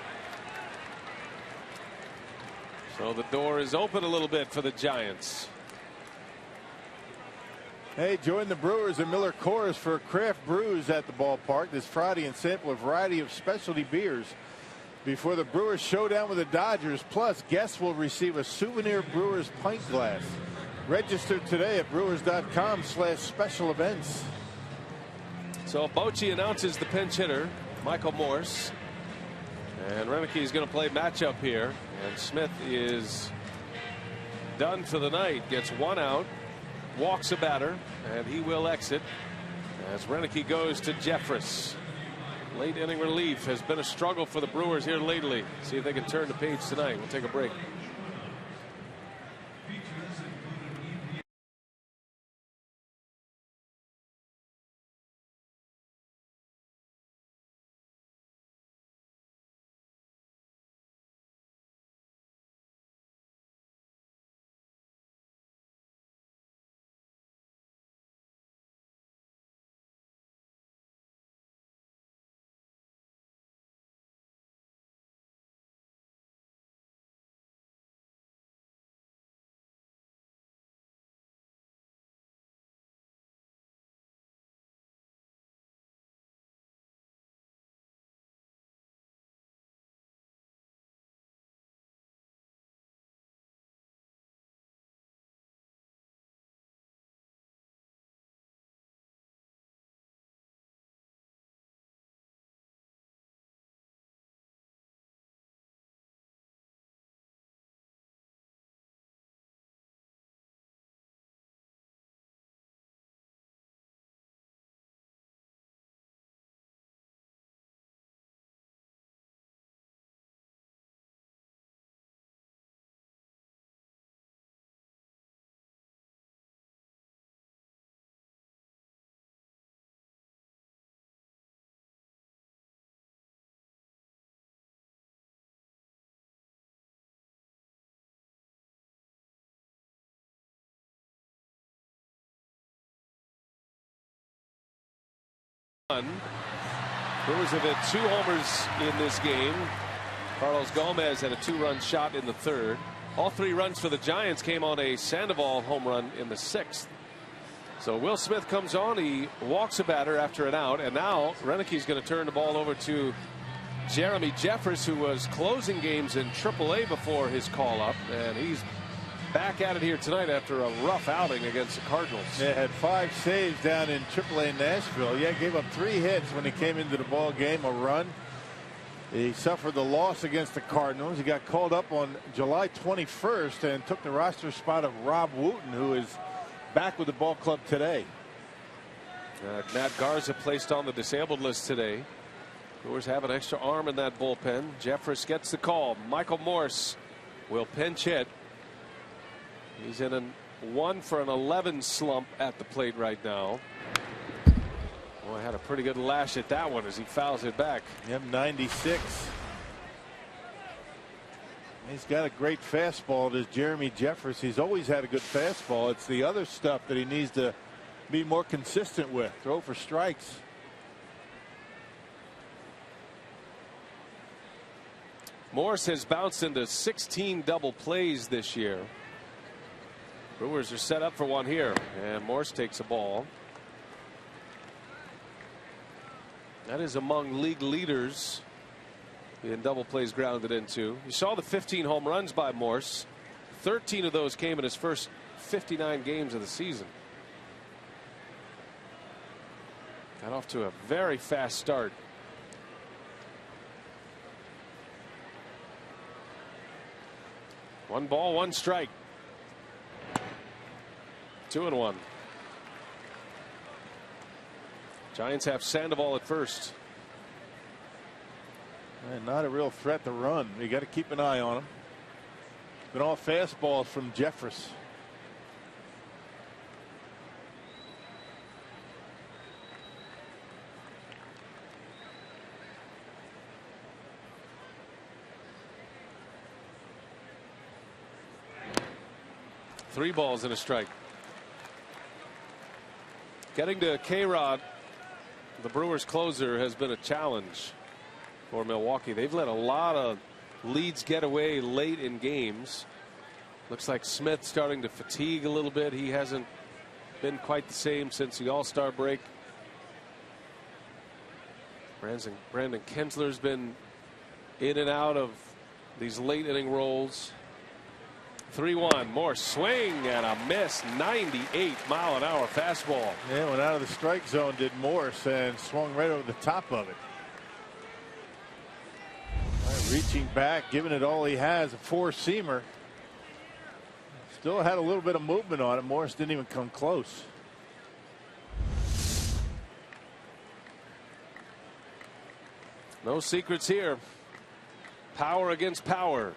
So the door is open a little bit for the Giants. Hey, join the Brewers and Miller Coors for craft brews at the ballpark this Friday and sample a variety of specialty beers before the Brewers showdown with the Dodgers. Plus, guests will receive a souvenir Brewers pint glass. Register today at brewers.com/special events. So Bochy announces the pinch hitter, Michael Morse. And Renneke is going to play matchup here. And Smith is done for the night. Gets 1 out. Walks a batter. And he will exit as Renneke goes to Jeffress. Late inning relief has been a struggle for the Brewers here lately. See if they can turn the page tonight. We'll take a break. Brewers have hit 2 homers in this game. Carlos Gomez had a 2-run shot in the 3rd. All 3 runs for the Giants came on a Sandoval home run in the 6th. So Will Smith comes on. He walks a batter after an out. And now Renneke's going to turn the ball over to Jeremy Jeffress, who was closing games in AAA before his call up. And he's back at it here tonight after a rough outing against the Cardinals. Yeah, had 5 saves down in AAA Nashville. Yeah, gave up 3 hits when he came into the ball game, a run. He suffered the loss against the Cardinals. He got called up on July 21st and took the roster spot of Rob Wooten, who is back with the ball club today. Matt Garza placed on the disabled list today. Brewers have an extra arm in that bullpen. Jeffress gets the call. Michael Morse will pinch hit. He's in a 1 for an 11 slump at the plate right now. Boy, had a pretty good lash at that one as he fouls it back. Yep, 96. He's got a great fastball, does Jeremy Jeffress. He's always had a good fastball. It's the other stuff that he needs to be more consistent with. Throw for strikes. Morse has bounced into 16 double plays this year. Brewers are set up for one here, and Morse takes a ball. That is among league leaders in double plays grounded into. You saw the 15 home runs by Morse. 13 of those came in his first 59 games of the season. Got off to a very fast start. One ball, 1 strike. 2-1. Giants have Sandoval at first. And not a real threat to run. You got to keep an eye on him. Been all fastballs from Jeffress. Three balls and a strike. Getting to K-Rod the Brewers closer has been a challenge for Milwaukee. They've let a lot of leads get away late in games. Looks like Smith starting to fatigue a little bit. He hasn't been quite the same since the All-Star break. Brandon Kensler's been in and out of these late inning roles. 3-1. More swing and a miss. 98-mile-an-hour fastball. Yeah, went out of the strike zone, did Morse, and swung right over the top of it. Right, reaching back, giving it all he has, a four-seamer. Still had a little bit of movement on it. Morse didn't even come close. No secrets here. Power against power.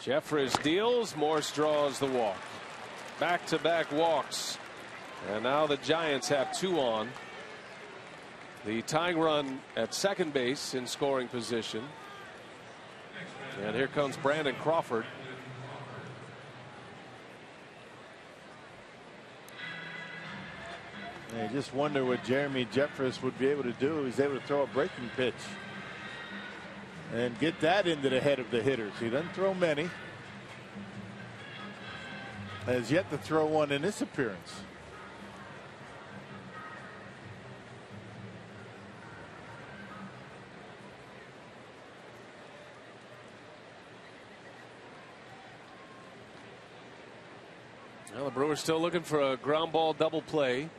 Jeffress deals. Morse draws the walk. Back-to-back walks. And now the Giants have 2 on. The tying run at second base in scoring position. And here comes Brandon Crawford. I just wonder what Jeremy Jeffress would be able to do. He's able to throw a breaking pitch and get that into the head of the hitters. He doesn't throw many. Has yet to throw one in this appearance. Well, the Brewers still looking for a ground ball double play.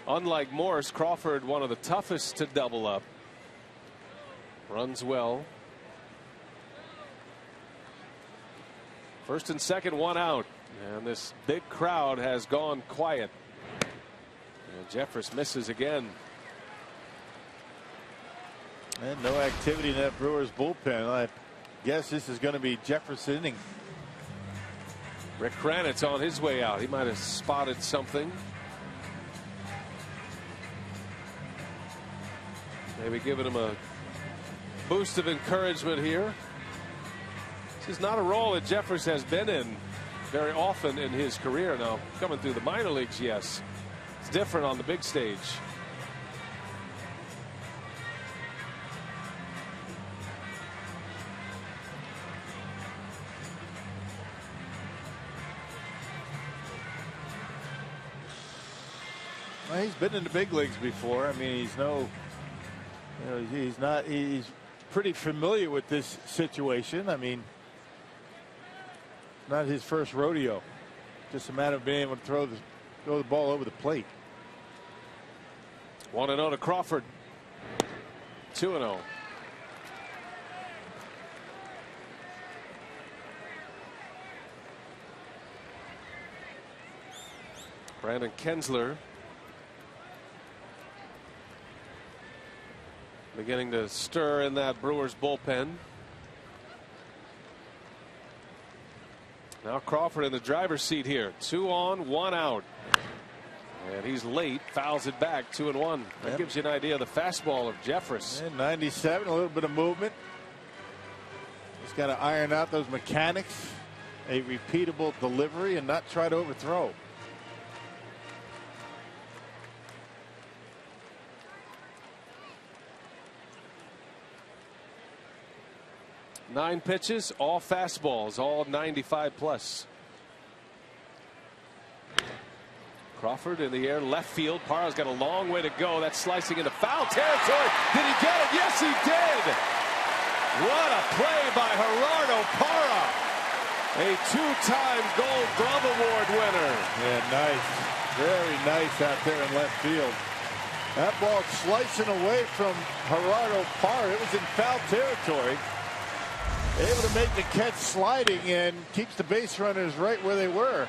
Unlike Morse, Crawford, one of the toughest to double up. Runs well. First and second, 1 out. And this big crowd has gone quiet. And Jeffress misses again. And no activity in that Brewers bullpen. I guess this is going to be Jeffress' inning. Rick Kranitz on his way out. He might have spotted something. Maybe giving him a boost of encouragement here. This is not a role that Jeffress has been in very often in his career. Now, coming through the minor leagues, yes. It's different on the big stage. Well, he's been in the big leagues before. I mean, he's no, he's pretty familiar with this situation. I mean, not his first rodeo. Just a matter of being able to throw the ball over the plate. 1-0 to Crawford. 2-0. Brandon Kensler beginning to stir in that Brewers bullpen. Now Crawford in the driver's seat here. 2 on, 1 out. And he's late, fouls it back. 2-1. That gives you an idea of the fastball of Jeffress. And 97, a little bit of movement. He's got to iron out those mechanics, a repeatable delivery, and not try to overthrow. Nine pitches, all fastballs, all 95 plus. Crawford in the air, left field. Parra's got a long way to go. That's slicing into foul territory. Did he get it? Yes, he did. What a play by Gerardo Parra. A 2-time Gold Glove Award winner. Yeah, nice. Very nice out there in left field. That ball slicing away from Gerardo Parra. It was in foul territory. Able to make the catch sliding and keeps the base runners right where they were.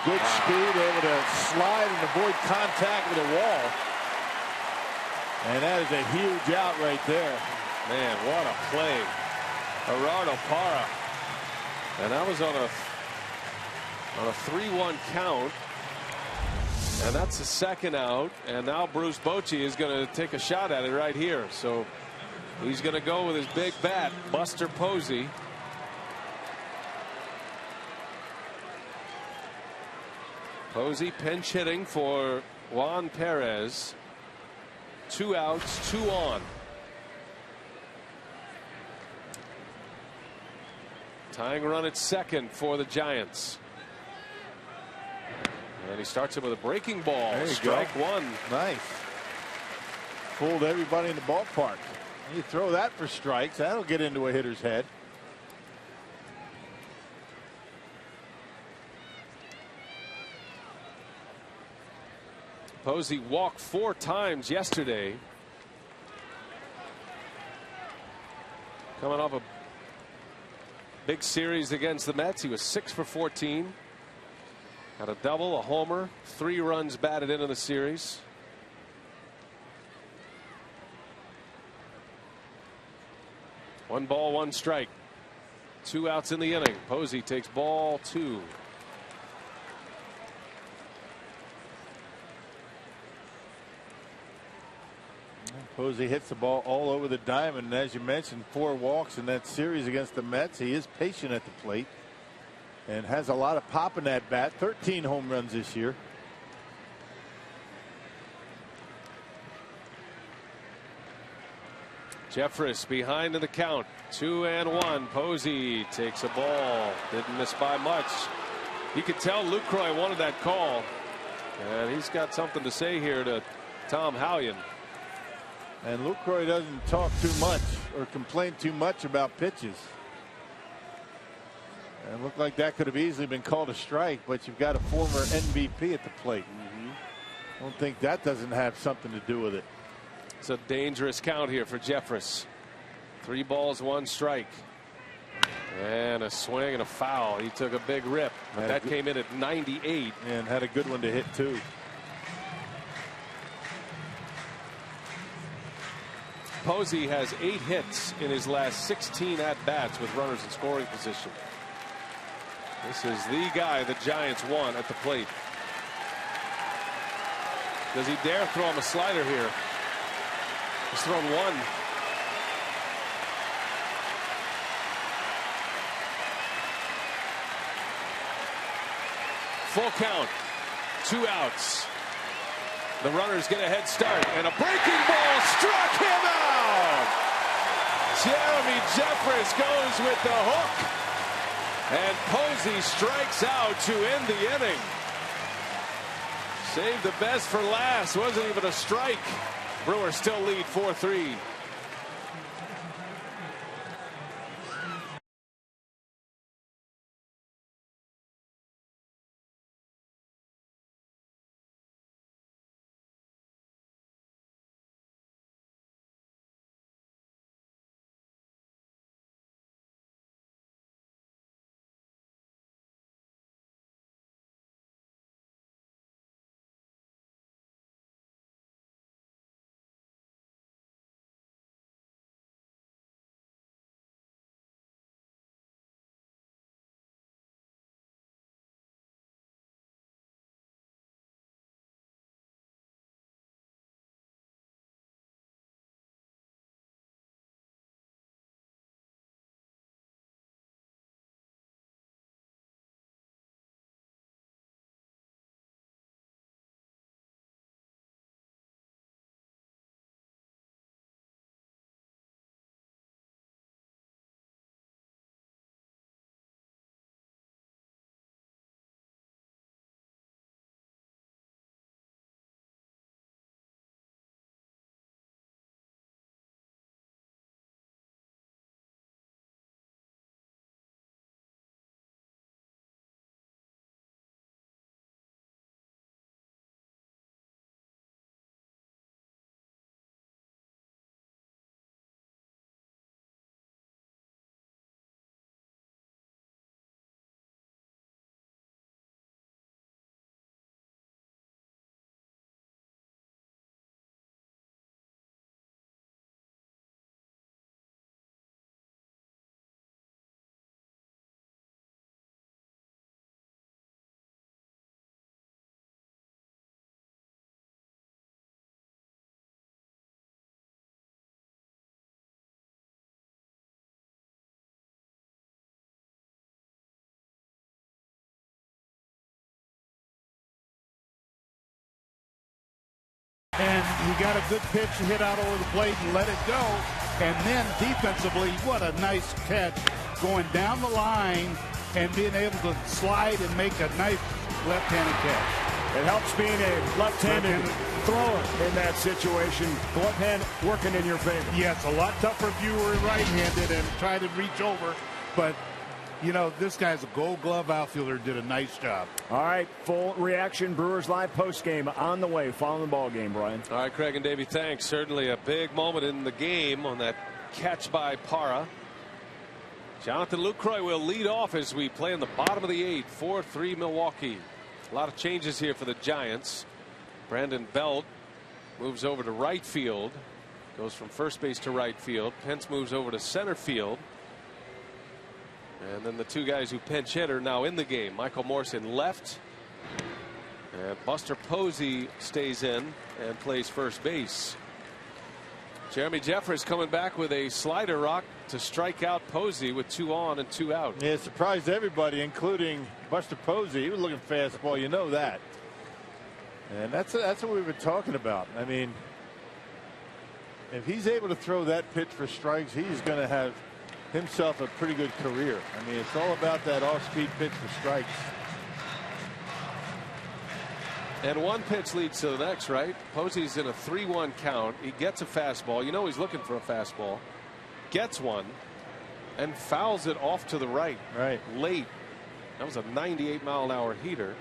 Good speed, able to slide and avoid contact with the wall. And that is a huge out right there. Man, what a play. Gerardo Parra. And that was on a 3-1 count. And that's the second out. And now Bruce Bochy is going to take a shot at it right here. So he's going to go with his big bat, Buster Posey. Posey pinch hitting for Juan Perez. 2 outs, 2 on. Tying run at second for the Giants. And he starts it with a breaking ball. There you Strike go. 1. Nice. Fooled everybody in the ballpark. You throw that for strikes, that'll get into a hitter's head. Posey walked 4 times yesterday. Coming off a big series against the Mets. He was 6 for 14. Had a double, a homer, 3 runs batted into the series. One ball, 1 strike. 2 outs in the inning. Posey takes ball 2. Posey hits the ball all over the diamond, and as you mentioned, 4 walks in that series against the Mets. He is patient at the plate and has a lot of pop in that bat. 13 home runs this year. Jeffress behind in the count. 2-1. Posey takes a ball. Didn't miss by much. You could tell Lucroy wanted that call, and he's got something to say here to Tom Hallion. And Lucroy doesn't talk too much or complain too much about pitches. And it looked like that could have easily been called a strike, but you've got a former MVP at the plate. I don't think that doesn't have something to do with it. It's a dangerous count here for Jeffress. 3 balls, 1 strike. And a swing and a foul. He took a big rip. That came in at 98. And had a good one to hit too. Posey has 8 hits in his last 16 at-bats with runners in scoring position. This is the guy the Giants want at the plate. Does he dare throw him a slider here? He's thrown 1. Full count. 2 outs. The runners get a head start, and a breaking ball struck him out. Jeremy Jeffress goes with the hook, and Posey strikes out to end the inning. Saved the best for last. Wasn't even a strike. Brewers still lead 4-3. and he got a good pitch hit out over the plate and let it go. And then defensively, what a nice catch going down the line and being able to slide and make a nice left-handed catch. It helps being a left-handed thrower in that situation. The left hand working in your favor. Yes, a lot tougher if you were right-handed and try to reach over. But, you know, this guy's a gold glove outfielder, did a nice job. All right, full reaction Brewers Live postgame on the way following the ball game, Brian. All right, Craig and Davey, thanks. Certainly a big moment in the game on that catch by Parra. Jonathan Lucroy will lead off as we play in the bottom of the 8th. 4-3 Milwaukee. A lot of changes here for the Giants. Brandon Belt moves over to right field. Goes from first base to right field. Pence moves over to center field. And then the two guys who pinch hit are now in the game. Michael Morrison left. And Buster Posey stays in and plays first base. Jeremy Jeffress coming back with a slider rock to strike out Posey with 2 on and 2 out. Yeah, it surprised everybody, including Buster Posey. He was looking fastball, you know that. And that's what we've been talking about. I mean, if he's able to throw that pitch for strikes, he's going to have himself a pretty good career. I mean, it's all about that off-speed pitch for strikes. And one pitch leads to the next, right? Posey's in a 3-1 count. He gets a fastball. You know he's looking for a fastball. Gets one and fouls it off to the right. Right. Late. That was a 98-mile-an-hour heater.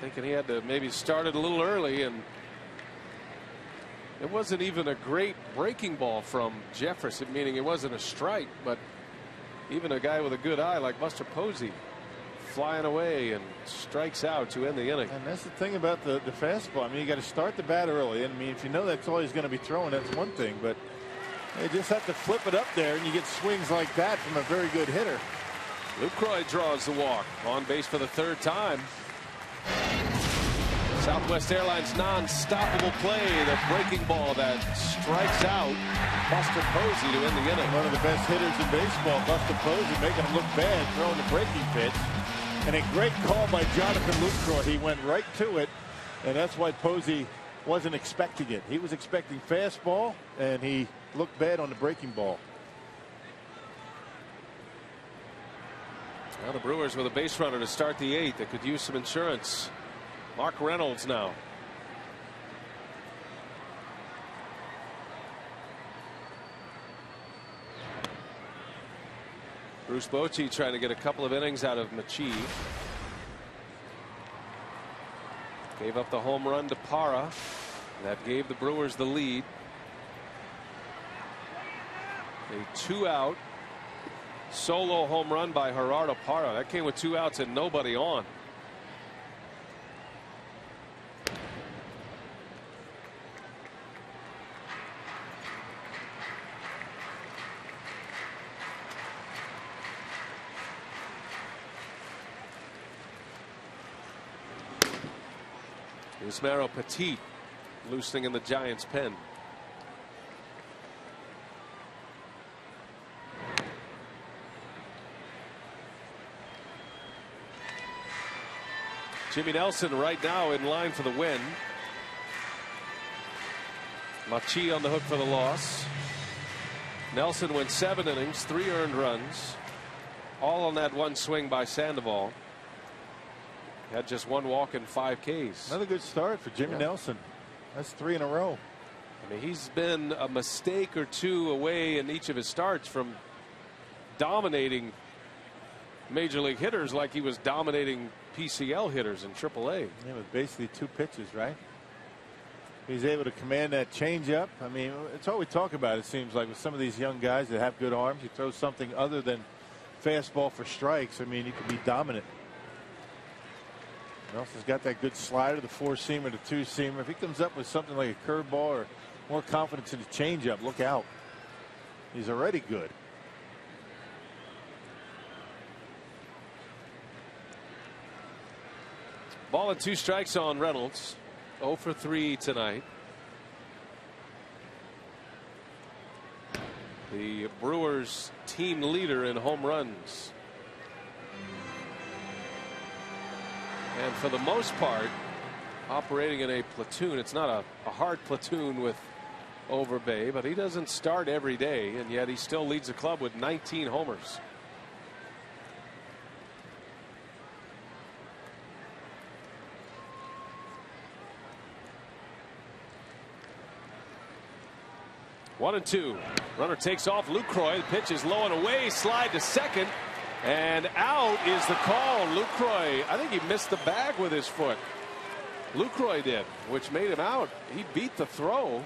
Thinking he had to maybe start it a little early, and it wasn't even a great breaking ball from Jefferson, meaning it wasn't a strike, but even a guy with a good eye like Buster Posey flying away and strikes out to end the inning. And that's the thing about the fastball. I mean, you got to start the bat early. And I mean, if you know that's all he's going to be throwing, that's one thing. But you just have to flip it up there, and you get swings like that from a very good hitter. Lucroy draws the walk. On base for the 3rd time. Southwest Airlines non-stoppable play. The breaking ball that strikes out Buster Posey to end the inning. One of the best hitters in baseball, Buster Posey, making him look bad, throwing the breaking pitch. And a great call by Jonathan Lucroy. He went right to it, and that's why Posey wasn't expecting it. He was expecting fastball, and he looked bad on the breaking ball. Now the Brewers with a base runner to start the 8th. They could use some insurance. Mark Reynolds now. Bruce Bochy trying to get a couple of innings out of Machi. Gave up the home run to Parra. That gave the Brewers the lead. A 2-out solo home run by Gerardo Parra. That came with 2 outs and nobody on. Yusmeiro Petit loosening in the Giants' pen. Jimmy Nelson right now in line for the win. Machi on the hook for the loss. Nelson went 7 innings, 3 earned runs, all on that one swing by Sandoval. Had just 1 walk and 5 Ks. Another good start for Jimmy Nelson. That's 3 in a row. I mean, he's been a mistake or 2 away in each of his starts from dominating major league hitters like he was dominating PCL hitters in AAA. Yeah, with basically 2 pitches, right? He's able to command that changeup. I mean, it's all we talk about, it seems like, with some of these young guys that have good arms. You throw something other than fastball for strikes. I mean, you can be dominant. Nelson's got that good slider, the 4-seamer, the 2-seamer. If he comes up with something like a curveball or more confidence in the changeup, look out. He's already good. Ball and 2 strikes on Reynolds. 0 for 3 tonight. The Brewers team leader in home runs. And for the most part, operating in a platoon. It's not a hard platoon with Overbay, but he doesn't start every day, and yet he still leads the club with 19 homers. One and two. Runner takes off. Lucroy. The pitch is low and away. Slide to second. And out is the call. Lucroy, I think he missed the bag with his foot. Lucroy did, which made him out. He beat the throw.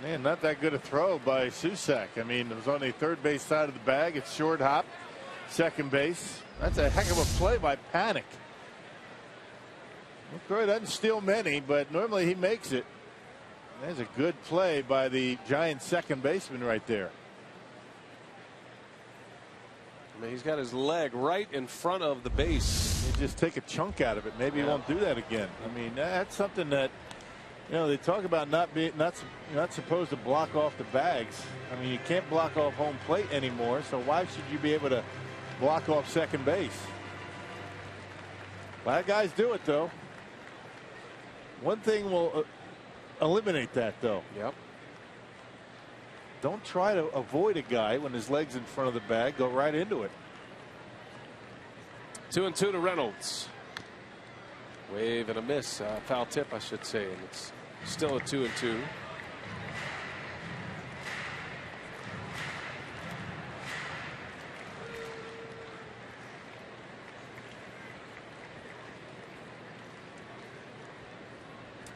Man, not that good a throw by Susac. I mean, it was on the third base side of the bag. It's short hop. Second base. That's a heck of a play by Panic. Lucroy doesn't steal many, but normally he makes it. There's a good play by the Giants second baseman right there. I mean, he's got his leg right in front of the base. You just take a chunk out of it. Maybe he won't do that again. I mean, that's something that, you know, they talk about not supposed to block off the bags. I mean, you can't block off home plate anymore, so why should you be able to block off second base? A lot of guys do it, though. One thing will eliminate that, though. Yep. Don't try to avoid a guy when his leg's in front of the bag. Go right into it. 2-2 to Reynolds. Wave and a miss. Foul tip, I should say. And it's still a 2-2.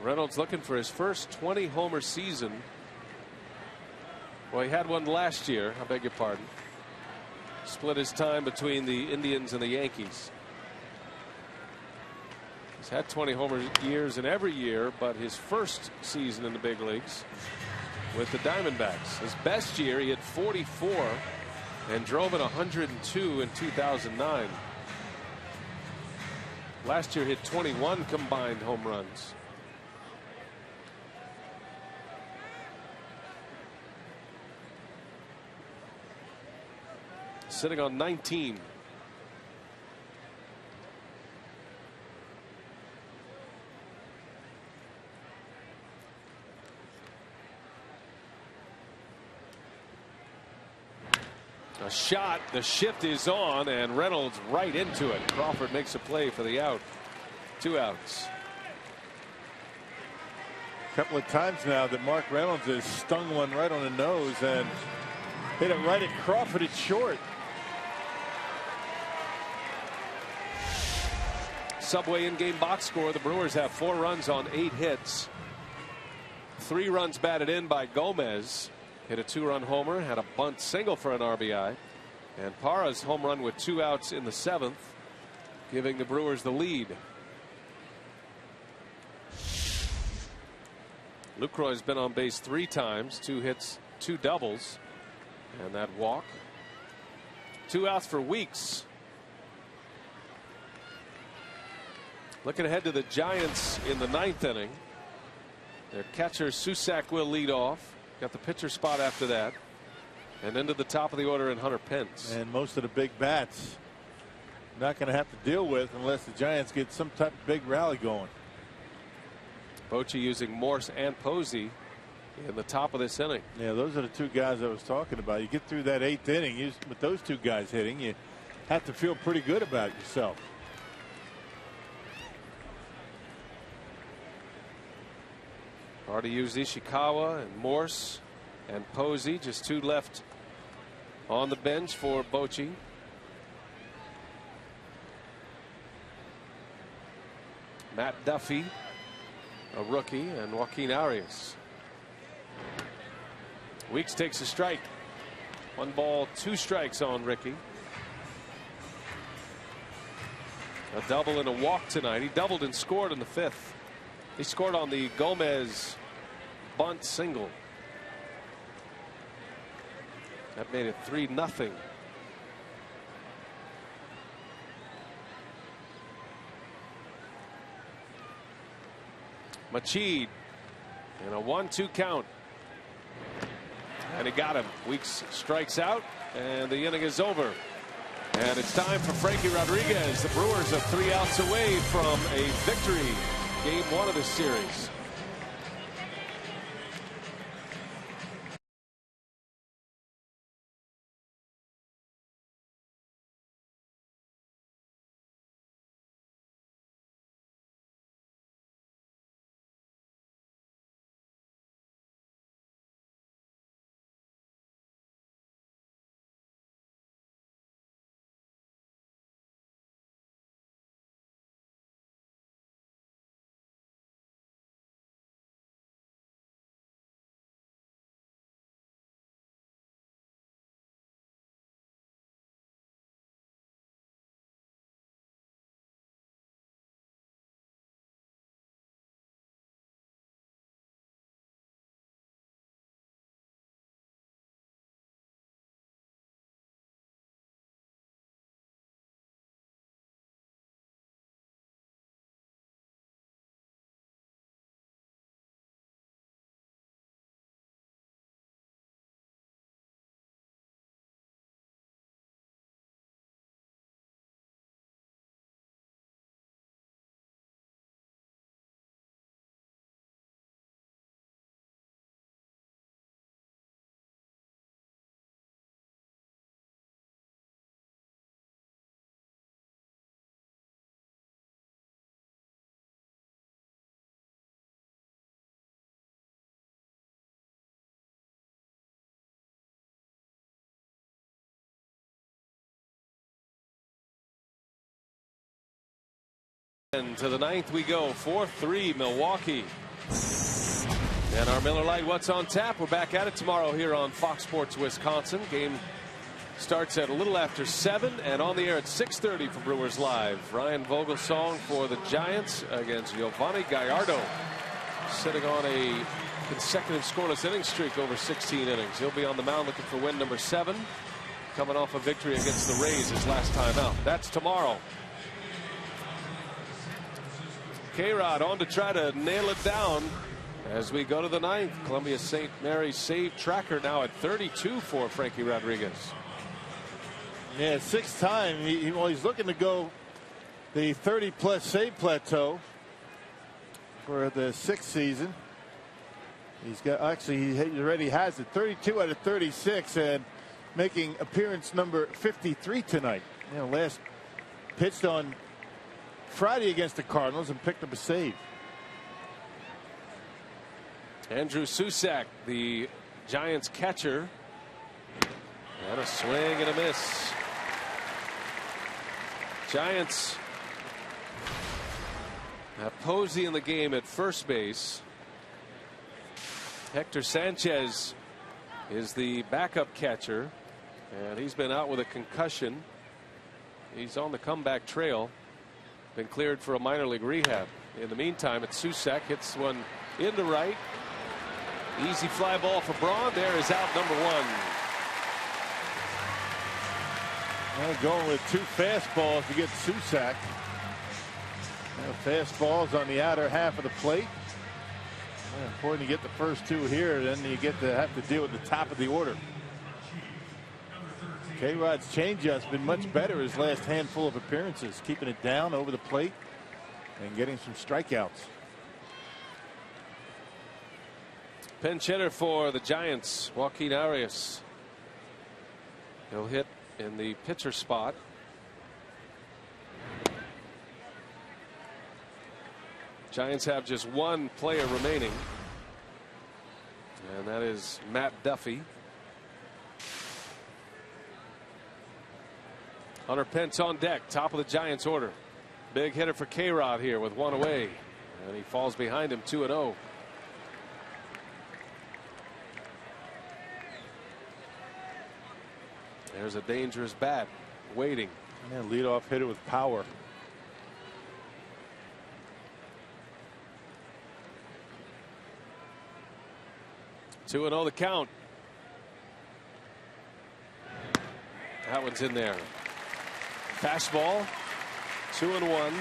Reynolds looking for his first 20-homer season. Well, he had one last year. I beg your pardon. Split his time between the Indians and the Yankees. He's had 20 homer years in every year, but his first season in the big leagues with the Diamondbacks. His best year, he had 44 and drove in 102 in 2009. Last year, hit 21 combined home runs. Sitting on 19. A shot. The shift is on, and Reynolds right into it. Crawford makes a play for the out. 2 outs. A couple of times now that Mark Reynolds has stung one right on the nose and hit it right at Crawford at short. Subway in-game box score. The Brewers have 4 runs on 8 hits. 3 runs batted in by Gomez. Hit a 2-run homer, had a bunt single for an RBI. And Parra's home run with 2 outs in the 7th, giving the Brewers the lead. Lucroy's been on base 3 times, 2 hits, 2 doubles, and that walk. 2 outs for Weeks. Looking ahead to the Giants in the 9th inning. Their catcher Susac will lead off. Got the pitcher spot after that. And into the top of the order in Hunter Pence. And most of the big bats not going to have to deal with unless the Giants get some type of big rally going. Bochy using Morse and Posey in the top of this inning. Yeah, those are the 2 guys I was talking about. You get through that 8th inning with those 2 guys hitting, you have to feel pretty good about yourself. Already used Ishikawa and Morse and Posey. Just 2 left on the bench for Bochy. Matt Duffy, a rookie, and Joaquin Arias. Weeks takes a strike. 1 ball, 2 strikes on Ricky. A double and a walk tonight. He doubled and scored in the 5th. He scored on the Gomez bunt single. That made it 3-0. Machid and a 1-2 count. And he got him. Weeks strikes out, and the inning is over. And it's time for Frankie Rodriguez. The Brewers are 3 outs away from a victory Game 1 of this series. And to the 9th we go. 4-3 Milwaukee. And our Miller Lite What's on Tap. We're back at it tomorrow here on Fox Sports Wisconsin. Game starts at a little after 7 and on the air at 6:30 for Brewers Live. Ryan Vogelsong for the Giants against Giovanni Gallardo, sitting on a consecutive scoreless inning streak over 16 innings. He'll be on the mound looking for win number 7, coming off a victory against the Rays his last time out. That's tomorrow. K-Rod on to try to nail it down as we go to the 9th. Columbia St. Mary's save tracker now at 32 for Frankie Rodriguez. Yeah, 6th time. He's looking to go the 30-plus save plateau for the 6th season. He's got, actually, he already has it. 32 out of 36 and making appearance number 53 tonight. Last pitched on Friday against the Cardinals and picked up a save. Andrew Susac, the Giants catcher, and a swing and a miss. Giants have Posey in the game at first base. Hector Sanchez is the backup catcher, and he's been out with a concussion. He's on the comeback trail. Been cleared for a minor league rehab. In the meantime, it's Susac, hits one into right. Easy fly ball for Braun. There is out number 1. Going with 2 fastballs to get Susac. Fastballs on the outer half of the plate. Important to get the first 2 here, then you get to have to deal with the top of the order. K-Rod's changeup's been much better his last handful of appearances, keeping it down over the plate and getting some strikeouts. Pinch hitter for the Giants, Joaquin Arias. He'll hit in the pitcher spot. Giants have just 1 player remaining, and that is Matt Duffy. Hunter Pence on deck, top of the Giants order. Big hitter for K-Rod here with 1 away, and he falls behind him 2-0. There's a dangerous bat waiting. Leadoff hitter with power. Two 2-0 the count. That one's in there. Fastball, 2-1.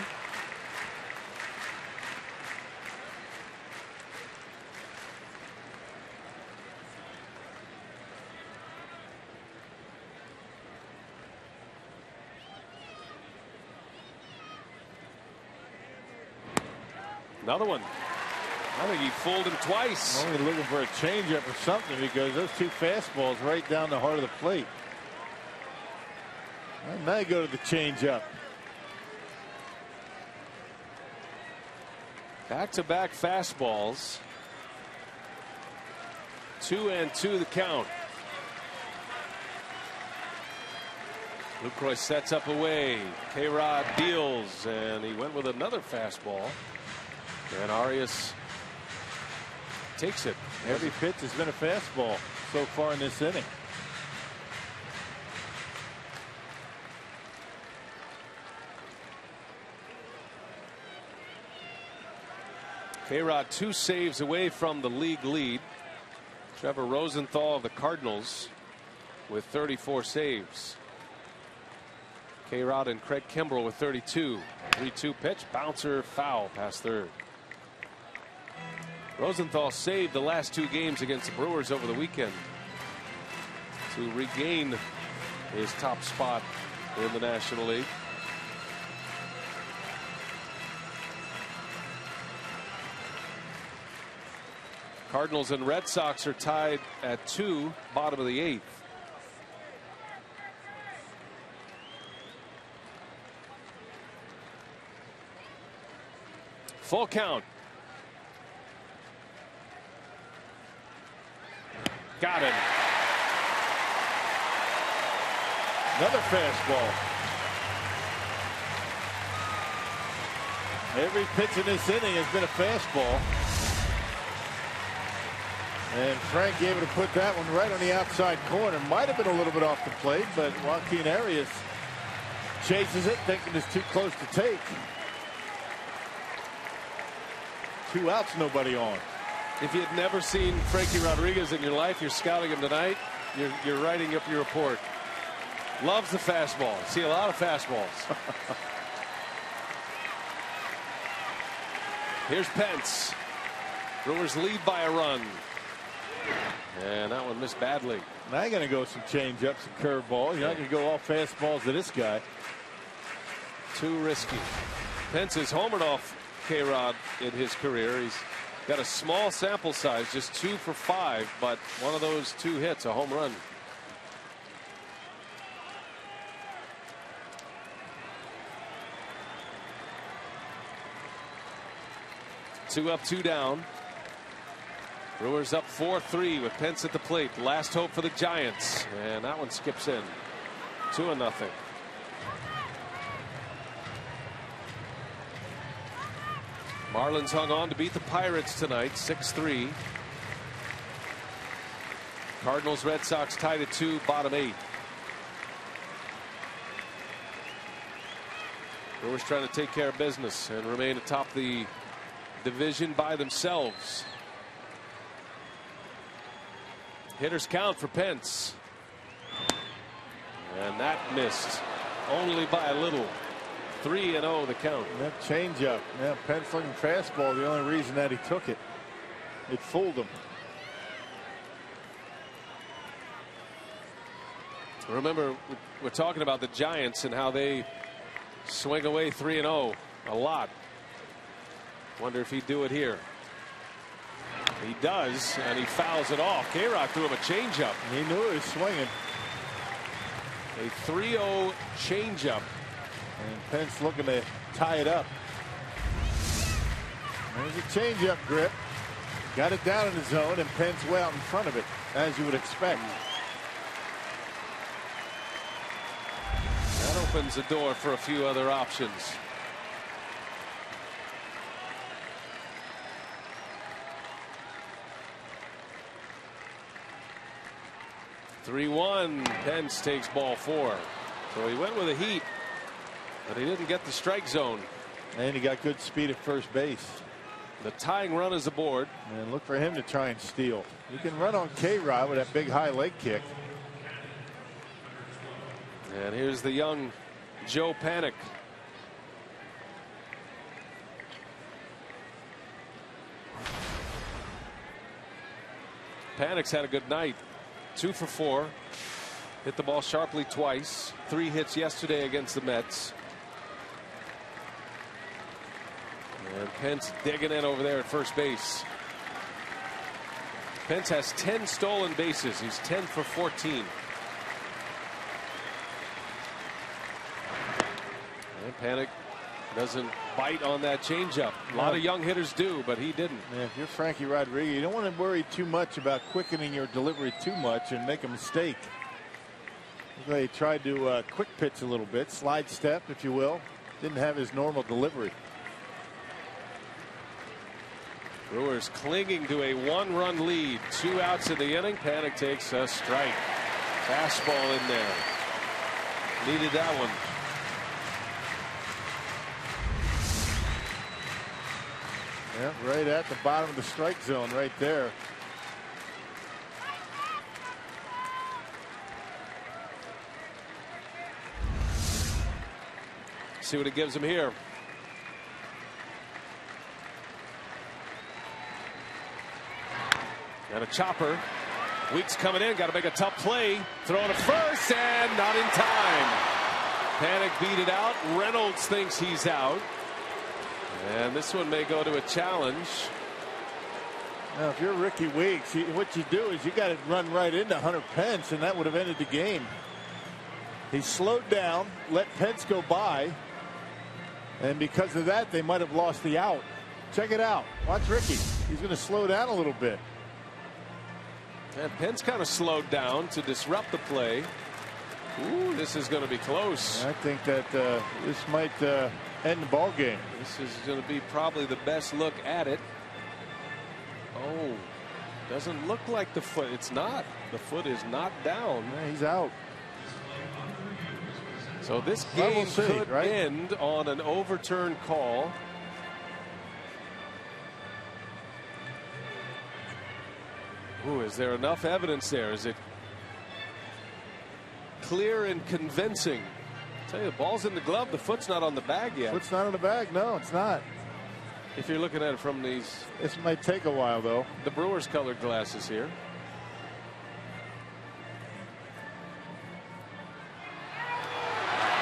Another one. I think he fooled him twice. Only looking for a changeup or something, because those two fastballs right down the heart of the plate. And now you go to the changeup. Back-to-back fastballs. 2-2 the count. Lucroy sets up away. K-Rod deals, and he went with another fastball. And Arias takes it. Every pitch has been a fastball so far in this inning. K-Rod 2 saves away from the league lead. Trevor Rosenthal of the Cardinals with 34 saves. K-Rod and Craig Kimbrell with 32. 3-2 pitch, bouncer, foul past third. Rosenthal saved the last 2 games against the Brewers over the weekend to regain his top spot in the National League. Cardinals and Red Sox are tied at 2, bottom of the 8th. Full count. Got him. Another fastball. Every pitch in this inning has been a fastball. And Frank able to put that one right on the outside corner. Might have been a little bit off the plate, but Joaquin Arias chases it, thinking it's too close to take. 2 outs, nobody on. If you had never seen Frankie Rodriguez in your life, you're scouting him tonight. You're writing up your report. Loves the fastball. See a lot of fastballs. Here's Pence. Brewers lead by a run. And that one missed badly. Now you're going to go some changeups and curveballs. You're not going to go all fastballs to this guy. Too risky. Pence has homered off K-Rod in his career. He's got a small sample size, just 2 for 5, but one of those 2 hits, a home run. Two up, 2 down. Brewers up 4-3 with Pence at the plate. Last hope for the Giants, and that one skips in. 2-0. Marlins hung on to beat the Pirates tonight, 6-3. Cardinals, Red Sox tied at 2, bottom 8. Brewers trying to take care of business and remain atop the division by themselves. Hitters count for Pence. And that missed only by a little. 3-0 the count. That changeup. Yeah, Pence looking fastball. The only reason that he took it. It fooled him. Remember, we're talking about the Giants and how they swing away 3-0 a lot. Wonder if he'd do it here. He does, and he fouls it off. K-Rod threw him a changeup. He knew he was swinging. A 3-0 changeup. And Pence looking to tie it up. There's a changeup grip. Got it down in the zone, and Pence way out in front of it, as you would expect. That opens the door for a few other options. (3-1). Pence takes ball 4. So he went with a heat, but he didn't get the strike zone. And he got good speed at first base. The tying run is aboard. And look for him to try and steal. You can run on K-Rod with that big high leg kick. And here's the young Joe Panik. Panik's had a good night. 2 for 4. Hit the ball sharply twice. 3 hits yesterday against the Mets. And Pence digging in over there at first base. Pence has 10 stolen bases. He's 10 for 14. And Panic doesn't bite on that changeup. A lot of young hitters do, but he didn't. Yeah, if you're Frankie Rodriguez, you don't want to worry too much about quickening your delivery too much and make a mistake. They tried to quick pitch a little bit, slide step, if you will. Didn't have his normal delivery. Brewers clinging to a 1-run lead. 2 outs in the inning. Panic takes a strike. Fastball in there. Needed that one. Yeah, right at the bottom of the strike zone right there. See what it gives him here. And a chopper. Weeks coming in. Got to make a tough play. Throwing to first and not in time. Panic beat it out. Reynolds thinks he's out. And this one may go to a challenge. Now, if you're Ricky Weeks, what you do is you got to run right into Hunter Pence, and that would have ended the game. He slowed down, let Pence go by, and because of that, they might have lost the out. Check it out. Watch Ricky. He's going to slow down a little bit. And Pence kind of slowed down to disrupt the play. Ooh, this is going to be close. I think that this might end the ball game. This is going to be probably the best look at it. Oh, doesn't look like the foot. It's not. The foot is not down. Yeah, he's out. So this game could end on an overturned call. Ooh, is there enough evidence there? Is it clear and convincing? I tell you, the ball's in the glove. The foot's not on the bag yet. Foot's not on the bag. No, it's not. If you're looking at it from these. This might take a while, though. The Brewers colored glasses here.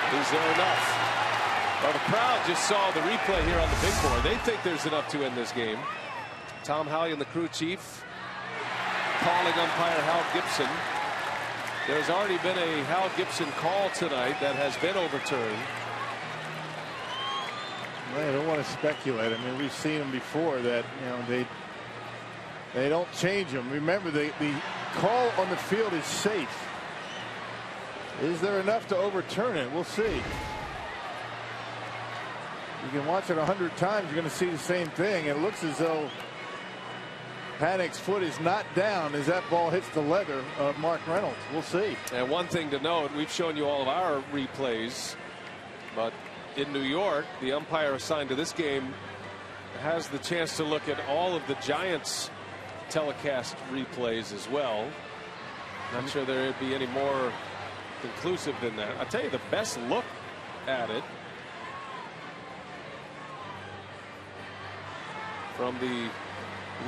Is there enough? Well, the crowd just saw the replay here on the big board. They think there's enough to end this game. Tom Hallion, the crew chief, calling umpire Hal Gibson. There's already been a Hal Gibson call tonight that has been overturned. I don't want to speculate. I mean, we've seen them before that, you know, they don't change them. Remember, the call on the field is safe. Is there enough to overturn it? We'll see. You can watch it 100 times. You're going to see the same thing. It looks as though Panic's foot is not down as that ball hits the leather of Mark Reynolds. We'll see. And one thing to note, we've shown you all of our replays, but in New York, the umpire assigned to this game has the chance to look at all of the Giants telecast replays as well. Not sure there would be any more conclusive than that. I'll tell you the best look at it from the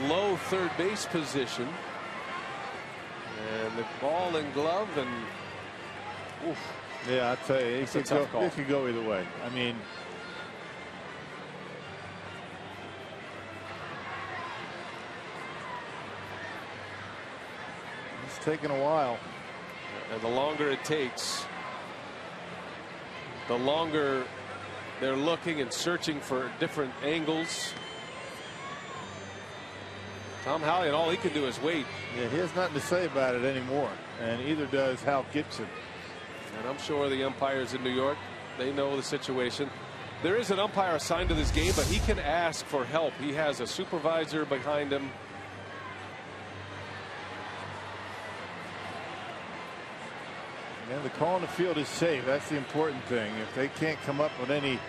low third base position, and the ball and glove, and oof. Yeah, I'll tell you, it could go either way. I mean, it's taken a while. And the longer it takes, the longer they're looking and searching for different angles. Tom Hallion, all he can do is wait. Yeah, he has nothing to say about it anymore, and either does Hal Gibson. And I'm sure the umpires in New York, they know the situation. There is an umpire assigned to this game, but he can ask for help. He has a supervisor behind him. And the call on the field is safe. That's the important thing. If they can't come up with any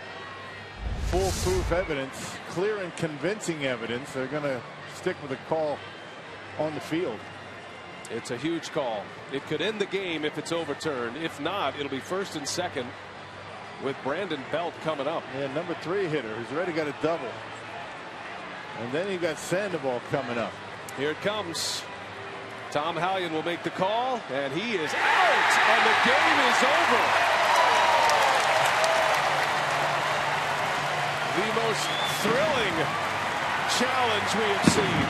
foolproof evidence, clear and convincing evidence, they're going to stick with the call on the field. It's a huge call. It could end the game if it's overturned. If not, it'll be first and second with Brandon Belt coming up. Yeah, number 3 hitter who's already got a double. And then you got Sandoval coming up. Here it comes. Tom Hallion will make the call, and he is out, and the game is over. the most thrilling challenge we have seen.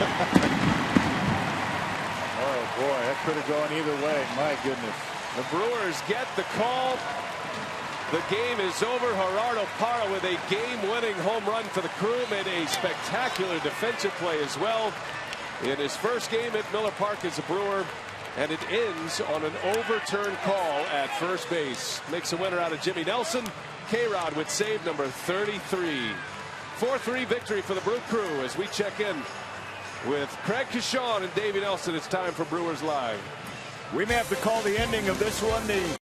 Oh boy, that could have gone either way. My goodness. The Brewers get the call. The game is over. Gerardo Parra with a game-winning home run for the Crew. Made a spectacular defensive play as well in his first game at Miller Park as a Brewer. And it ends on an overturned call at first base. Makes a winner out of Jimmy Nelson. K-Rod with save number 33. 4-3 victory for the Brew Crew as we check in with Craig Kashawn and Davey Nelson. It's time for Brewers Live. We may have to call the ending of this one the